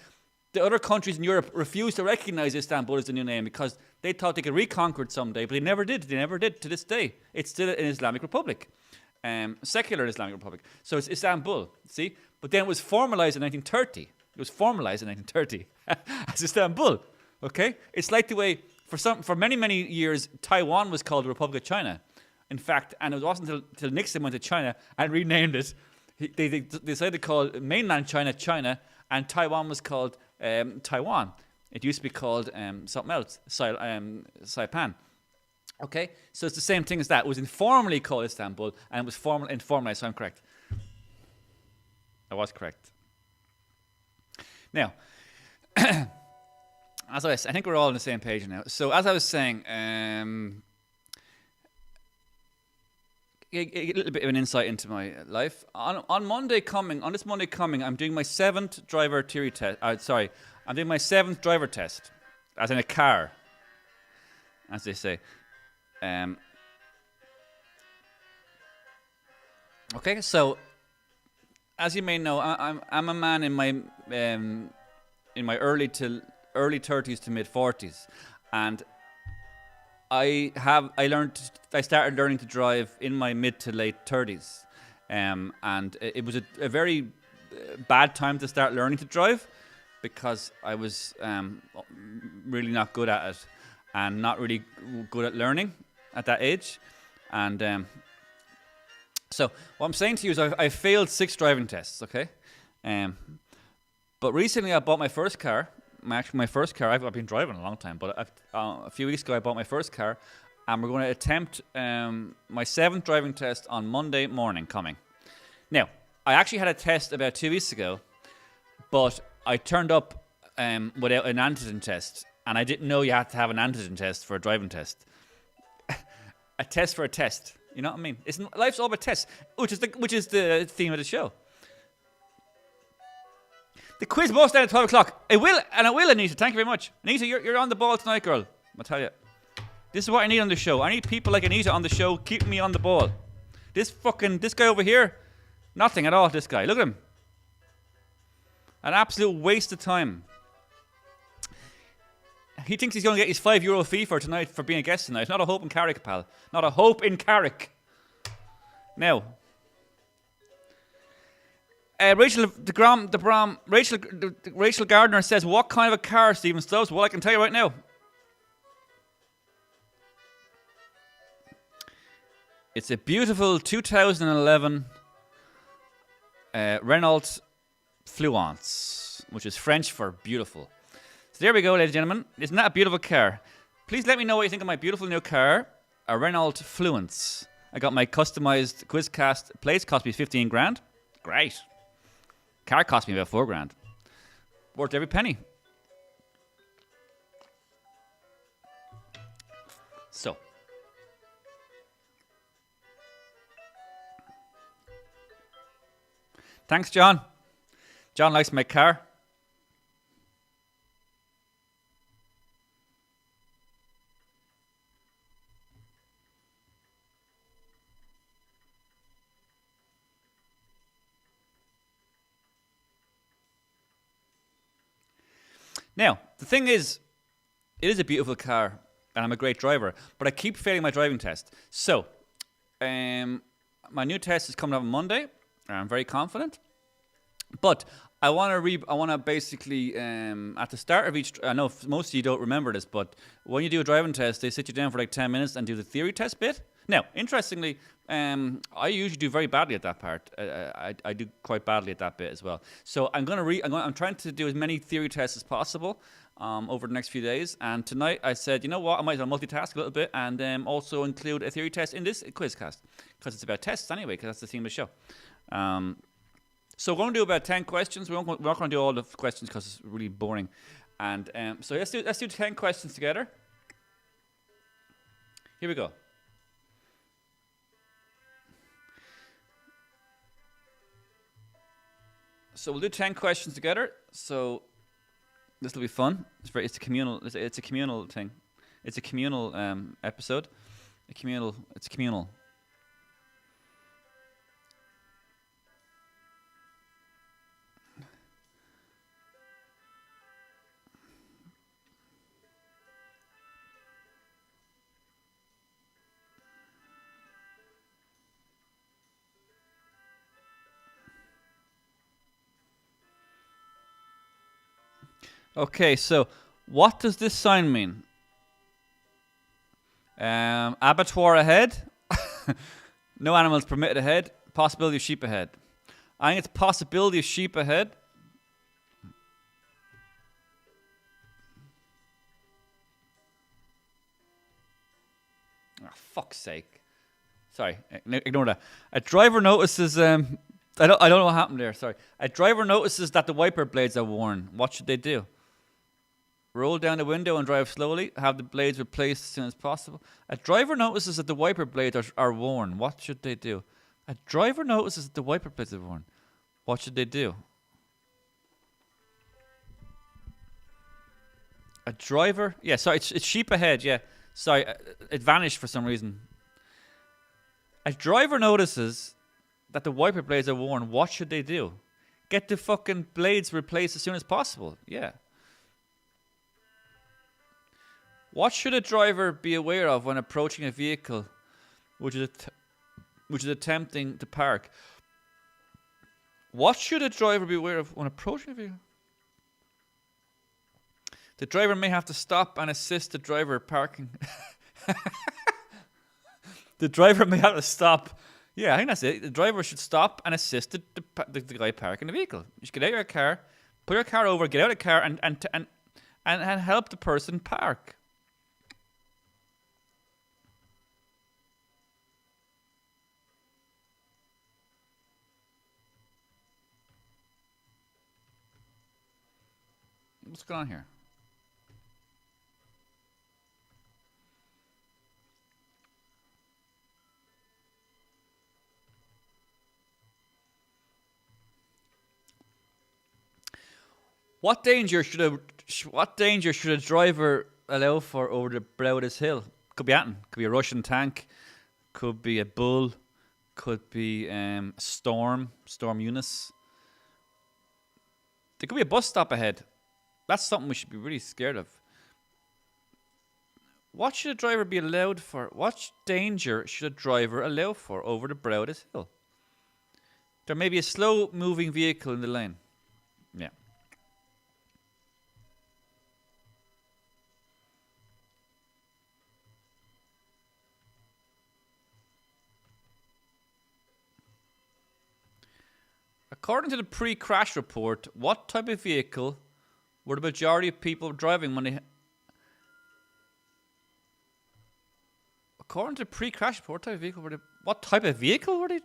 the other countries in Europe refused to recognize Istanbul as the new name because they thought they could reconquer it someday, but they never did. They never did to this day. It's still an Islamic republic. Secular Islamic Republic. So it's Istanbul, see? But then it was formalized in 1930. It was formalized in 1930 as Istanbul, okay? It's like the way, for many, many years, Taiwan was called the Republic of China. In fact, and it wasn't until Nixon went to China and renamed it. They decided to call mainland China, China, and Taiwan was called Taiwan. It used to be called something else, Saipan. Okay, so it's the same thing as that. It was informally called Istanbul, and it was informalized, so I'm correct. I was correct. Now, as I think we're all on the same page now. So as I was saying, a little bit of an insight into my life. On this Monday coming, I'm doing my 7th driver theory test. I'm doing my 7th driver test, as in a car, as they say. Okay, so as you may know, I'm a man in my early 30s to mid 40s, and I started learning to drive in my mid to late 30s, and it was a very bad time to start learning to drive because I was really not good at it and not really good at learning at that age. And so what I'm saying to you is I failed 6 driving tests, okay? But recently I bought my first car. My first car. I've been driving a long time, but a few weeks ago I bought my first car, and we're going to attempt my 7th driving test on Monday morning coming. Now, I actually had a test about 2 weeks ago, but I turned up without an antigen test, and I didn't know you had to have an antigen test for a driving test. A test for a test. You know what I mean? Life's all about tests, which is the theme of the show. The quiz must end at 12 o'clock. It will, Anita. Thank you very much. Anita, you're on the ball tonight, girl. I'll tell you. This is what I need on the show. I need people like Anita on the show keeping me on the ball. This guy over here, nothing at all, this guy. Look at him. An absolute waste of time. He thinks he's going to get his €5 fee for tonight for being a guest tonight. Not a hope in Carrick, pal. Not a hope in Carrick. Now, Rachel Gardner says, "What kind of a car, Stephen Stubbs?" Well, I can tell you right now. It's a beautiful 2011 Renault Fluence, which is French for beautiful. So there we go, ladies and gentlemen. Isn't that a beautiful car? Please let me know what you think of my beautiful new car, a Renault Fluence. I got my customized Quizcast plates, cost me 15 grand. Great. Car cost me about 4 grand. Worth every penny. So. Thanks, John. John likes my car. Now, the thing is, it is a beautiful car, and I'm a great driver, but I keep failing my driving test. So, my new test is coming up on Monday, and I'm very confident. But I want to basically, at the start of each, I know most of you don't remember this, but when you do a driving test, they sit you down for like 10 minutes and do the theory test bit. Now, interestingly, I usually do very badly at that part. I do quite badly at that bit as well. So I'm trying to do as many theory tests as possible over the next few days. And tonight I said, you know what, I might as well multitask a little bit and also include a theory test in this Quizcast because it's about tests anyway, because that's the theme of the show. So we're going to do about 10 questions. We're not going to do all the questions because it's really boring. And so let's do 10 questions together. Here we go. So we'll do 10 questions together. So this will be fun. It's a communal thing. It's a communal episode. It's communal. Okay, so what does this sign mean? Abattoir ahead. No animals permitted ahead. Possibility of sheep ahead. I think it's possibility of sheep ahead. Oh, fuck's sake. Sorry, ignore that. A driver notices... I don't know what happened there, sorry. A driver notices that the wiper blades are worn. What should they do? Roll down the window and drive slowly. Have the blades replaced as soon as possible. A driver notices that the wiper blades are worn. What should they do? A driver notices that the wiper blades are worn. What should they do? A driver... Yeah, sorry, it's sheep ahead, yeah. Sorry, it vanished for some reason. A driver notices that the wiper blades are worn. What should they do? Get the fucking blades replaced as soon as possible. Yeah. What should a driver be aware of when approaching a vehicle which is attempting to park? What should a driver be aware of when approaching a vehicle? The driver may have to stop and assist the driver parking. The driver may have to stop. Yeah, I think that's it. The driver should stop and assist the guy parking the vehicle. You should get out of your car, put your car over, get out of the car, and help the person park. What's going on here? What danger should a driver allow for over the brow of this hill? Could be anything. Could be a Russian tank. Could be a bull. Could be Storm Eunice. There could be a bus stop ahead. That's something we should be really scared of. What should a driver be allowed for? What danger should a driver allow for over the brow of this hill? There may be a slow-moving vehicle in the lane. Yeah. According to the pre-crash report, what type of vehicle were the majority of people driving when they... According to the pre-crash report, what type of vehicle were they...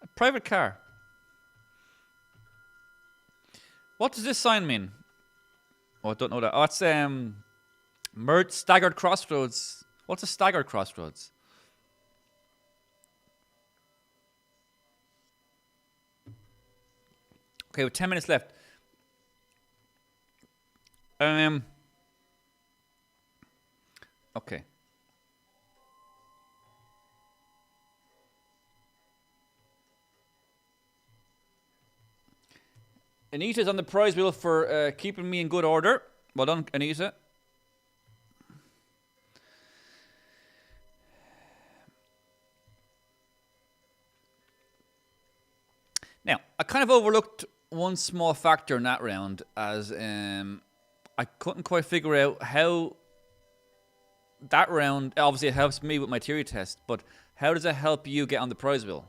A private car. What does this sign mean? Oh, I don't know that. Oh, it's staggered crossroads. What's a staggered crossroads? Okay, with 10 minutes left. Okay. Anita's on the prize wheel for keeping me in good order. Well done, Anita. Now, I kind of overlooked one small factor in that round, as I couldn't quite figure out how that round, obviously it helps me with my theory test, but How does it help you get on the prize wheel?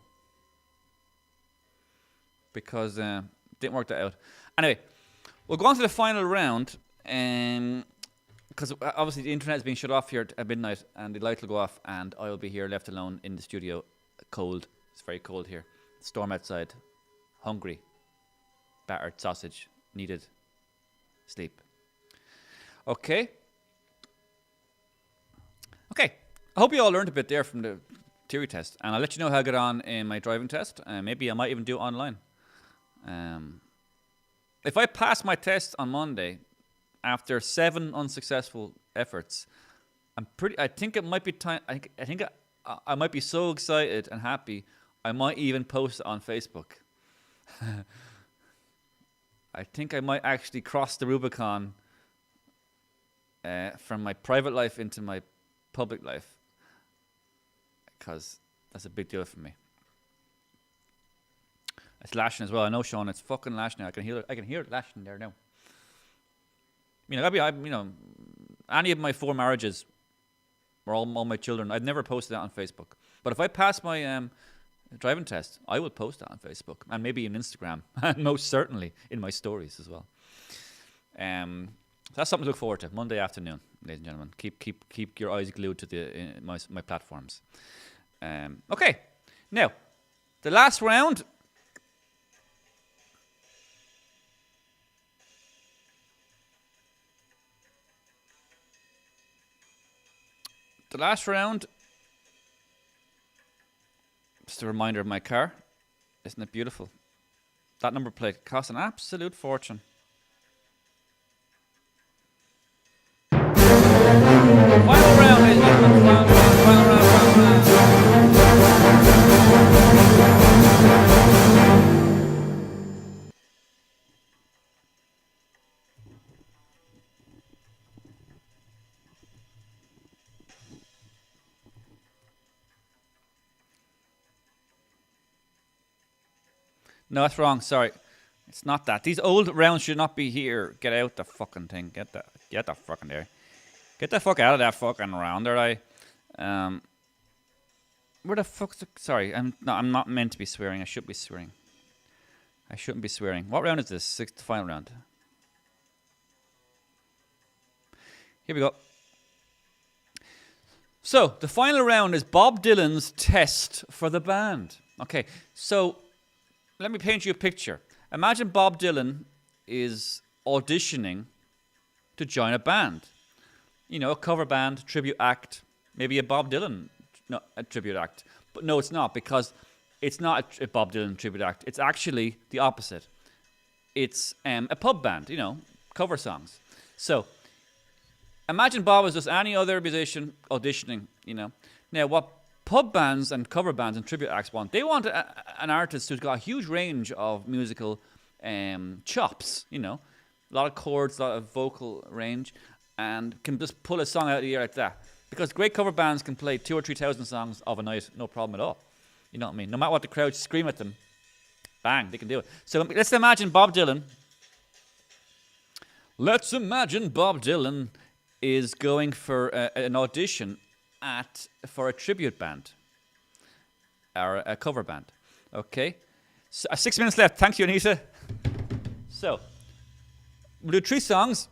Because didn't work that out. Anyway, we'll go on to the final round. Because obviously the internet is being shut off here at midnight, and the light will go off, and I will be here left alone in the studio, cold. It's very cold here. Storm outside. Hungry. Battered sausage. Needed sleep. Okay. I hope you all learned a bit there from the theory test, and I'll let you know how I get on in my driving test. Maybe I might even do it online. If I pass my test on Monday after 7 unsuccessful efforts, I think it might be time. I think I might be so excited and happy, I might even post it on Facebook. I think I might actually cross the Rubicon from my private life into my public life, because that's a big deal for me. It's lashing as well. I know, Sean. It's fucking lashing. I can hear it lashing there now. Any of my 4 marriages, or all my children, I'd never posted that on Facebook. But if I pass my driving test, I will post that on Facebook and maybe on Instagram, and most certainly in my stories as well. That's something to look forward to. Monday afternoon, ladies and gentlemen. Keep your eyes glued to my platforms. Okay, now the last round. Just a reminder of my car. Isn't it beautiful? That number plate costs an absolute fortune. Final round, ladies and gentlemen. Final round. No, that's wrong. Sorry. It's not that. These old rounds should not be here. Get out the fucking thing. Get the fucking there. Get the fuck out of that fucking round, alright? Where the fuck's sorry, I'm not meant to be swearing. I should be swearing. I shouldn't be swearing. What round is this? 6th final round. Here we go. So, the final round is Bob Dylan's test for the band. Okay, so let me paint you a picture. Imagine Bob Dylan is auditioning to join a band. You know, a cover band, tribute act, maybe a Bob Dylan a tribute act. But no, it's not, because it's not a Bob Dylan tribute act. It's actually the opposite. It's a pub band, cover songs. So, imagine Bob is just any other musician auditioning, Now, what pub bands and cover bands and tribute acts want, they want an artist who's got a huge range of musical chops, a lot of chords, a lot of vocal range, and can just pull a song out of the air like that. Because great cover bands can play 2,000 or 3,000 songs of a night, no problem at all. You know what I mean? No matter what the crowd scream at them, bang, they can do it. So let's imagine Bob Dylan. Let's imagine Bob Dylan is going for an audition for a tribute band or a cover band. Okay, so 6 minutes left. Thank you, Anita. So we'll do 3 songs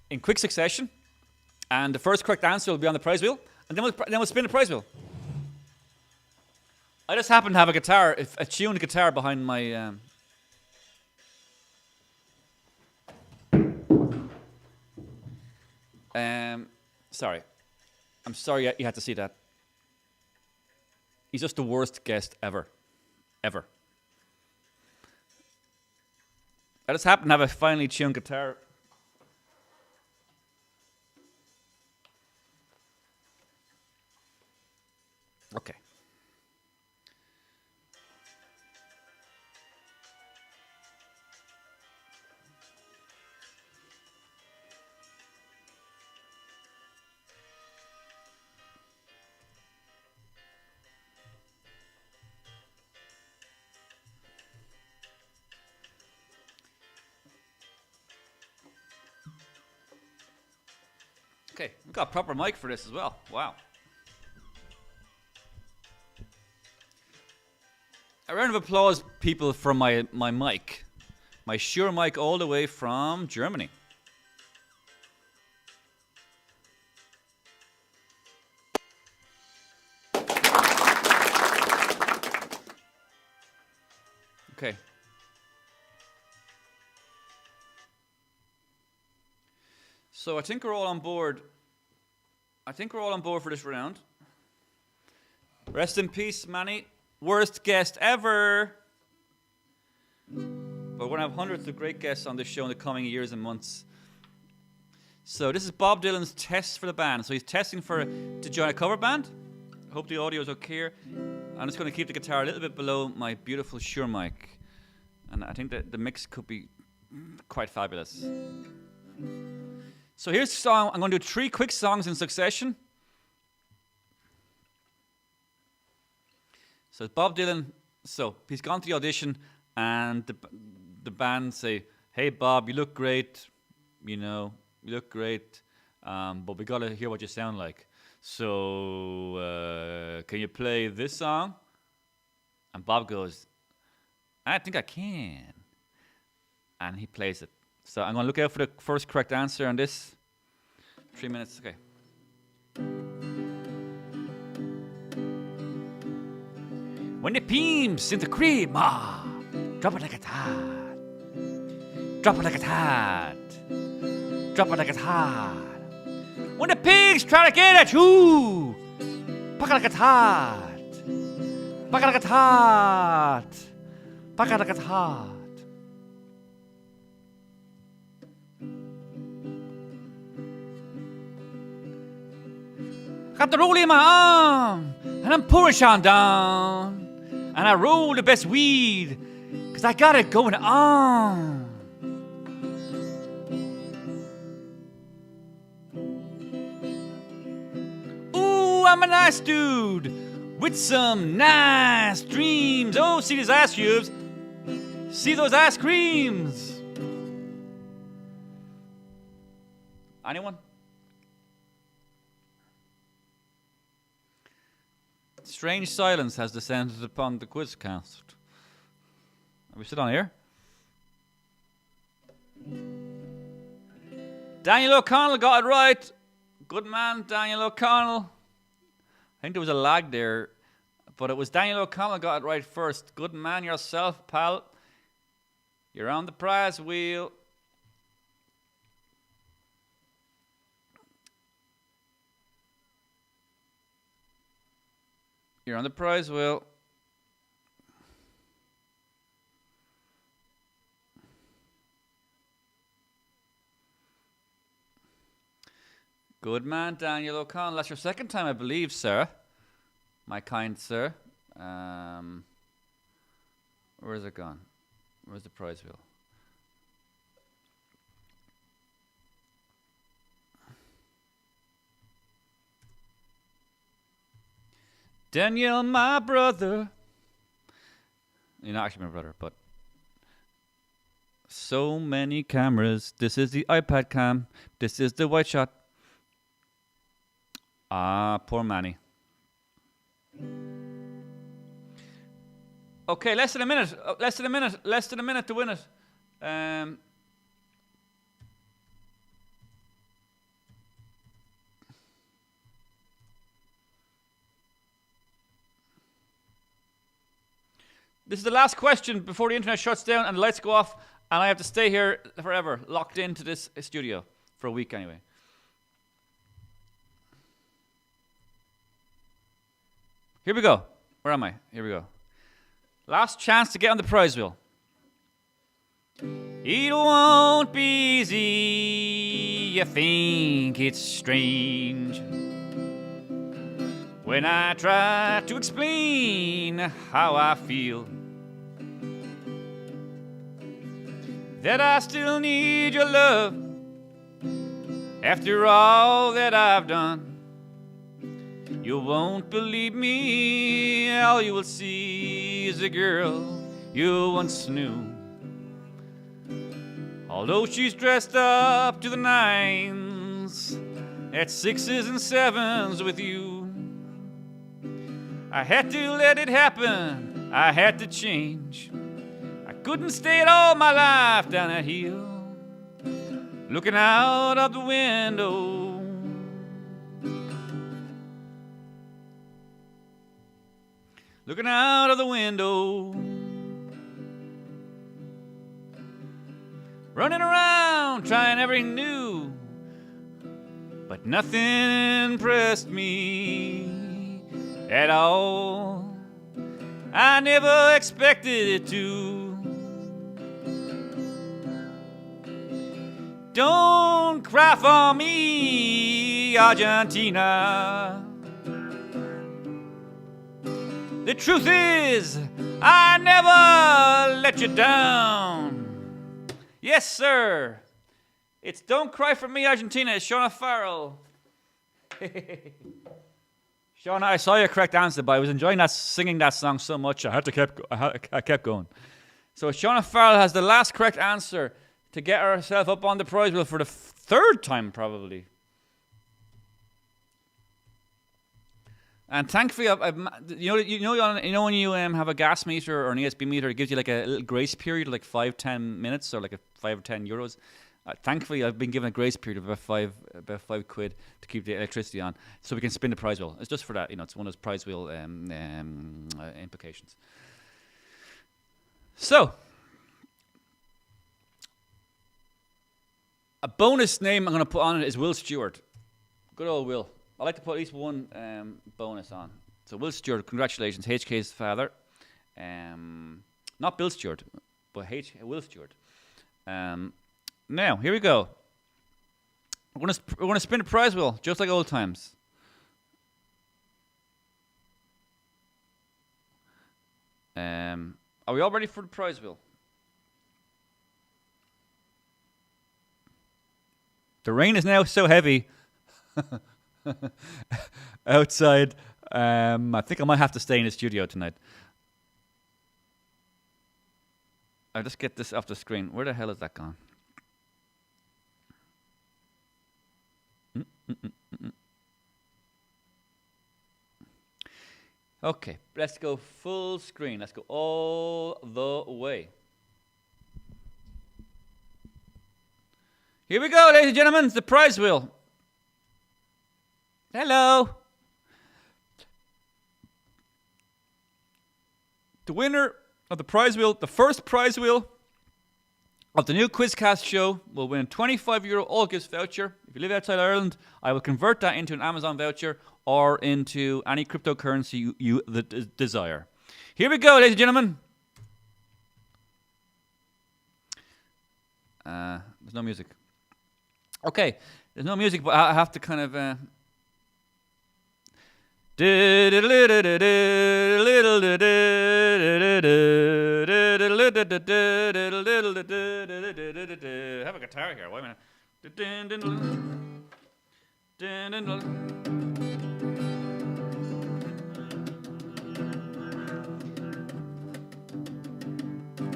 in quick succession, and the first correct answer will be on the prize wheel, and then we'll spin the prize wheel. I just happen to have a tuned guitar behind my. Sorry. I'm sorry you had to see that. He's just the worst guest ever. Ever. I just happen to have a finely tuned guitar. Okay. Okay, we've got a proper mic for this as well. Wow. A round of applause, people, for my mic. My Shure mic all the way from Germany. Okay. So I think we're all on board. For this round. Rest in peace, Manny. Worst guest ever. But we're going to have hundreds of great guests on this show in the coming years and months. So this is Bob Dylan's test for the band. So he's testing to join a cover band. I hope the audio is okay here. I'm just going to keep the guitar a little bit below my beautiful Shure mic. And I think that the mix could be quite fabulous. So here's the song. I'm going to do 3 quick songs in succession. So it's Bob Dylan. So he's gone to the audition, and the band say, "Hey Bob, you look great. You look great. But we gotta hear what you sound like. So can you play this song?" And Bob goes, "I think I can." And he plays it. So I'm gonna look out for the first correct answer on this. 3 minutes. Okay. When the peems in the cream, drop it like a tad. Drop it like a tad. Drop it like a tad. When the pigs try to get at you, pack it like a tad. Pack it like a tad. Pack it like a tad. Got the roll in my arm, and I'm pouring Sean down. And I roll the best weed, 'cause I got it going on. Ooh, I'm a nice dude with some nice dreams. Oh, see these ice cubes. See those ice creams. Anyone? Strange silence has descended upon the Quizcast. Are we still on here? Daniel O'Connell got it right. Good man, Daniel O'Connell. I think there was a lag there, but it was Daniel O'Connell got it right first. Good man yourself, pal. You're on the prize wheel. You're on the prize wheel. Good man, Daniel O'Connell. That's your second time, I believe, sir. My kind sir. Where's it gone? Where's the prize wheel? Daniel, my brother. You're not actually my brother, but so many cameras. This is the iPad cam. This is the white shot. Ah, poor Manny. Okay, less than a minute. Less than a minute to win it. This is the last question before the internet shuts down and the lights go off, and I have to stay here forever, locked into this studio for a week anyway. Here we go. Where am I? Here we go. Last chance to get on the prize wheel. It won't be easy. You think it's strange when I try to explain how I feel, that I still need your love after all that I've done. You won't believe me, all you will see is a girl you once knew. Although she's dressed up to the nines, at 6s and 7s with you. I had to let it happen, I had to change. I couldn't stay at all my life down that hill, looking out of the window. Looking out of the window. Running around, trying everything new, but nothing impressed me at all. I never expected it to. Don't cry for me, Argentina. The truth is, I never let you down. Yes, sir. It's Don't Cry For Me, Argentina. It's Shauna Farrell. Shauna, I saw your correct answer, but I was enjoying singing that song so much, I kept going. So Shauna Farrell has the last correct answer to get herself up on the prize wheel for the third time, probably. And thankfully, you know when you have a gas meter or an ESP meter, it gives you like a little grace period, like 5-10 minutes, or like a 5 or 10 euros. Thankfully, I've been given a grace period of about five quid to keep the electricity on, so we can spin the prize wheel. It's just for that, it's one of those prize wheel implications. So, a bonus name I'm going to put on it is Will Stewart. Good old Will. I like to put at least one bonus on. So Will Stewart, congratulations, HK's father. Not Bill Stewart, but Will Stewart. Now, here we go. We're gonna spin the prize wheel, just like old times. Are we all ready for the prize wheel? The rain is now so heavy outside. I think I might have to stay in the studio tonight. I'll just get this off the screen. Where the hell is that gone? Okay, let's go full screen. Let's go all the way. Here we go, ladies and gentlemen. It's the prize wheel. Hello. The winner of the prize wheel, the first prize wheel of the new Quizcast show, will win a €25 all gifts voucher. If you live outside Ireland, I will convert that into an Amazon voucher or into any cryptocurrency you desire. Here we go, ladies and gentlemen. There's no music. Okay, there's no music, but I have to kind of... Have a guitar here, wait a minute.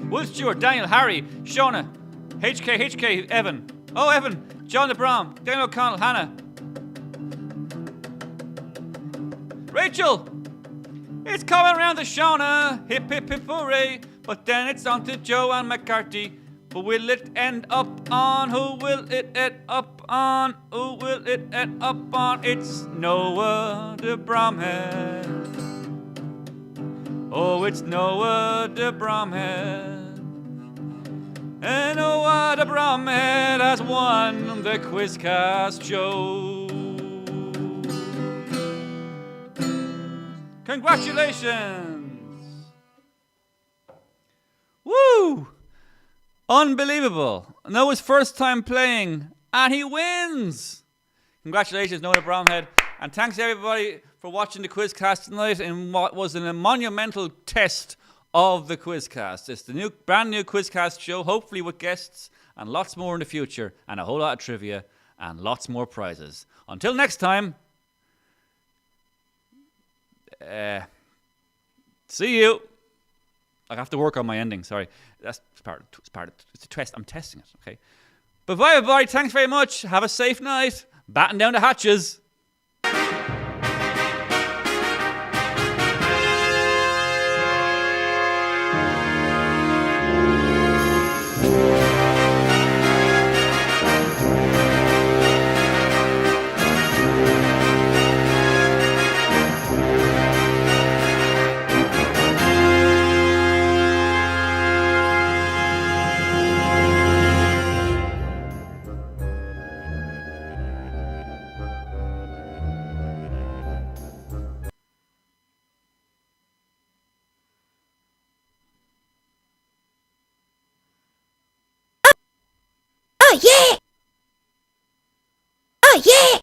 Will Stewart, Daniel, Harry, Shauna, HK, Evan. Oh, Evan, John LeBron, Daniel O'Connell, Hannah. Rachel, it's coming round to Shauna, hip hip hip hooray. But then it's on to Joe and McCarthy. Who will it end up on? Who will it end up on? Who will it end up on? It's Noah the Bromhead. Oh, it's Noah the Bromhead. And Noah the Bromhead has won the Quizcast show. Congratulations! Woo! Unbelievable. Noah's first time playing, and he wins! Congratulations, Noah Bromhead. And thanks everybody for watching the Quizcast tonight in what was a monumental test of the Quizcast. It's the brand new Quizcast show, hopefully with guests and lots more in the future, and a whole lot of trivia and lots more prizes. Until next time, see you. I have to work on my ending, sorry. It's a test. I'm testing it, okay? But bye, everybody. Thanks very much. Have a safe night. Batten down the hatches. Oh yeah! Oh yeah!